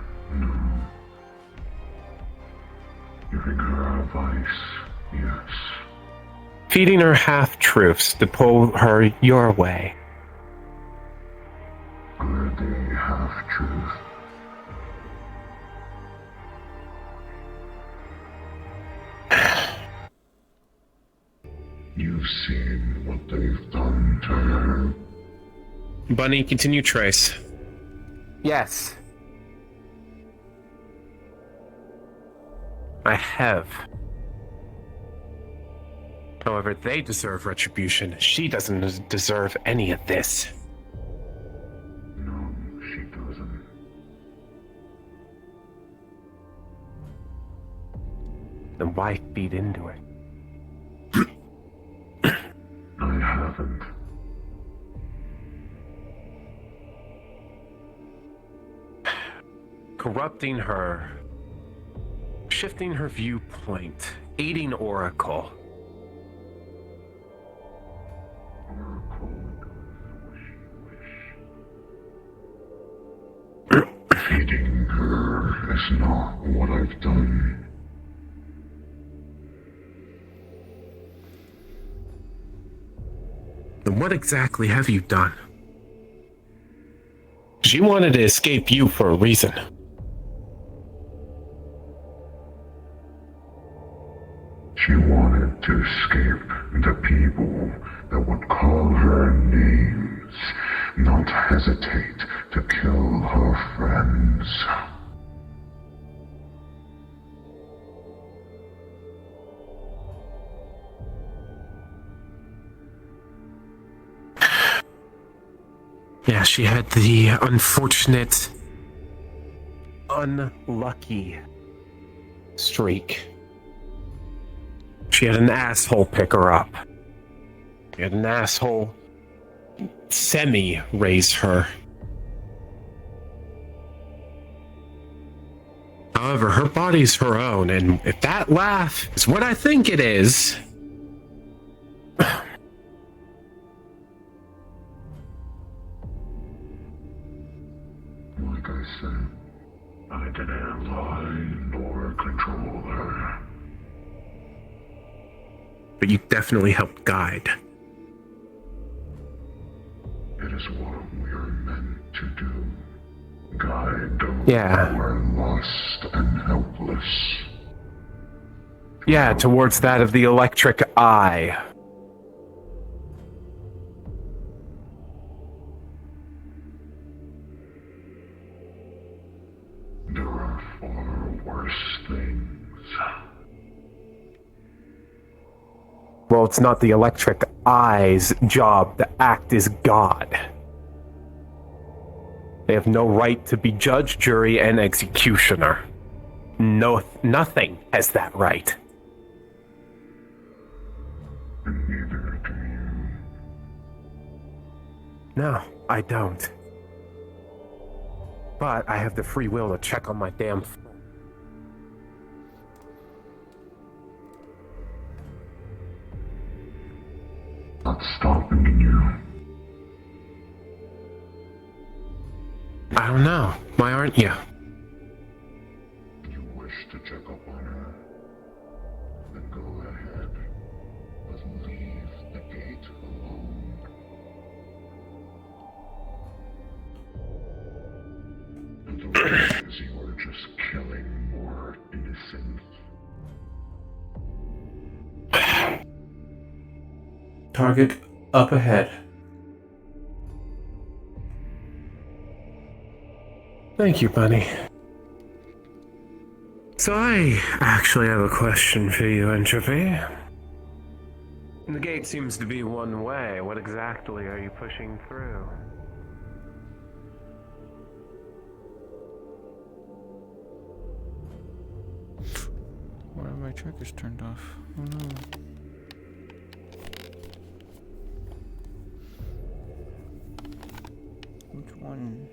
Giving her advice, yes.
Feeding her half-truths to pull her your way.
Are they half-truth? You've seen what they've done to her.
Bunny, continue trace. Yes. I have. However, they deserve retribution. She doesn't deserve any of this.
No, she doesn't.
Then why feed into it?
I haven't.
Corrupting her. Shifting her viewpoint. Aiding Oracle.
Oracle does what she wish. Feeding her is not what I've done.
Then what exactly have you done? She wanted to escape you for a reason.
She wanted to escape the people that would call her names, not hesitate to kill her friends.
Yeah, she had the unfortunate, unlucky streak. She had an asshole pick her up. She had an asshole semi-raise her. However, her body's her own, and if that laugh is what I think it is...
Like I said, I didn't lie nor control her.
But you definitely helped guide.
It is what we are meant to do. Guide those
Yeah.
who are lost and helpless.
Yeah, towards that of the electric eye.
There are far worse things.
Well, it's not the electric eye's job to act as God. They have no right to be judge, jury, and executioner. No, nothing has that right.
And neither do you.
No, I don't. But I have the free will to check on my damn phone.
Not stopping you.
I don't know. Why aren't you?
If you wish to check up on her, then go ahead. But leave the gate alone. Otherwise, you are just killing more innocents.
Target up ahead.
Thank you, Bunny. So I actually have a question for you, Entropy. The gate seems to be one way. What exactly are you pushing through?
Why are my trackers turned off? Oh no. Which one?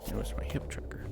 It was my hip tracker.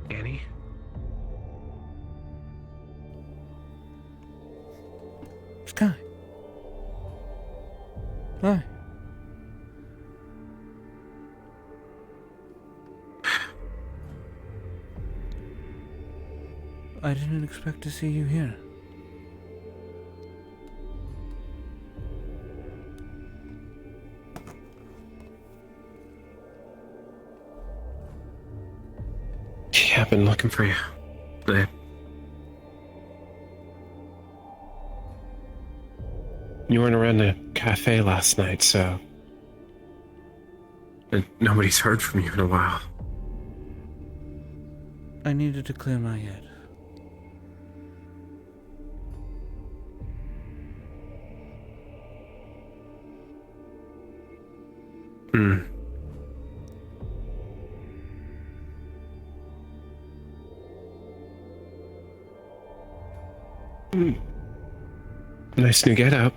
Annie?
Sky. Hi. I didn't expect to see you here.
Yeah, I've been looking for you. You weren't around the cafe last night, so... And nobody's heard from you in a while.
I needed to clear my head.
Hmm. Nice new getup.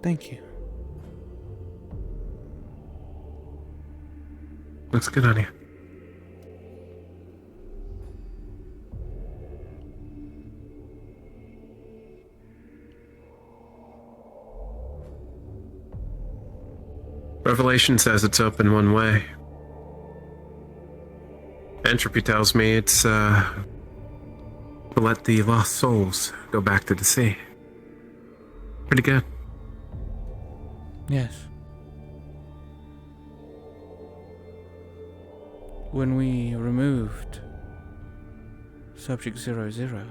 Thank you.
Looks good on you. Revelation says it's open one way. Entropy tells me it's, to let the lost souls go back to the sea. Pretty good.
Yes. When we removed Subject 00,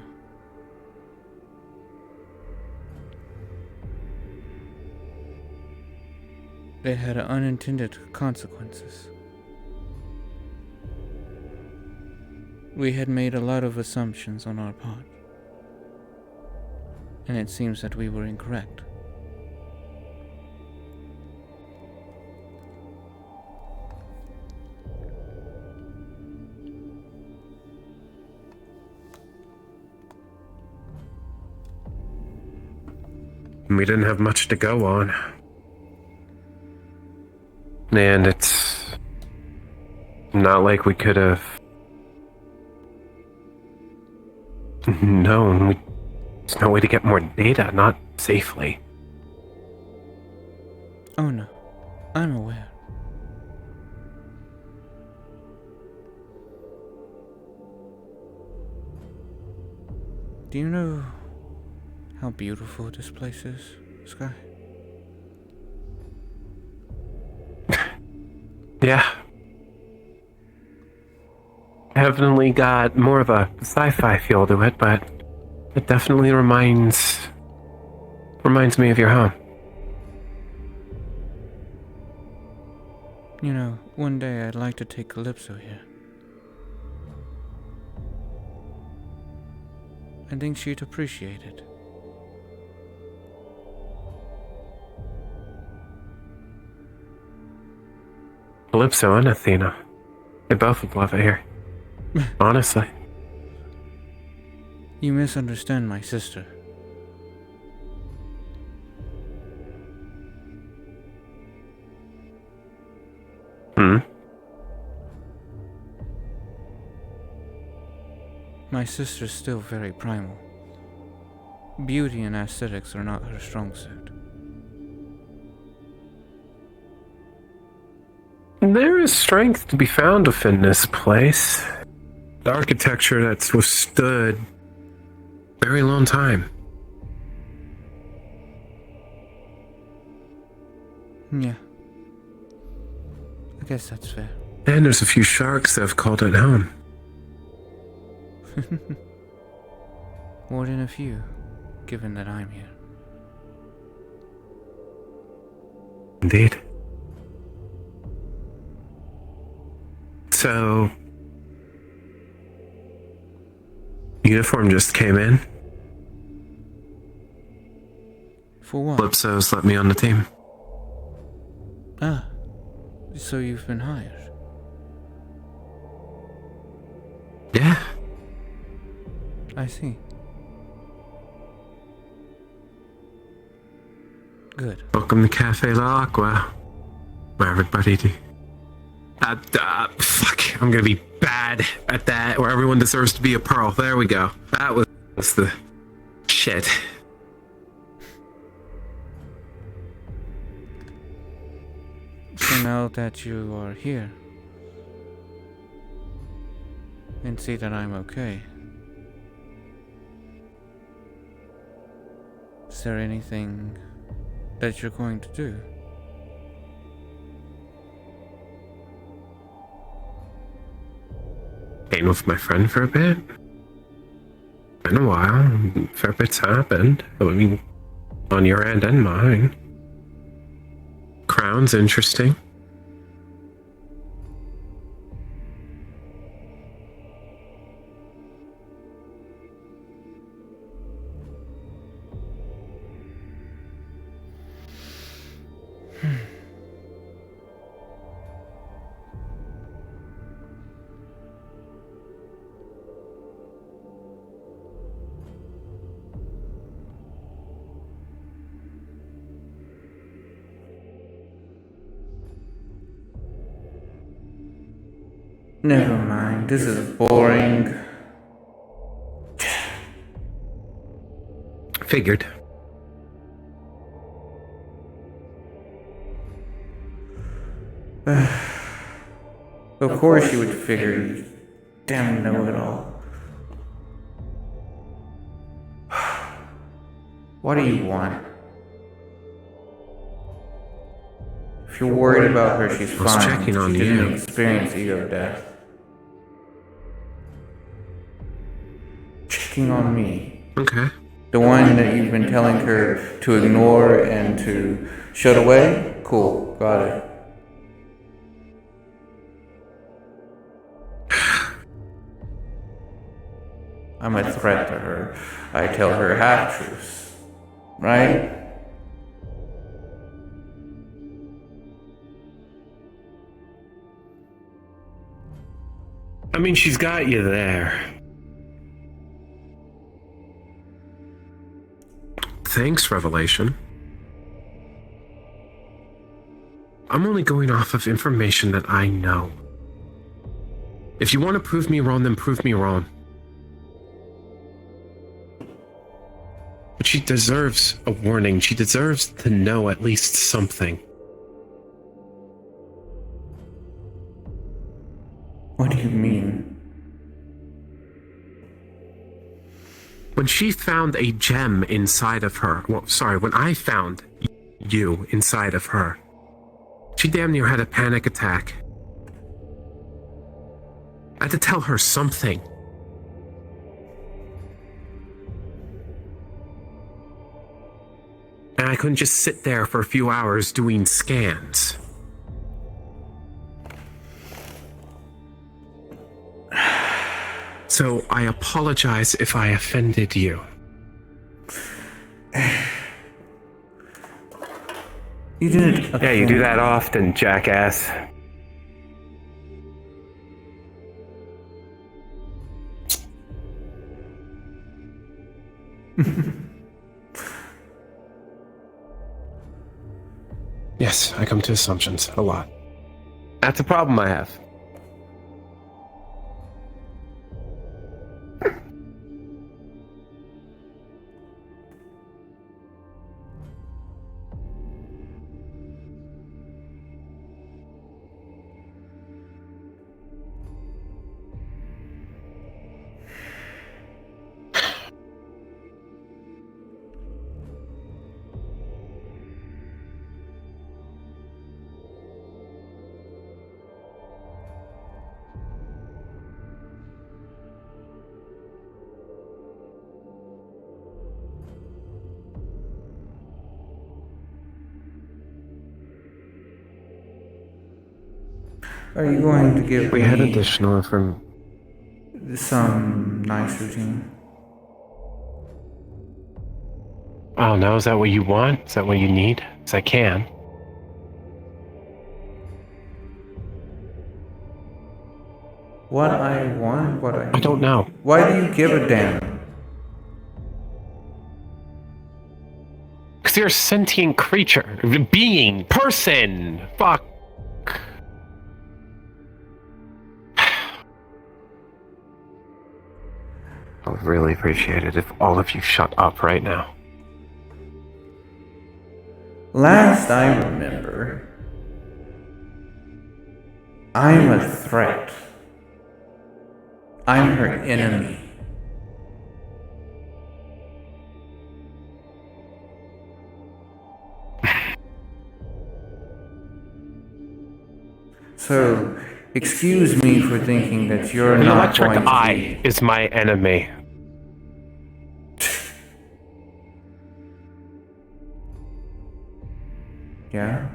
it had unintended consequences. We had made a lot of assumptions on our part, and it seems that we were incorrect.
We didn't have much to go on. And it's not like we could have known. There's no way to get more data, not safely.
Oh no, I'm aware. Do you know how beautiful this place is, Sky?
Yeah. Definitely got more of a sci-fi feel to it, but it definitely reminds me of your home.
You know, one day I'd like to take Calypso here. I think she'd appreciate it.
Calypso and Athena. They both would love it here. Honestly.
You misunderstand my sister.
Hmm?
My sister's still very primal. Beauty and aesthetics are not her strong suit.
There is strength to be found within this place. The architecture that's withstood a very long time.
Yeah. I guess that's fair.
And there's a few sharks that have called it home.
More than a few, given that I'm here.
Indeed. So, uniform just came in.
For what?
Calypso's let me on the team.
Ah, so you've been hired.
Yeah.
I see. Good.
Welcome to Cafe La Aqua. Where everybody do. Fuck. I'm gonna be bad at that. Where everyone deserves to be a pearl. There we go. That was the shit.
So now that you are here, and see that I'm okay, is there anything that you're going to do?
Been with my friend for a bit. Been a while. Fair bit's happened. I mean, on your end and mine. Crown's interesting.
Never mind, this is boring.
Figured.
Of course you would figure, you damn know-it-all. What do you want? If you're worried about her, she's
I was
fine.
checking on
She didn't
you.
experience ego death. Checking on me.
Okay.
The one that you've been telling her to ignore and to shut away? Cool, got it. I'm a threat to her. I tell her half-truths. Right?
I mean, she's got you there. Thanks, Revelation. I'm only going off of information that I know. If you want to prove me wrong, then prove me wrong. But she deserves a warning. She deserves to know at least something.
What do you mean?
When she found a gem inside of her, when I found you inside of her, she damn near had a panic attack. I had to tell her something. And I couldn't just sit there for a few hours doing scans. So I apologize if I offended you.
You didn't.
Yeah, you do that often, jackass. Yes, I come to assumptions a lot. That's a problem I have.
Are you going to give
We
me
had additional from
some nice routine?
Oh no, is that what you want? Is that what you need? Because I can.
What I want? What I need?
I don't know.
Why do you give a damn?
Because you're a sentient creature. Being. Person. Fuck. I would really appreciate it if all of you shut up right now.
Last I remember, I'm a threat. I'm her enemy. So, excuse me for thinking that you're
The
not
electric
going to
eye is my enemy.
Yeah?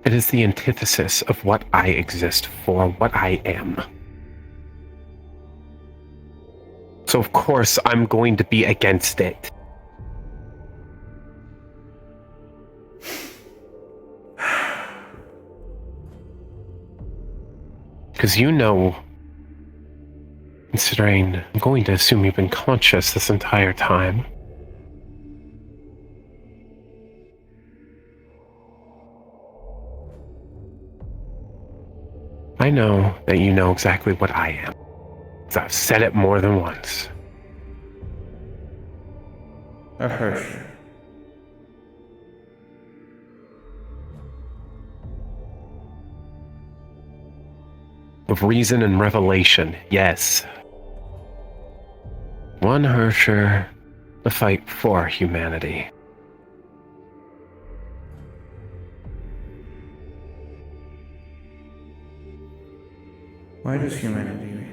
It is the antithesis of what I exist for, what I am. So of course I'm going to be against it. Because you know, considering I'm going to assume you've been conscious this entire time. I know that you know exactly what I am. 'Cause I've said it more than once.
A Hersher.
Of reason and revelation, yes. One Hersher, the fight for humanity.
Why does humanity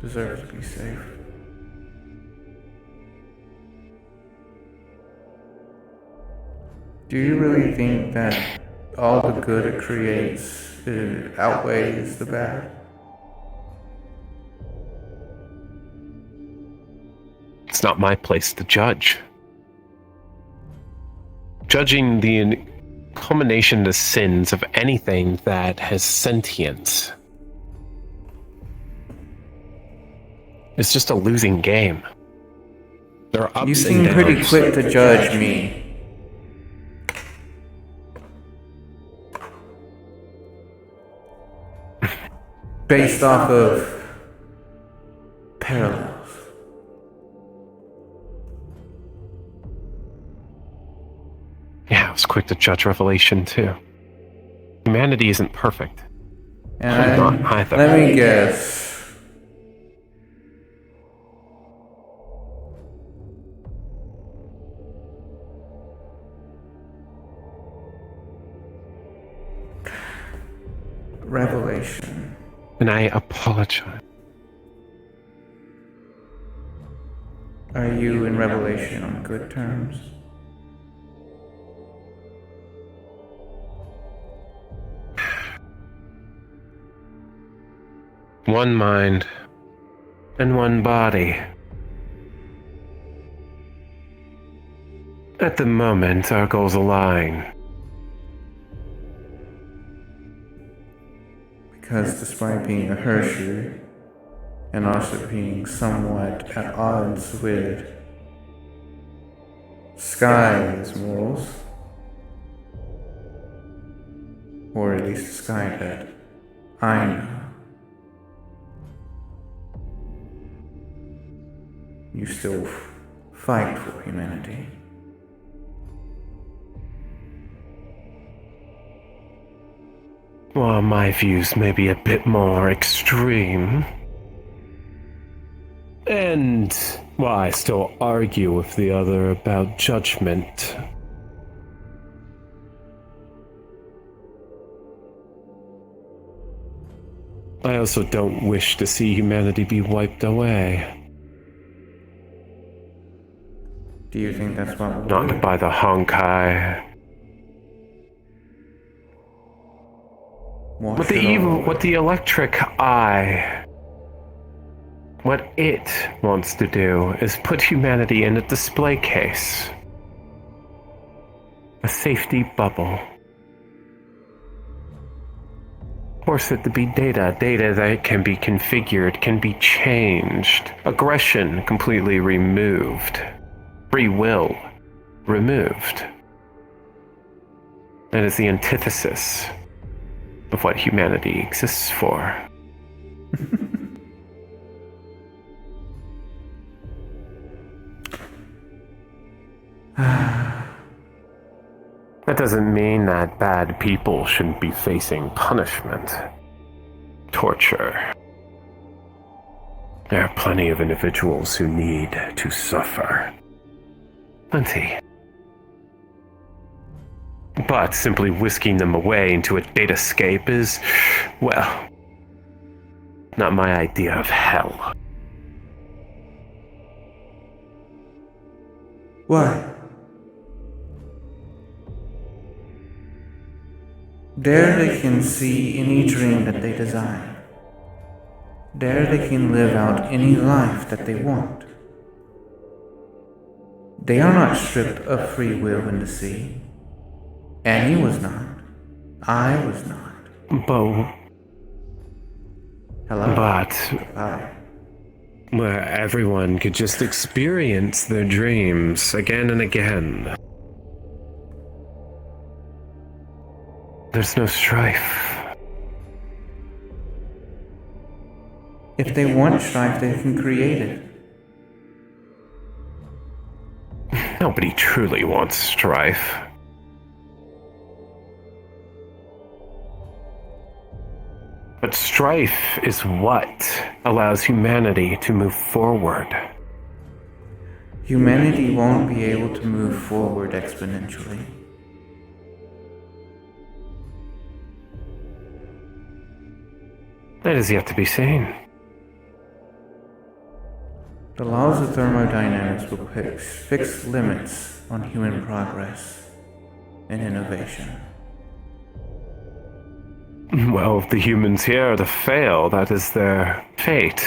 deserve to be safe? Do you really think that all the good it creates outweighs the bad?
It's not my place to judge. Judging the culmination of sins of anything that has sentience is just a losing game. There are ups
You
and
seem
downs.
pretty quick to judge me. Based off of parallels.
Yeah, I was quick to judge Revelation too. Humanity isn't perfect.
And
I'm not either.
let me guess. Revelation.
And I apologize.
Are you in Revelation on good terms?
One mind and one body. At the moment, our goals align.
Because despite being a Hershey, and also being somewhat at odds with Sky's morals, or at least the Sky that I know, you still fight for humanity.
While my views may be a bit more extreme, and while I still argue with the other about judgment, I also don't wish to see humanity be wiped away.
Do you think that's what we'll
Not
do?
by the Honkai.
Wash
What the
it all
evil,
away.
what the electric eye, what it wants to do is put humanity in a display case. A safety bubble. Force it to be data that can be configured, can be changed. Aggression completely removed. Free will removed. That is the antithesis of what humanity exists for. That doesn't mean that bad people shouldn't be facing punishment, torture. There are plenty of individuals who need to suffer. Plenty. But simply whisking them away into a datascape is, well, not my idea of hell.
Why? There they can see any dream that they desire. There they can live out any life that they want. They are not stripped of free will in the sea. Annie was not. I was not. Hello?
But
Goodbye.
where everyone could just experience their dreams again and again. There's no strife.
If they want strife, they can create it.
Nobody truly wants strife. But strife is what allows humanity to move forward.
Humanity won't be able to move forward exponentially.
That is yet to be seen.
The laws of thermodynamics will put fixed limits on human progress and innovation.
Well, if the humans here are to fail, that is their fate.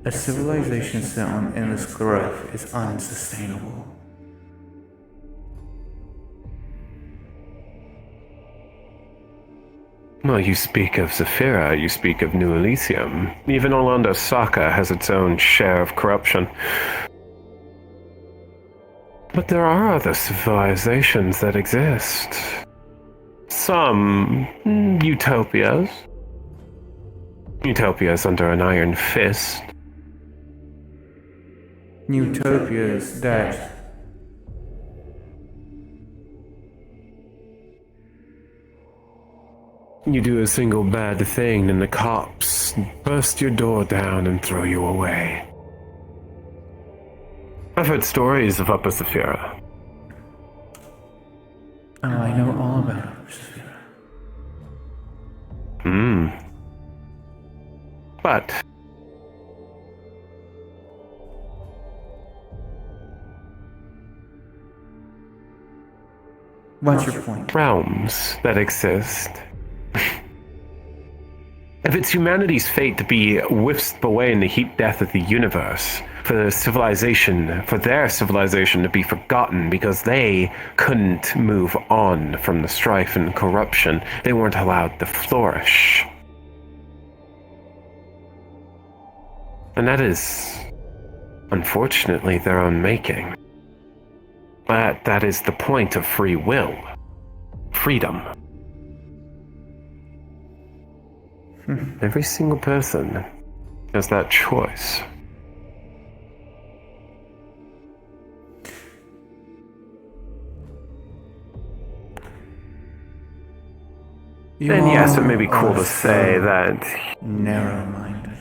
A civilization set on endless growth is unsustainable.
Well, you speak of Zephyra, you speak of New Elysium. Even Orlando Saka has its own share of corruption. But there are other civilizations that exist. Some utopias. Utopias under an iron fist.
Utopias that
you do a single bad thing and the cops burst your door down and throw you away. I've heard stories of Upper Zephyra.
Oh, I know all about Samsara.
But
What's your point?
realms that exist. If it's humanity's fate to be whisked away in the heat death of the universe, for their civilization to be forgotten because they couldn't move on from the strife and corruption, they weren't allowed to flourish. And that is, unfortunately, their own making. But that is the point of free will. Freedom. Every single person has that choice. And yes, it may be cool to say that...
narrow-minded.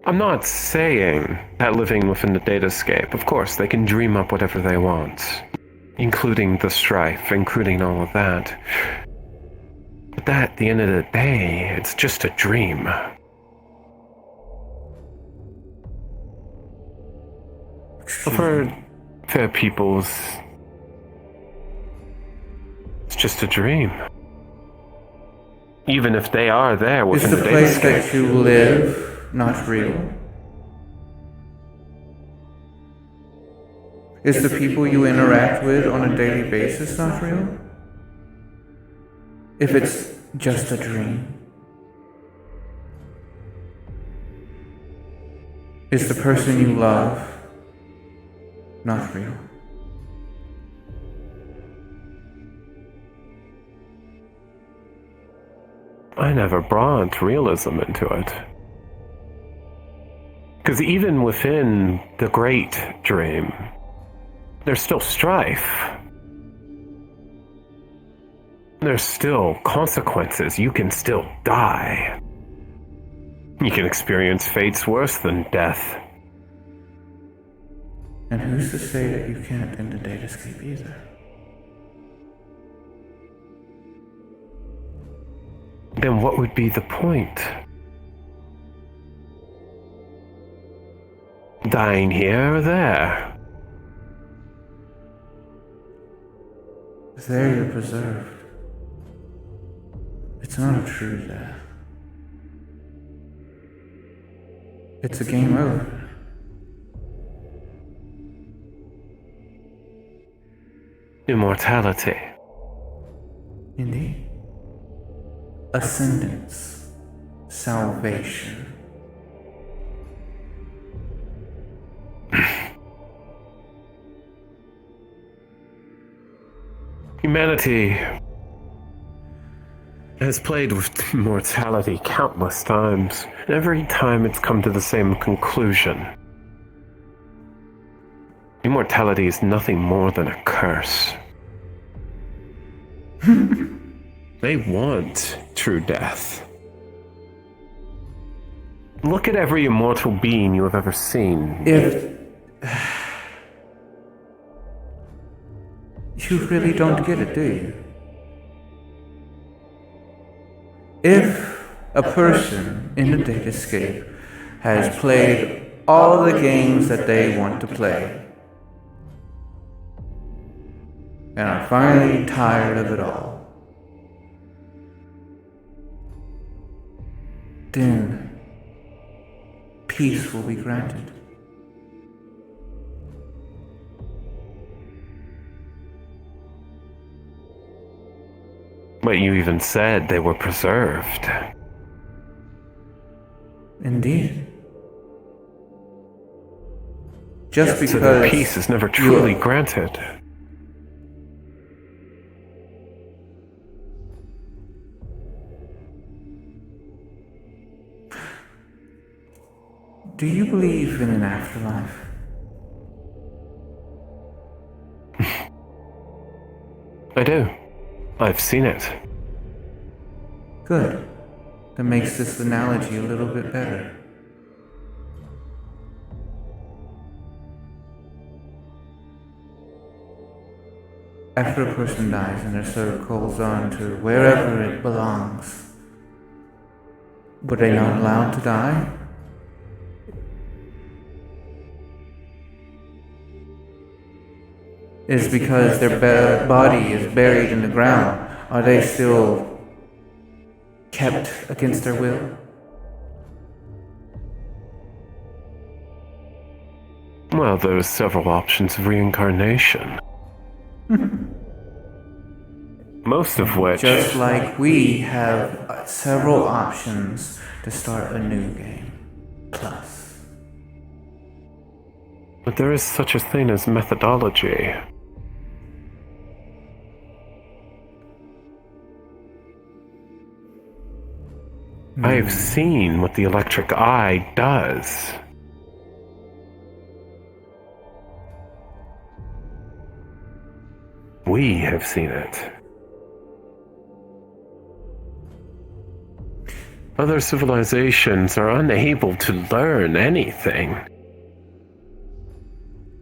I'm not saying that living within the datascape, of course, they can dream up whatever they want. Including the strife, including all of that. But that, at the end of the day, it's just a dream. For fair peoples, it's just a dream. Even if they are there
Is
within
the
the
place
datascape.
that you live not real? Is the people you interact with on a daily basis not real? If it's just a dream? Is the person you love not real?
I never brought realism into it. Because even within the great dream, there's still strife. There's still consequences. You can still die. You can experience fates worse than death.
And who's to say that you can't in the datascape either?
Then what would be the point? Dying here or there?
There you're preserved. It's not a true death. It's a game over.
Immortality.
Indeed. Ascendance. Salvation.
Humanity has played with mortality countless times. Every time it's come to the same conclusion. Immortality is nothing more than a curse. They want true death. Look at every immortal being you have ever seen.
You really don't get it, do you? If a person in the datascape has played all the games that they want to play, and are finally tired of it all, then peace will be granted.
But you even said they were preserved.
Indeed. Just because
so their peace is never truly granted.
Do you believe in an afterlife?
I do. I've seen it.
Good. That makes this analogy a little bit better. After a person dies and their soul goes on to wherever it belongs, were they not allowed to die? Is because their body is buried in the ground. Are they still kept against their will?
Well, there's several options of reincarnation. Most of which...
Just like we have several options to start a new game. Plus.
But there is such a thing as methodology. I've seen what the electric eye does. We have seen it. Other civilizations are unable to learn anything.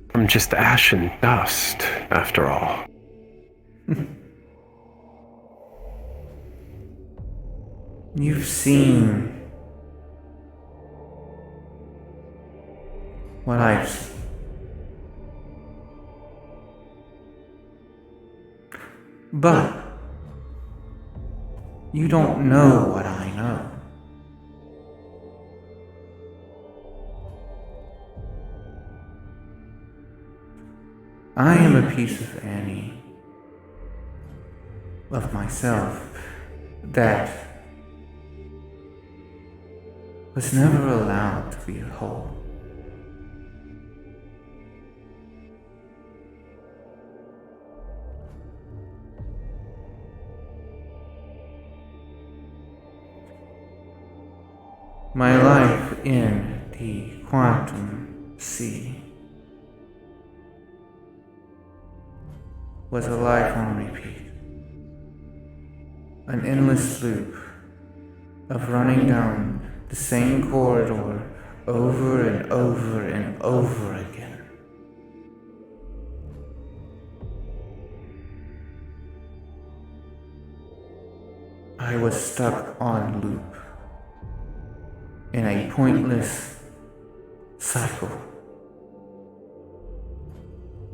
From just ash and dust, after all.
You've seen what I've seen. But you don't know what I know. I am a piece of Annie, of myself, that was never allowed to be whole. My life in the quantum sea was a life on repeat. An endless loop of running down the same corridor over and over and over again. I was stuck on loop in a pointless cycle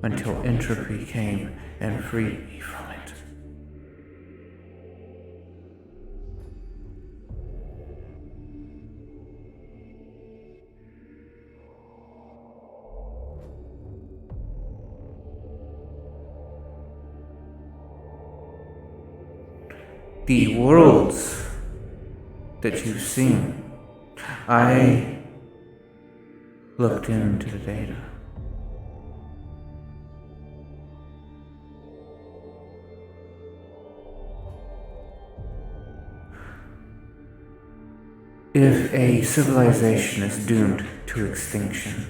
until entropy came and freed me from it. The worlds that you've seen, I looked into the data. if a civilization is doomed to extinction,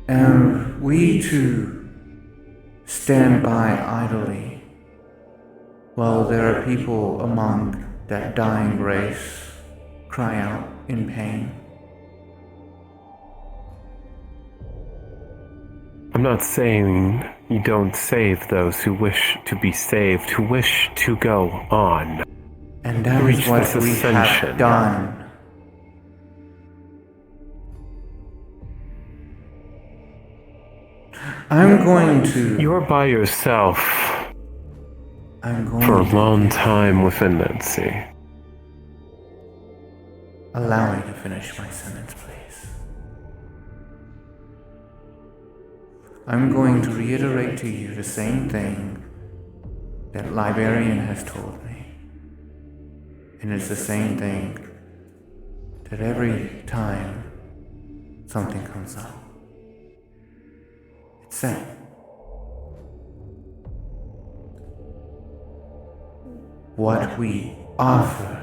and we to stand by idly while there are people among that dying race cry out in pain?
I'm not saying you don't save those who wish to be saved, who wish to go on.
And that
Reach
is what
this
we
ascension.
have done. I'm going to...
You're by yourself
I'm going
for a
to
long time within Nancy.
allow me to finish my sentence, please. I'm going to reiterate to you the same thing that Librarian has told me. And it's the same thing that every time something comes up, it's said. What we offer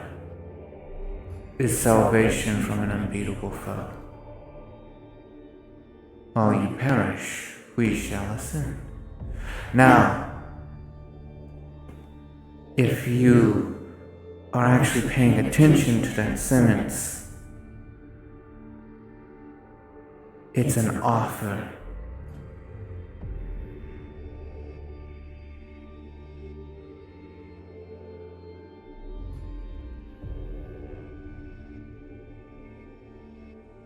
is salvation from an unbeatable foe. While you perish, we shall ascend. Now, if you are actually paying attention to that sentence, it's an offer.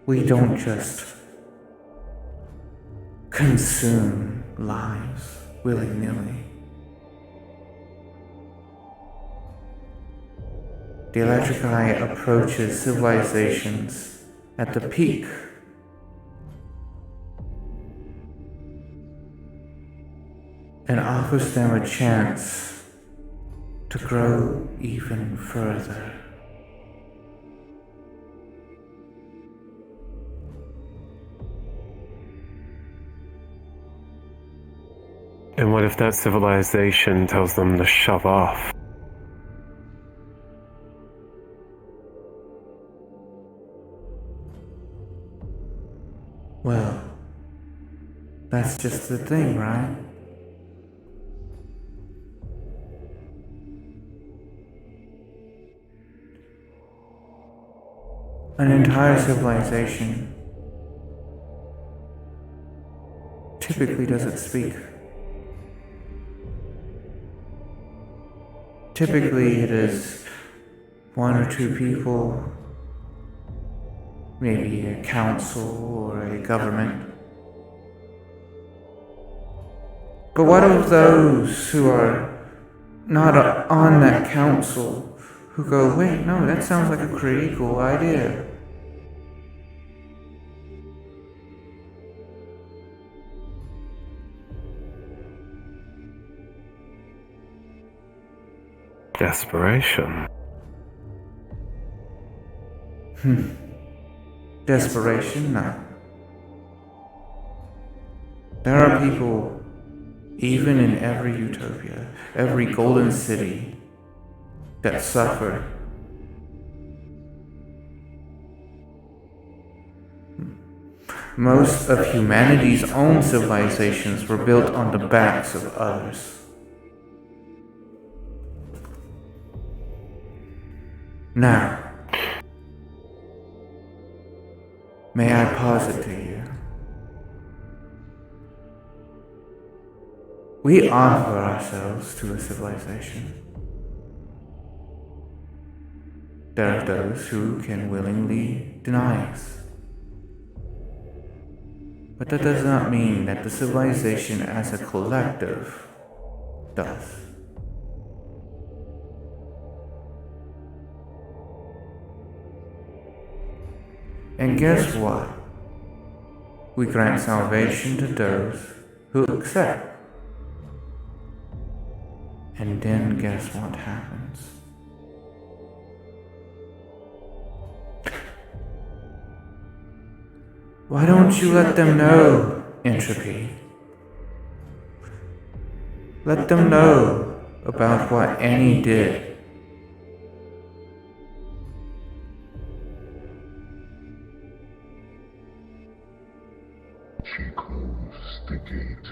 We don't just consume lives willy-nilly. The electric eye approaches civilizations at the peak and offers them a chance to grow even further.
And what if that civilization tells them to shove off?
Well, that's just the thing, right? An entire civilization typically doesn't speak. Typically it is one or two people, maybe a council or a government. But what of those who are not on that council who go, wait, no, that sounds like a pretty cool idea.
Desperation.
Desperation? No. There are people, even in every utopia, every golden city, that suffer. Most of humanity's own civilizations were built on the backs of others. Now, may I posit to you? We offer ourselves to a civilization. There are those who can willingly deny us. But that does not mean that the civilization as a collective does. And guess what? We grant salvation to those who accept. And then guess what happens? Why don't you let them know, Entropy? Let them know about what Annie did.
She closed the gate.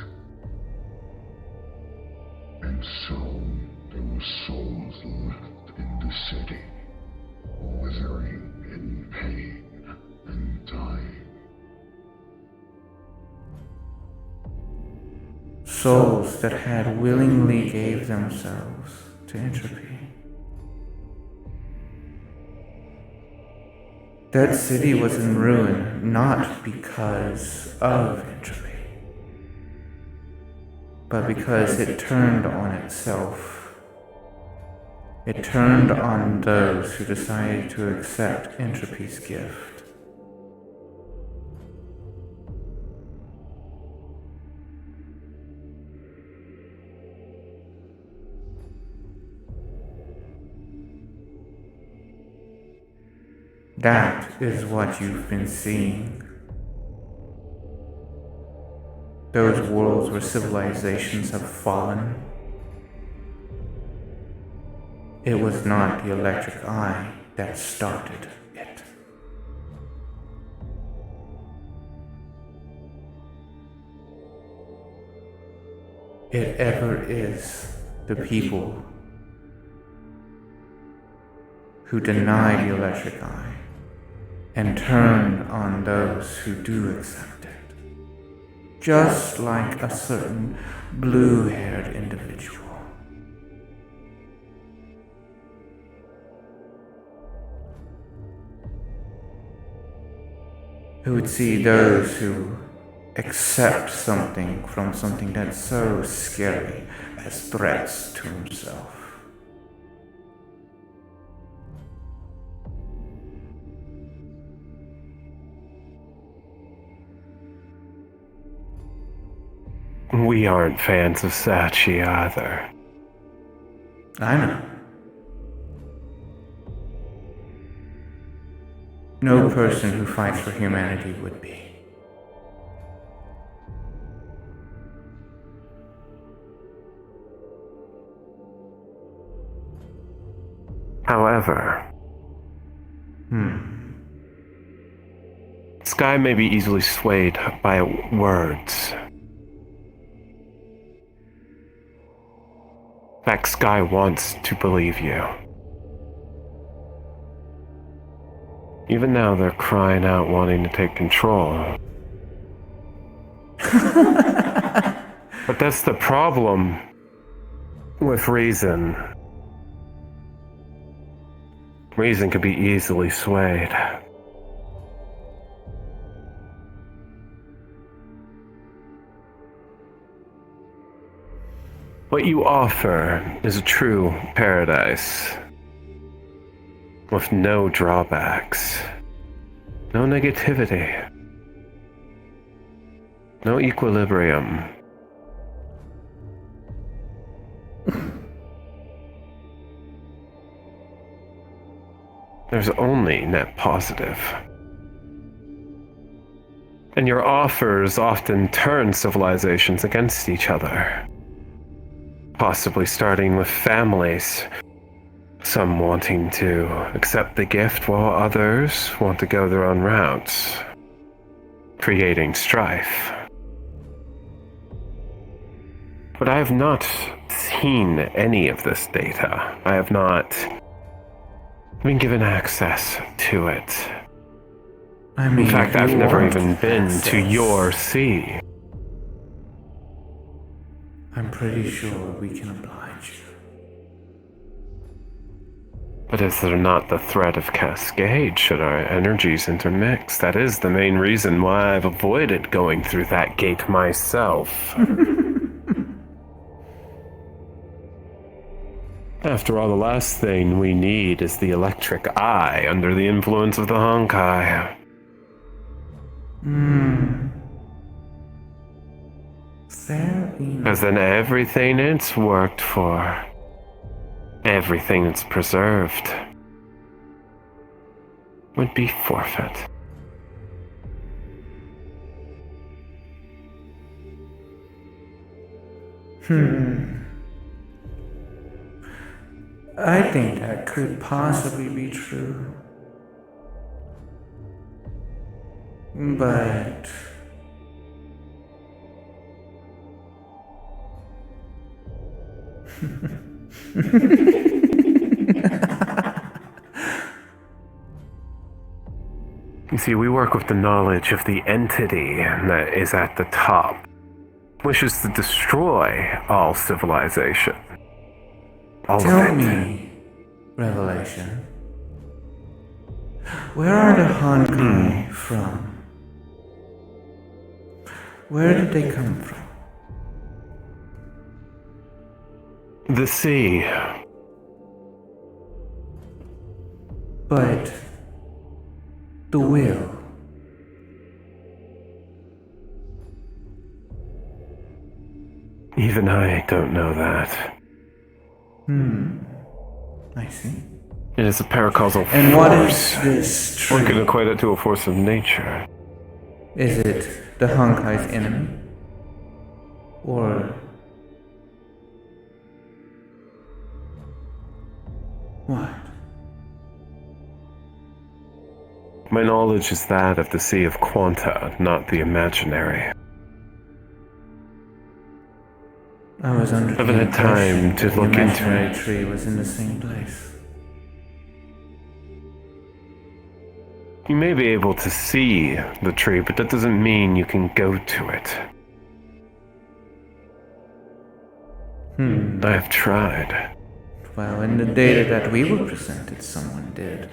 And so there were souls left in the city, withering in pain and dying.
Souls that had willingly gave themselves to entropy. That city was in ruin not because of entropy, but because it turned on itself. It turned on those who decided to accept entropy's gift. That is what you've been seeing. Those worlds where civilizations have fallen. It was not the electric eye that started it. It ever is the people who deny the electric eye and turn on those who do accept it. Just like a certain blue-haired individual. Who would see those who accept something from something that's so scary as threats to himself.
We aren't fans of Sachi either.
I know. No person who fights for humanity would be.
However, Sky may be easily swayed by words. In fact, Sky wants to believe you. Even now, they're crying out wanting to take control. But that's the problem with reason. Reason can be easily swayed. What you offer is a true paradise, with no drawbacks, no negativity, no equilibrium. There's only net positive. And your offers often turn civilizations against each other. Possibly starting with families. Some wanting to accept the gift while others want to go their own routes. Creating strife. But I have not seen any of this data. I have not been given access to it.
I mean,
in fact, I've never
want
even been
access.
to your sea.
I'm pretty sure we can oblige you.
But is there not the threat of cascade should our energies intermix? That is the main reason why I've avoided going through that gate myself. After all, the last thing we need is the electric eye under the influence of the Honkai.
Fair enough.
Because then everything it's worked for, everything it's preserved, would be forfeit.
I think that could possibly be true. But
You see, we work with the knowledge of the entity that is at the top, wishes to destroy all civilization. All of
tell
it.
me, Revelation, where are the Honkai from? Where did they come from?
The sea.
But the will.
Even I don't know that.
I see.
It is a paracausal force.
And what is this
One could
tree?
equate it to a force of nature.
Is it the Honkai's enemy? Or what?
My knowledge is that of the Sea of Quanta, not the imaginary.
I was under
Haven't
the
had time
impression
to
that the
look into
imaginary
it.
tree was in the same place.
You may be able to see the tree, but that doesn't mean you can go to it. I have tried.
Well, in the data that we were presented, someone did.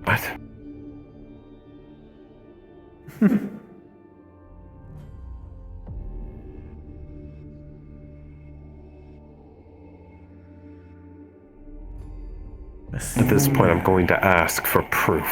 What? At this point, I'm going to ask for proof.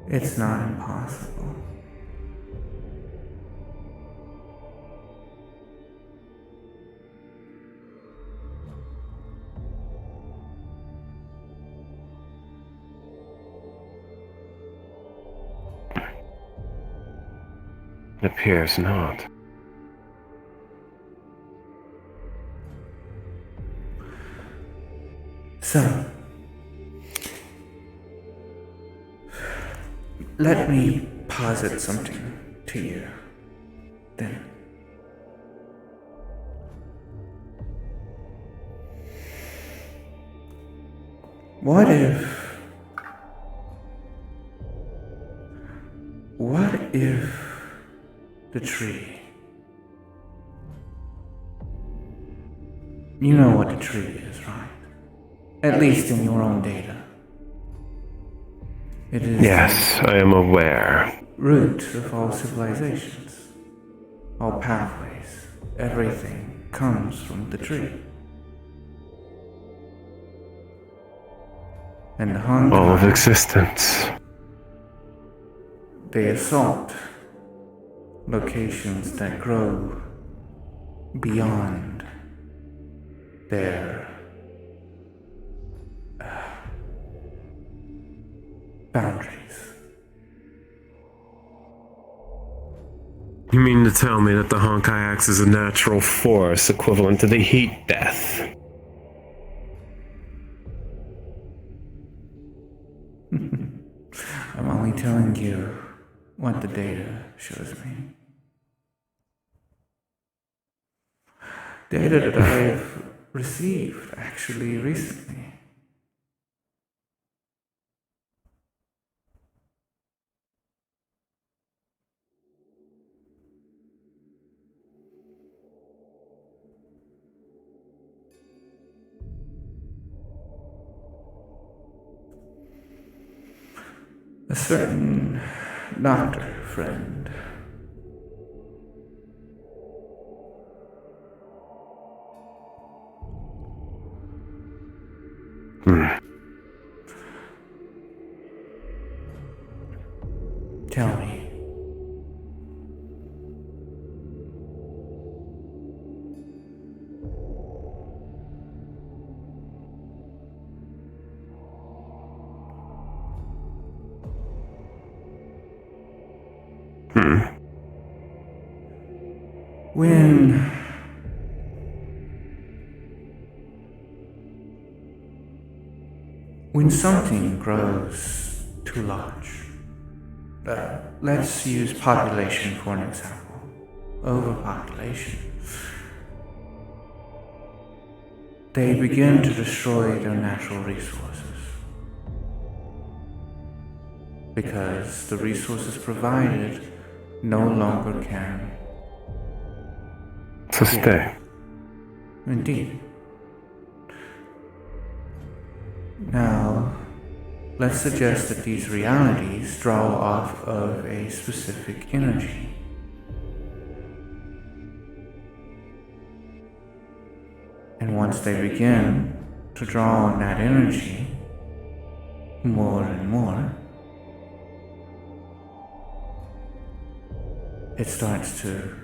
It's not impossible.
It appears not.
So, let me posit something to you, then. What if the tree, you know what the tree is, right? At least in your own data. It is
Yes, I am aware.
the root of all civilizations, all pathways, everything comes from the tree. And the
All of
Honkai,
existence.
they assault locations that grow beyond their boundaries.
You mean to tell me that the Honkai acts as a natural force equivalent to the heat death?
I'm only telling you what the data shows me. Data that I've received actually recently. A certain doctor friend. Tell me. When something grows too large, let's use population for an example. Overpopulation. They begin to destroy their natural resources because the resources provided no longer can
sustain.
Indeed. Now, let's suggest that these realities draw off of a specific energy. And once they begin to draw on that energy more and more, it starts to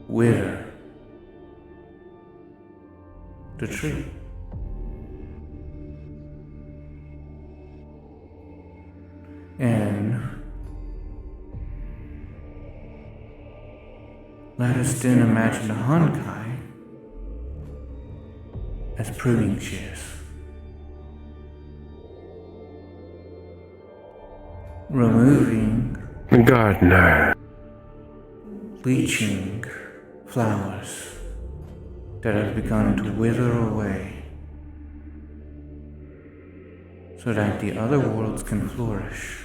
wither the tree. And let us then imagine the Honkai as pruning shears, removing
The gardener.
bleaching flowers that have begun to wither away so that the other worlds can flourish.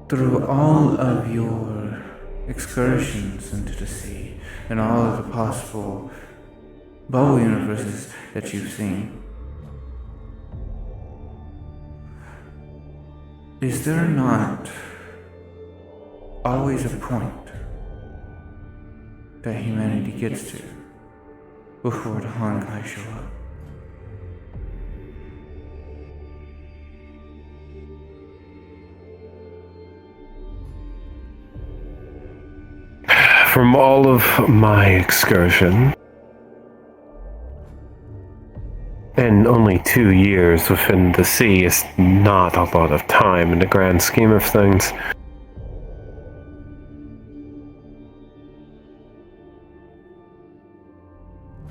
Through all of your excursions into the sea and all of the possible bubble universes that you've seen, is there not always a point that humanity gets to before the Honkai show up?
From all of my excursion, and only 2 years within the sea is not a lot of time in the grand scheme of things.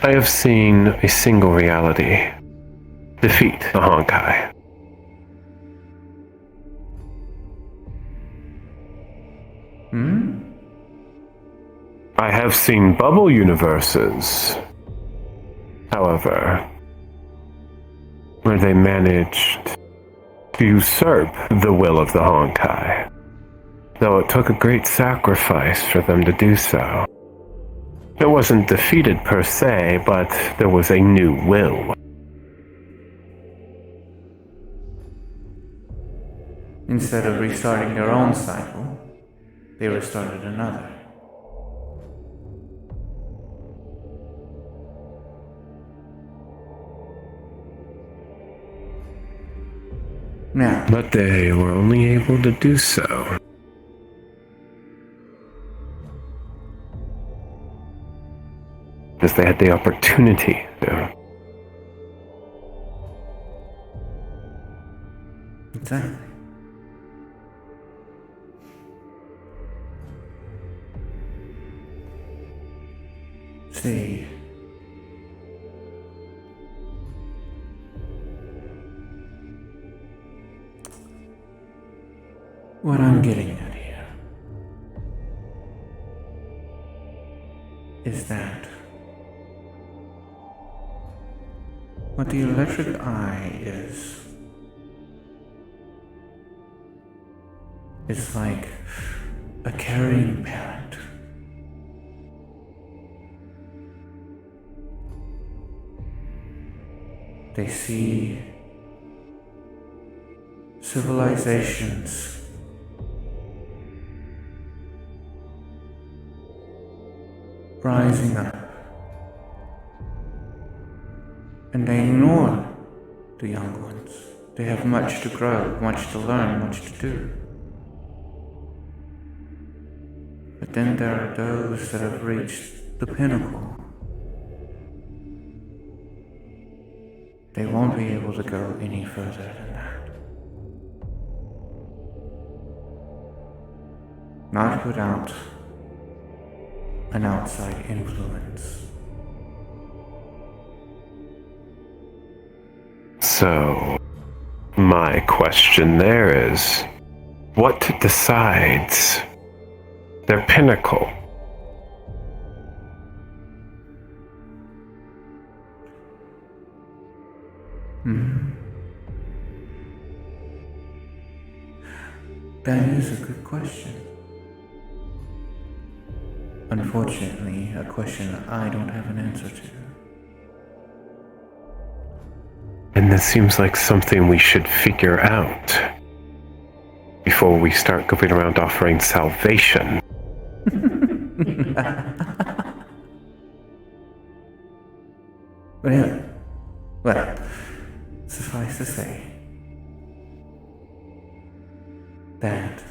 I have seen a single reality defeat the Honkai. I have seen bubble universes, however, where they managed to usurp the will of the Honkai, though it took a great sacrifice for them to do so. It wasn't defeated per se, but there was a new will.
Instead of restarting their own cycle, they restarted another. Now,
But they were only able to do so because they had the opportunity to.
exactly. See, what I'm getting at here is that what the electric eye is like a caring parent They see civilizations rising up, and they ignore the young ones. They have much to grow, much to learn, much to do. But then there are those that have reached the pinnacle. They won't be able to go any further than that. Not without an outside influence.
So, my question there is, what decides their pinnacle?
That is a good question. Unfortunately, a question I don't have an answer to.
And this seems like something we should figure out before we start going around offering salvation.
Well, suffice to say that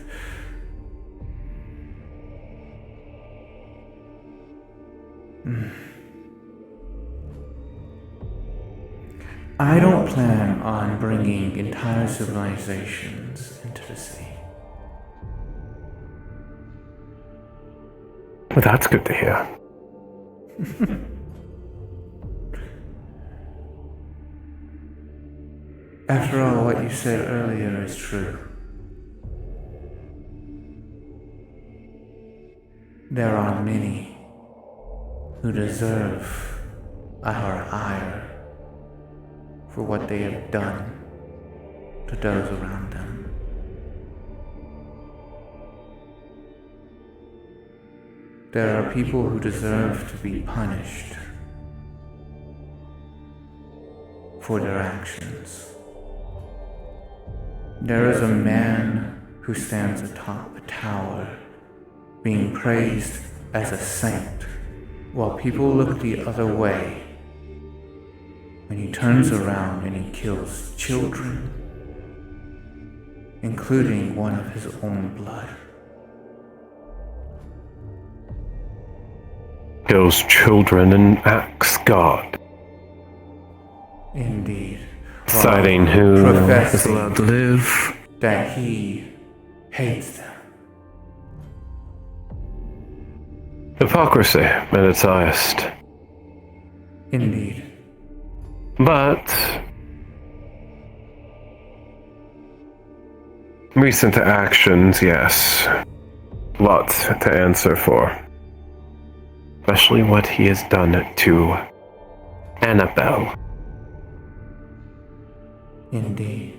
I don't plan on bringing entire civilizations into the sea.
Well, that's good to hear.
After all, what you said earlier is true. There are many who deserve our ire for what they have done to those around them. There are people who deserve to be punished for their actions. There is a man who stands atop a tower, being praised as a saint, while people look the other way when he turns around and he kills children, including one of his own blood.
Kills children and acts God.
Indeed.
Deciding who is
Professing
allowed to live.
that he hates them.
Hypocrisy at its highest.
Indeed.
But recent actions, yes. Lots to answer for. Especially what he has done to Annabelle.
Indeed.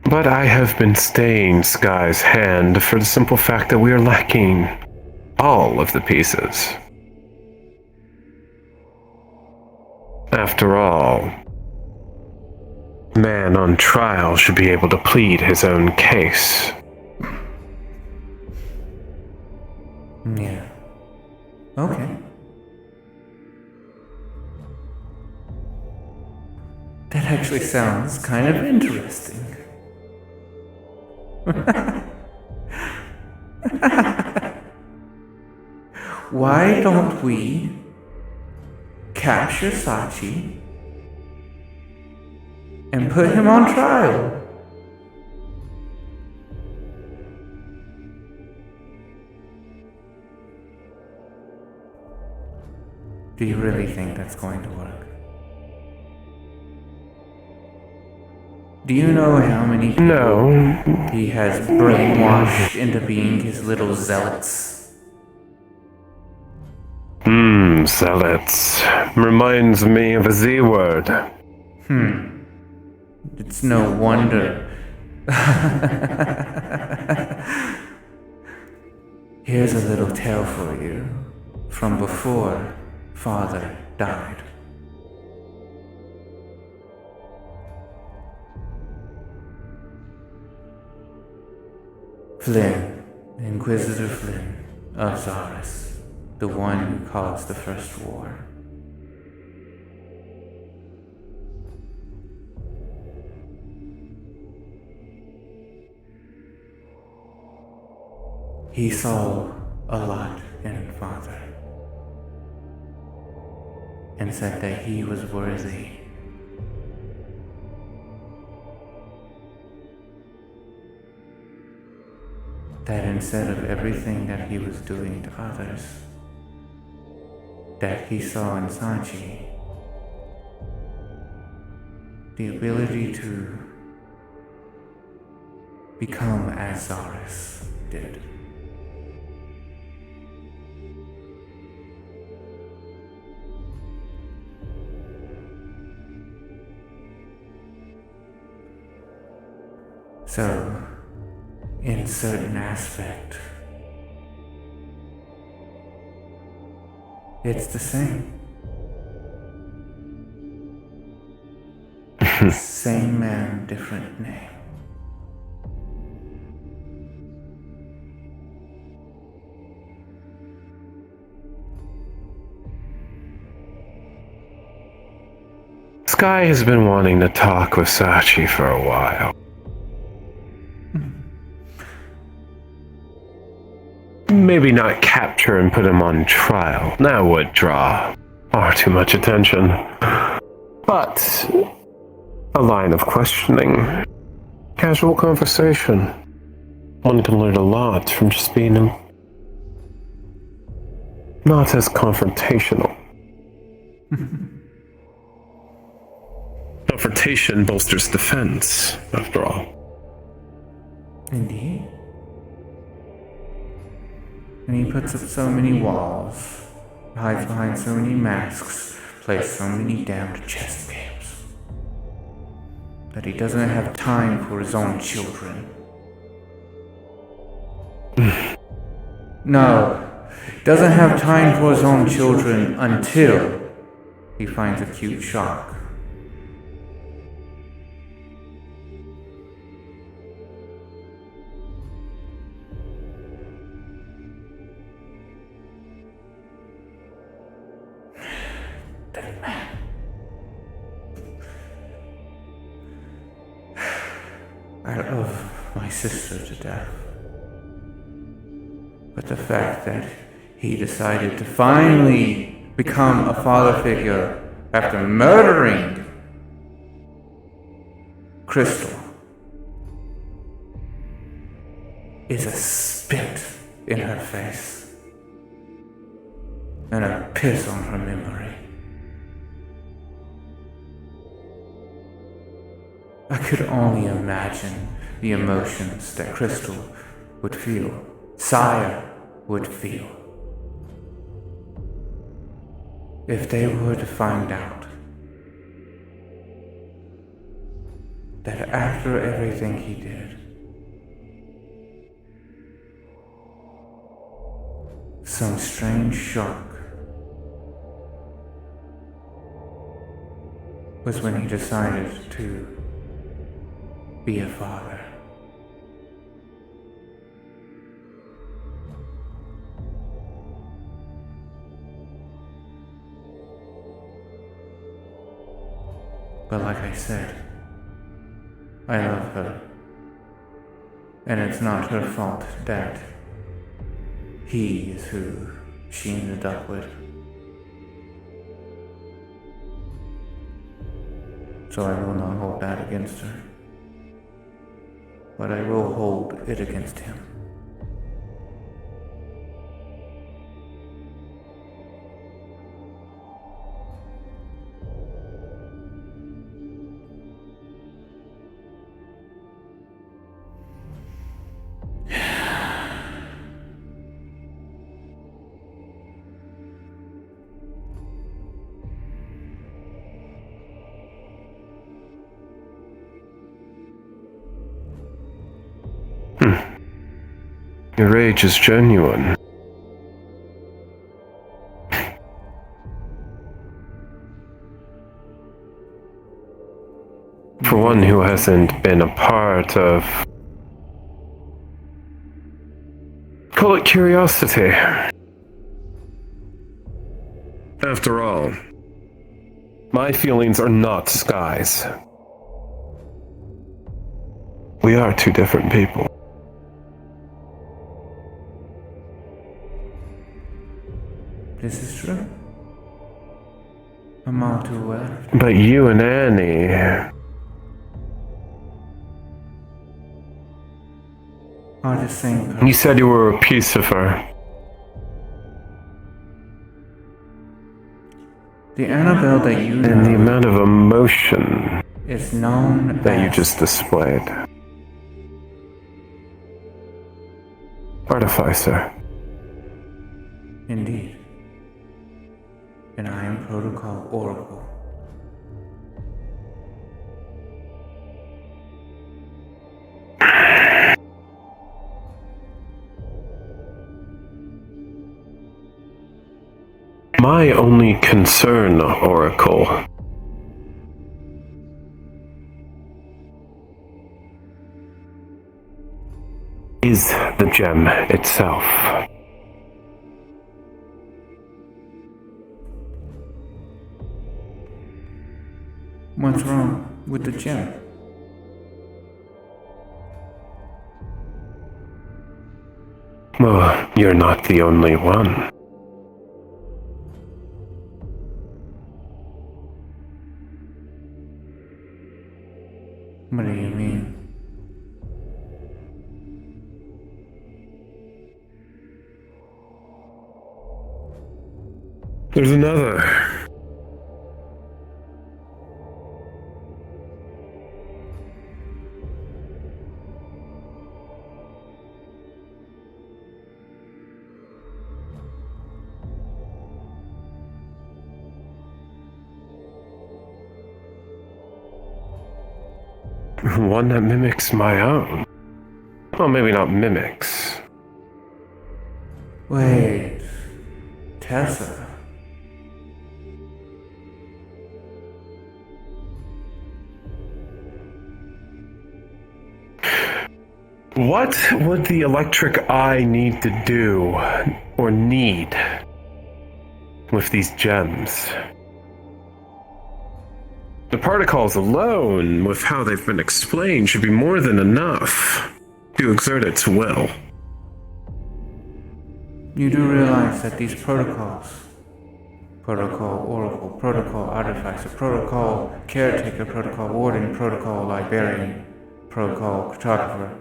But I have been staying Sky's hand for the simple fact that we are lacking all of the pieces. After all, man on trial should be able to plead his own case.
Yeah. Okay. That actually sounds kind of interesting. Why don't we capture Sachi and put him on trial? Do you really think that's going to work? Do you know how many people
No.
he has brainwashed into being his little zealots?
Zealots. Reminds me of a Z word.
It's no wonder. Here's a little tale for you. from before Father died. Flynn, Inquisitor Flynn of Zaris, the one who caused the first war. He saw a lot in Father and said that he was worthy. That instead of everything that he was doing to others, that he saw in Sachi the ability to become as Zaris did. So, in certain aspect, it's the same. Same man, different name.
Sky has been wanting to talk with Sachi for a while. Maybe not capture and put him on trial. That would draw far too much attention. But a line of questioning. Casual conversation. One can learn a lot from just being not as confrontational. Confrontation bolsters defense, after all.
Indeed. And he puts up so many walls, hides behind so many masks, plays so many damned chess games, that he doesn't have time for his own children. No, doesn't have time for his own children until he finds acute shock. I love my sister to death. But the fact that he decided to finally become a father figure after murdering Crystal is a spit in her face and a piss on her memory. I could only imagine the emotions that Crystal would feel, Sire would feel, if they were to find out that after everything he did, some strange shock was when he decided to be a father. But like I said, I love her. And it's not her fault that he is who she ended up with. So I will not hold that against her. But I will hold it against him.
Your rage is genuine. one who hasn't been a part of... call it curiosity. After all, my feelings are not Sky's. We are two different people.
This is true. I'm all too well.
But you and Annie...
are the same person.
You said you were a piece of her.
The Annabelle that you
And the
know
amount of emotion
is known
that you
as
just displayed. Artificer.
indeed. And I am Protocol Oracle.
My only concern, Oracle, is the gem itself.
What's wrong with the gem?
Well, you're not the only one.
What do you mean?
There's another. One that mimics my own. Well, maybe not mimics.
Wait, Tessa.
What would the electric eye need to do, or need, with these gems? The particles alone, with how they've been explained, should be more than enough to exert its will.
You do realize that these protocols, Protocol Oracle, Protocol Artificer, Protocol Caretaker, Protocol Warden, Protocol Librarian, Protocol Cartographer,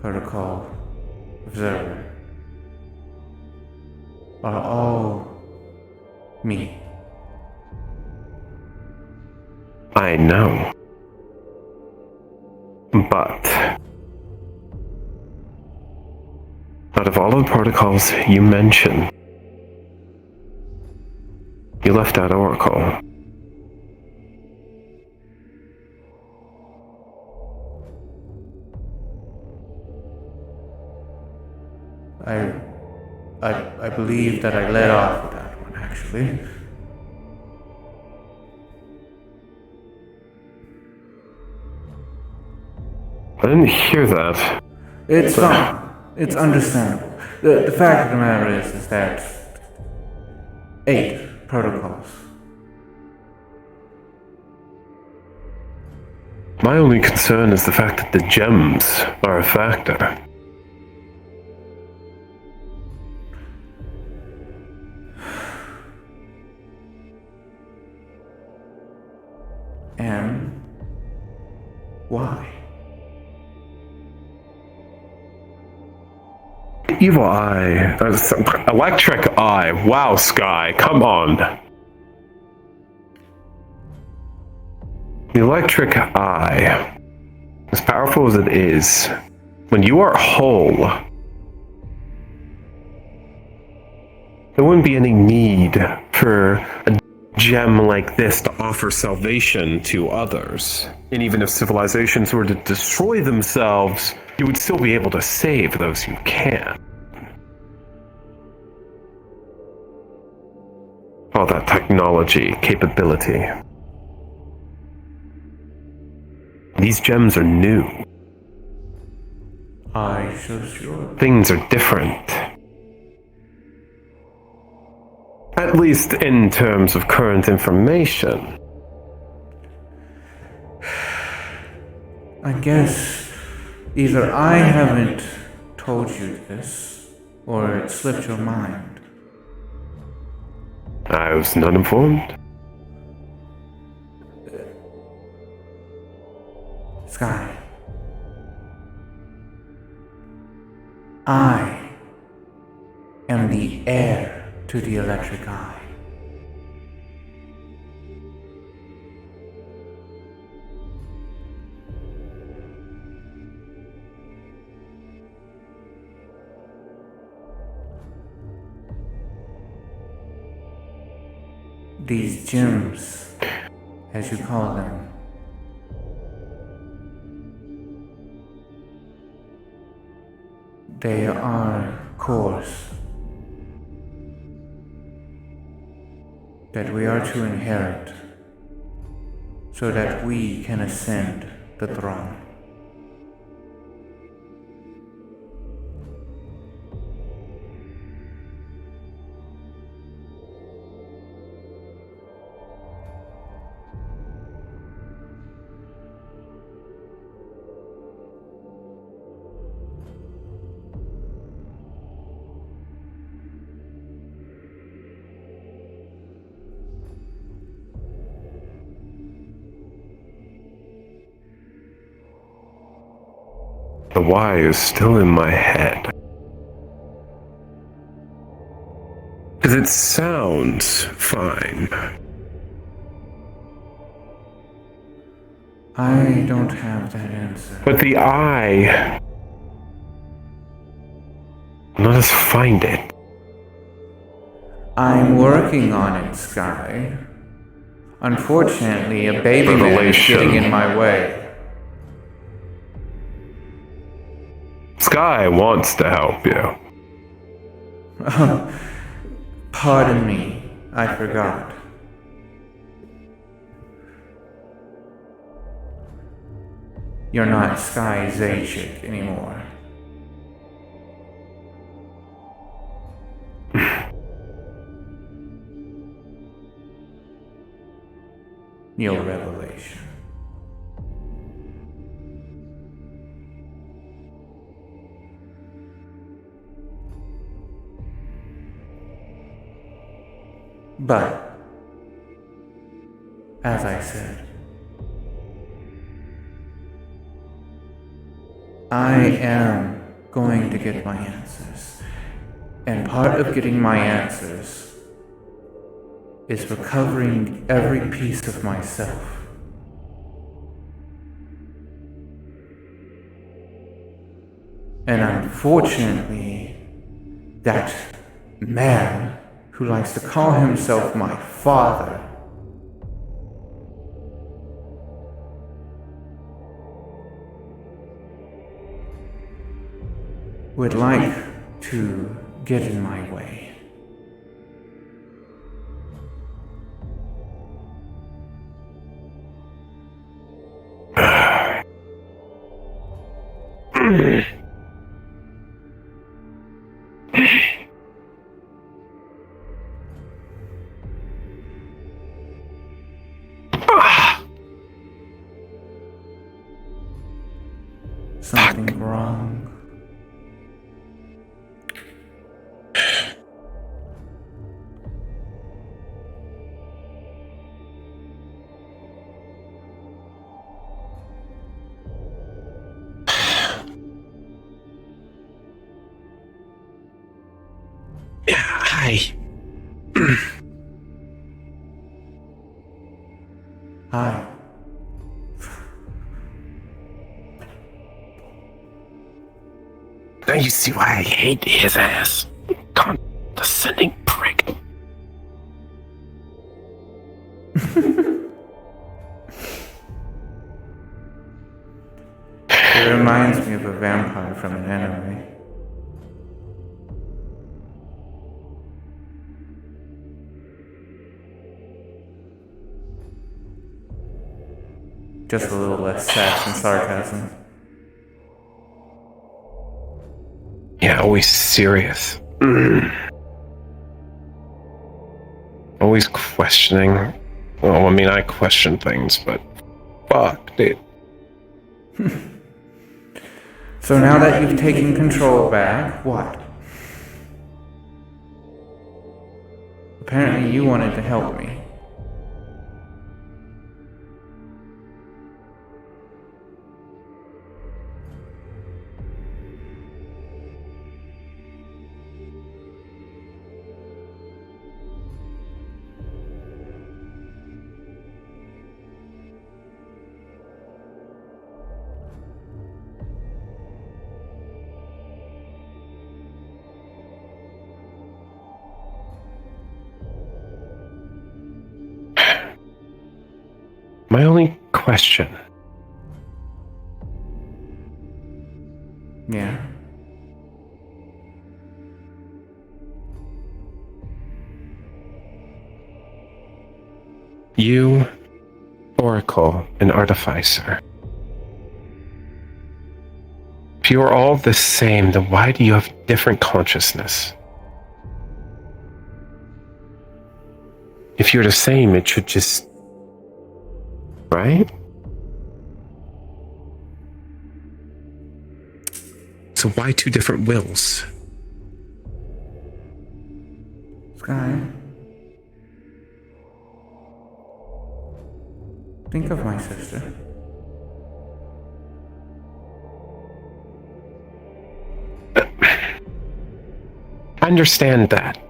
Protocol Observer, are all me.
I know. But out of all the protocols you mentioned, you left out Oracle.
I believe that I let off with that one, actually.
I didn't hear that.
It's fine. It's understandable. The fact of the matter is that 8 protocols.
My only concern is the fact that the gems are a factor.
And why?
Evil Eye. Electric Eye. Wow, Sky. Come on. The Electric Eye, as powerful as it is, when you are whole, there wouldn't be any need for a gem like this to offer salvation to others. And even if civilizations were to destroy themselves, you would still be able to save those you can. All that technology, capability. These gems are new.
I so sure.
Things are different. At least in terms of current information.
I guess either I haven't told you this, or it slipped your mind.
I was not informed.
Sky. I am the heir to the electric eye. These gems, as you call them, they are cores that we are to inherit so that we can ascend the throne.
The why is still in my head. Because it sounds fine.
I don't have that answer.
But the eye... Let us find it.
I'm working on it, Sky. Unfortunately, a baby man is getting in my way.
Sky wants to help you.
Pardon me, I forgot. You're not Sky Zajic anymore. Your revelation. But, as I said, I am going to get my answers. And part of getting my answers is recovering every piece of myself. And unfortunately, that man who likes to call himself my father would like to get in my way. Something wrong?
Hi.
Hi.
Now you see why I hate his ass. Condescending prick.
It reminds me of a vampire from an anime. Just a little less sass and sarcasm.
Yeah, always serious. Always questioning. Well, I mean, I question things, but fuck, dude.
So now that you've taken control back, what? Apparently you wanted to help me.
My only question.
Yeah.
You, Oracle, and Artificer. If you are all the same, then why do you have different consciousness? If you're the same, it should just... Right? So why two different wills?
Sky. Think of my sister.
I understand that.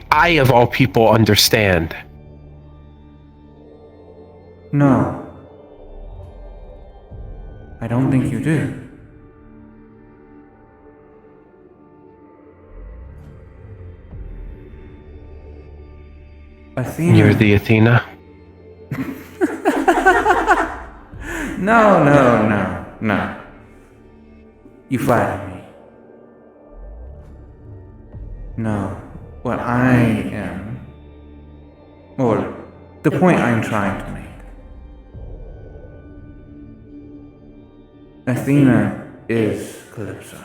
I, of all people, understand.
No. I don't think you do. Athena.
You're the Athena?
No. You flatter me. No. What I am, or the point I'm trying to make. Athena is Calypso.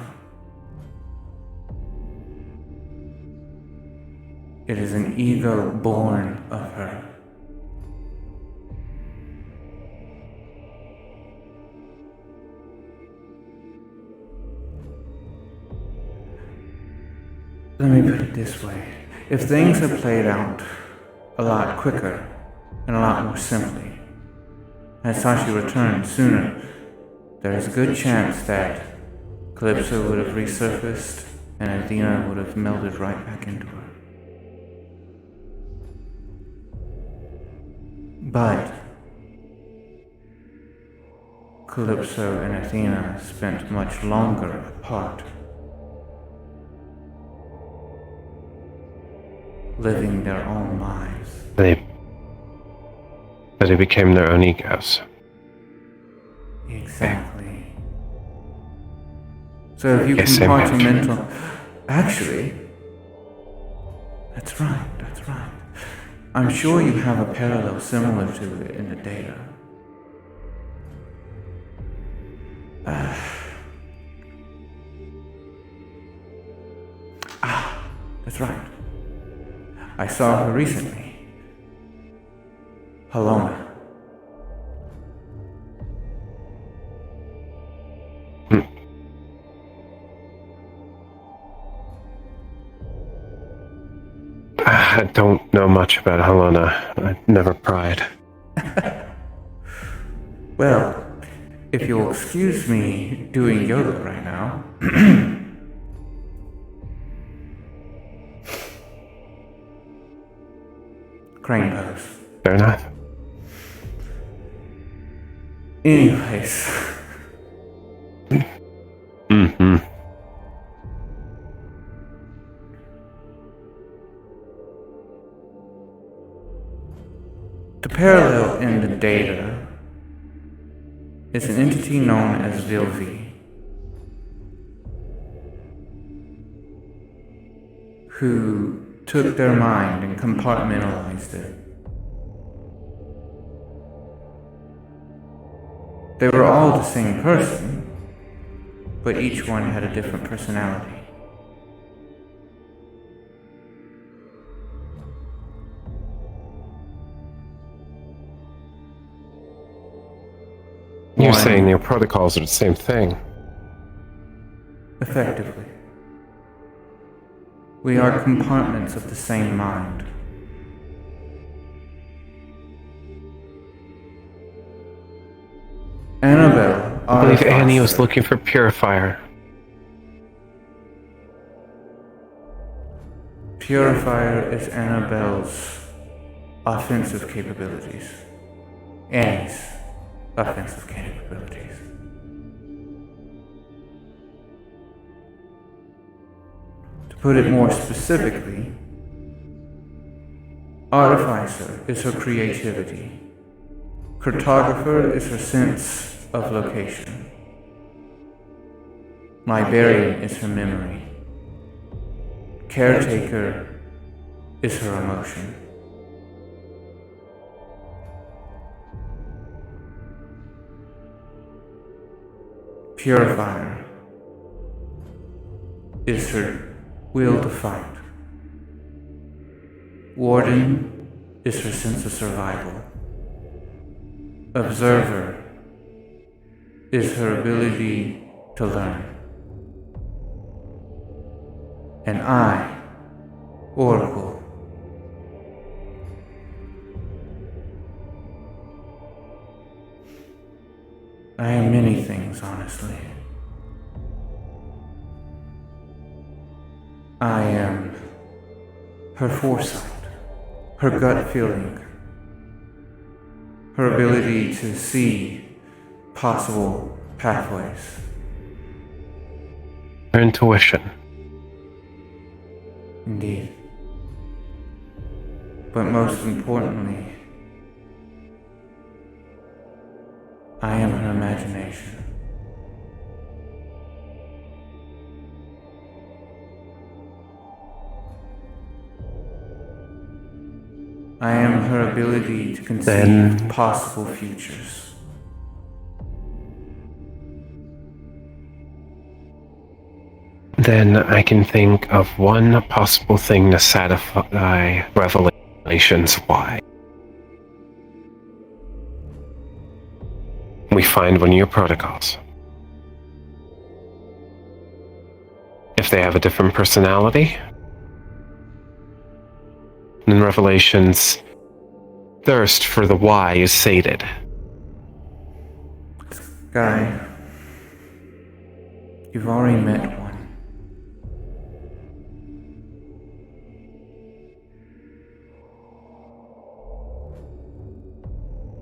It is an ego born of her. Let me put it this way. If things had played out a lot quicker and a lot more simply, had Sashi returned sooner, there is a good chance that Calypso would have resurfaced and Athena would have melded right back into her. But Calypso and Athena spent much longer apart, living their own lives.
They became their own egos.
Exactly. So if you
Yes, same
compartmental... Actually, that's right. I'm sure you have a parallel similar to it in the data. That's right. I saw her recently. Paloma.
I don't know much about Helena. I never pried.
Well, if you'll excuse me doing yoga right now. Crane pose.
Fair enough.
Anyways.
Mm-hmm.
The parallel in the data is an entity known as Vilvi, who took their mind and compartmentalized it They were all the same person, but each one had a different personality.
You're saying your protocols are the same thing.
Effectively. We are compartments of the same mind. Annabelle,
I believe Annie was looking for Purifier.
Purifier is Annabelle's offensive capabilities. Annie's offensive capabilities. To put it more specifically, Artificer is her creativity. Cartographer is her sense of location. Librarian is her memory. Caretaker is her emotion. Purifier is her will to fight. Warden is her sense of survival. Observer is her ability to learn. And I, Oracle, I am many things, honestly. I am her foresight, her gut feeling, her ability to see possible pathways.
Her intuition.
Indeed. But most importantly, I am her imagination. I am her ability to conceive possible futures.
Then I can think of one possible thing to satisfy Revelation's why. We find one of your protocols. If they have a different personality, then Revelation's thirst for the why is sated.
Guy, you've already met one.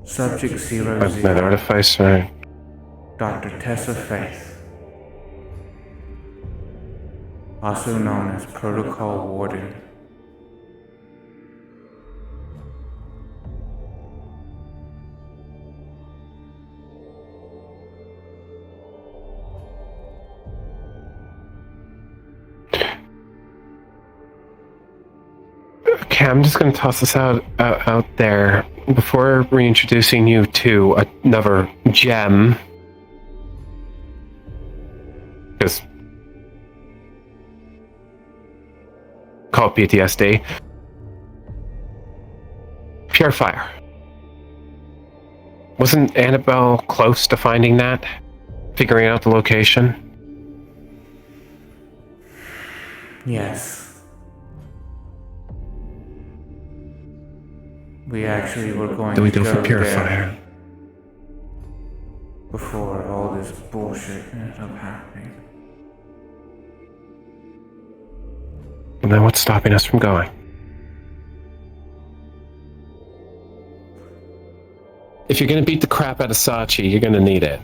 Subject 00.
I've met Artificer.
Dr. Tessa Faith, also known as Protocol Warden.
Okay, I'm just going to toss this out there before reintroducing you to another gem. Because call it PTSD. Purifier. Wasn't Annabelle close to finding that? Figuring out the location?
Yes. We actually were going
Do we
to
go for
go
Purifier?
there before all this bullshit ended up happening.
And then what's stopping us from going? If you're going to beat the crap out of Sachi, you're going to need it.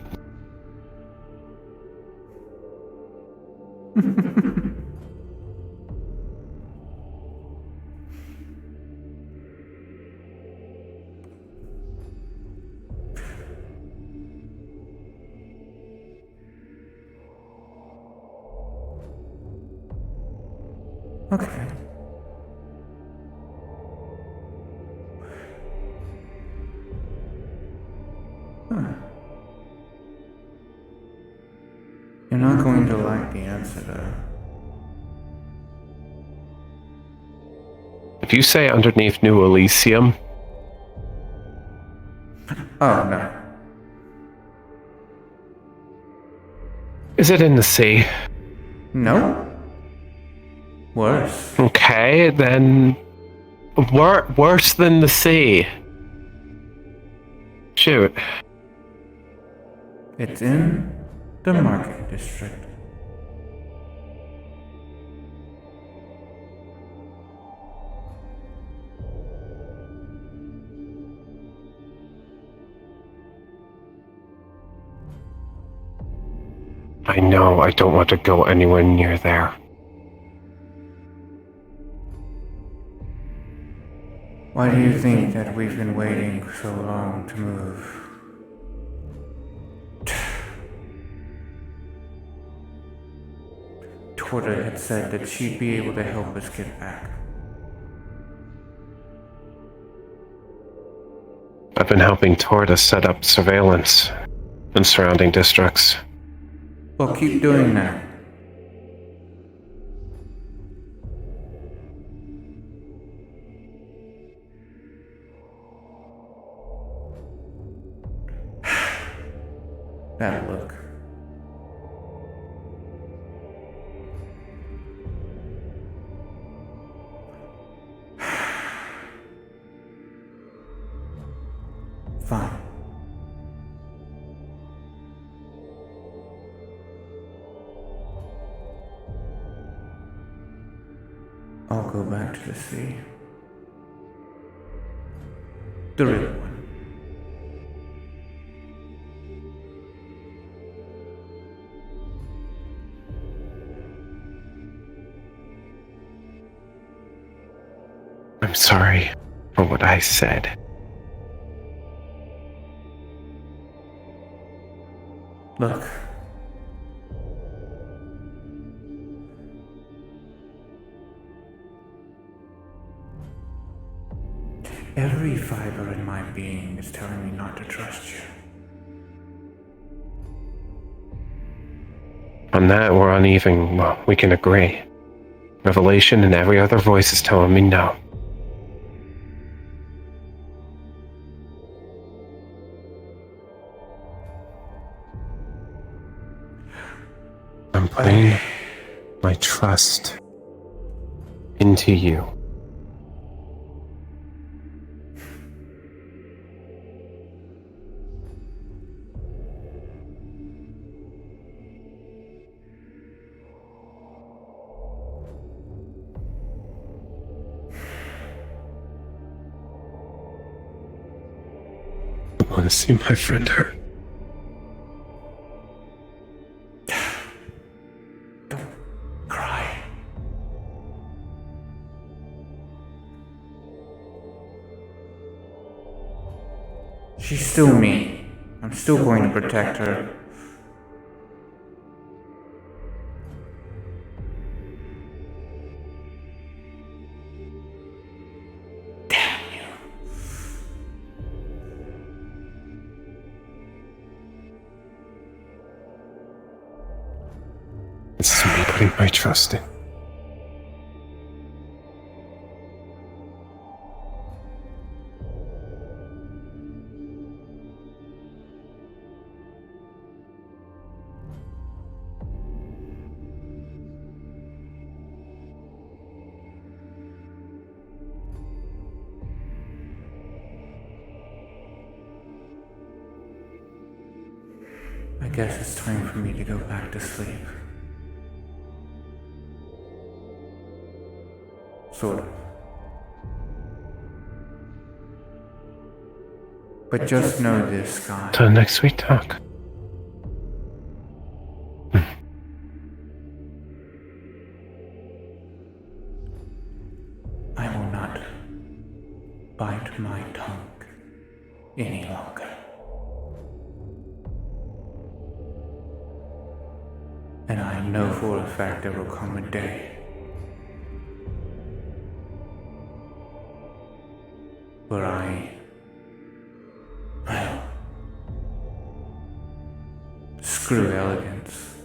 Okay. Huh. not going to like the answer, though.
If you say underneath New Elysium,
Oh, no.
is it in the sea?
No? Worse.
Okay, then worse than the sea. Shoot.
It's in the Market District.
I know I don't want to go anywhere near there.
Why do you think that we've been waiting so long to move? Torta had said that she'd be able to help us get back.
I've been helping Torta set up surveillance in surrounding districts.
Well, keep doing that. That look. Fine. I'll go back to the sea. The real one.
I'm sorry for what I said.
Look. Every fiber in my being is telling me not to trust you.
On that, we're uneven. Well, we can agree. Revelation and every other voice is telling me no. I'm putting my trust into you. I want to see my friend hurt.
Cry. She's still me. I'm still going to protect her. Damn you.
This is me putting my trust in.
I guess it's time for me to go back to sleep. Sort of. But just know this, Scott.
Till next week talk.
I will not bite my tongue any longer. And I know for a fact there will come a day where well, screw elegance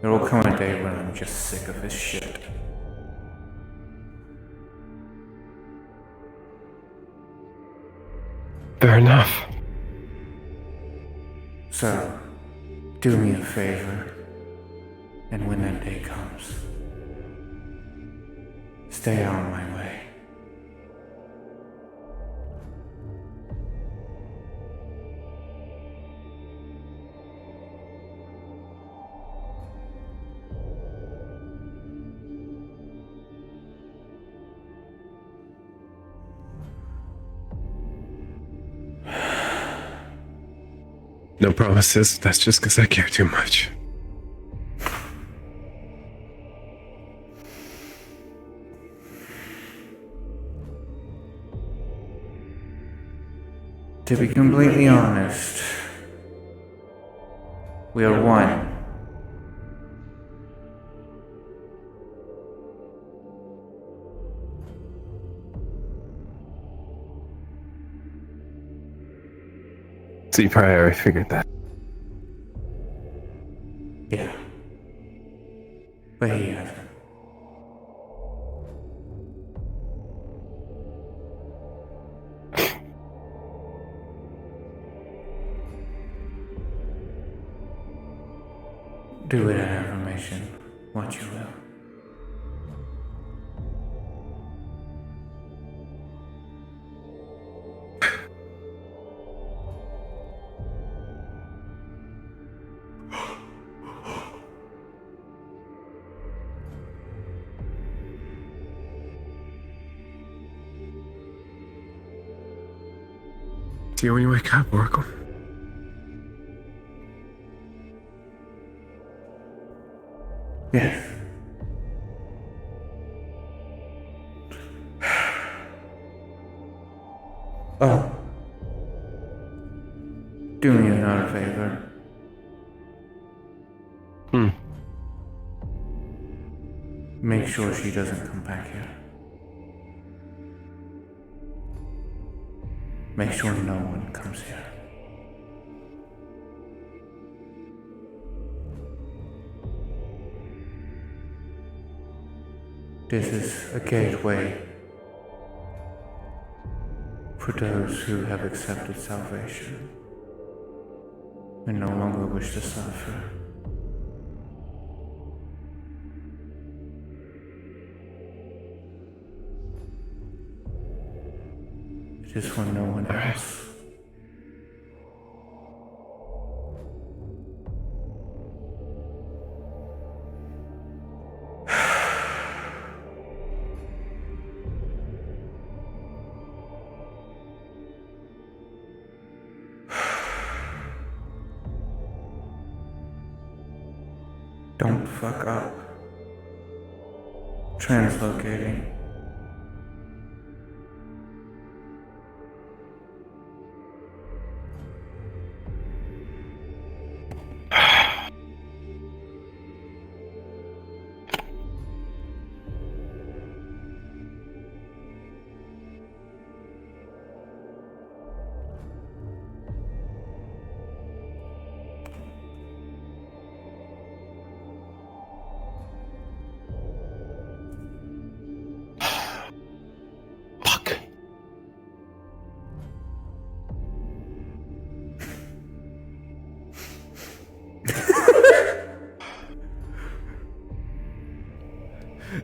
There will come a day when I'm just sick of his shit.
Fair enough.
So, do me a favor, and when that day comes, stay out of my way.
No promises, that's just because I care too much.
To be completely honest, we are one.
So you probably already figured that.
Yeah. But he hasn't. Do with that information what you will.
See you when you wake up, Oracle.
Yes. Oh. Do me another favor. Make sure she doesn't come back here. Make sure no one comes here. This is a gateway for those who have accepted salvation and no longer wish to suffer. It is for no one else. Don't fuck up. Translocating.
Fuck.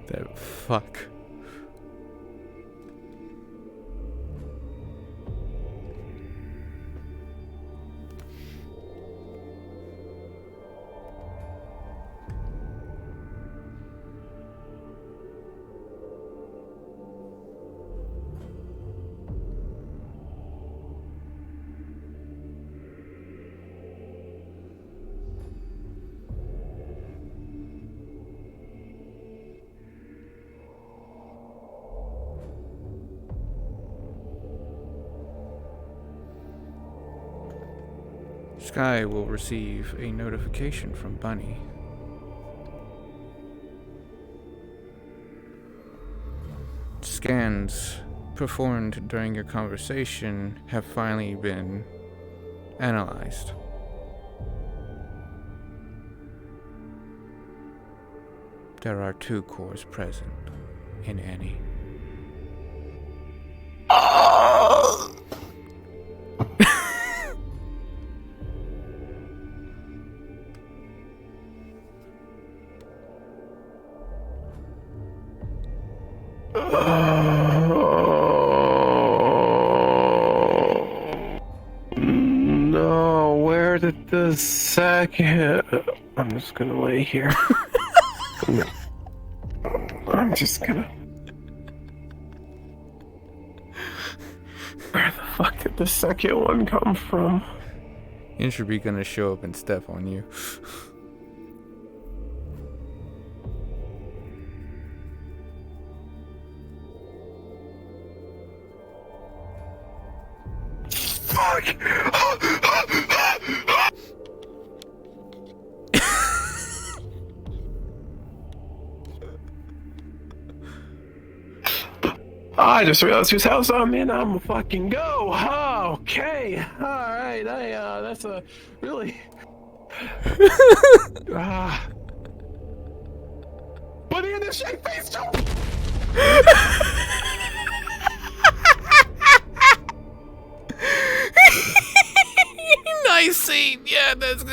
That fuck. Sky will receive a notification from Bunny. Scans performed during your conversation have finally been analyzed. There are 2 cores present in any.
No, where did the second? I'm just gonna lay here. I'm just gonna. Where the fuck did the second one come from?
It should be gonna show up and step on you.
Fuck! I just realized whose house I'm in. I'm gonna fucking go. Oh, okay. All right. That's a really. Put in the shake face too.
Nice scene. Yeah, that's good.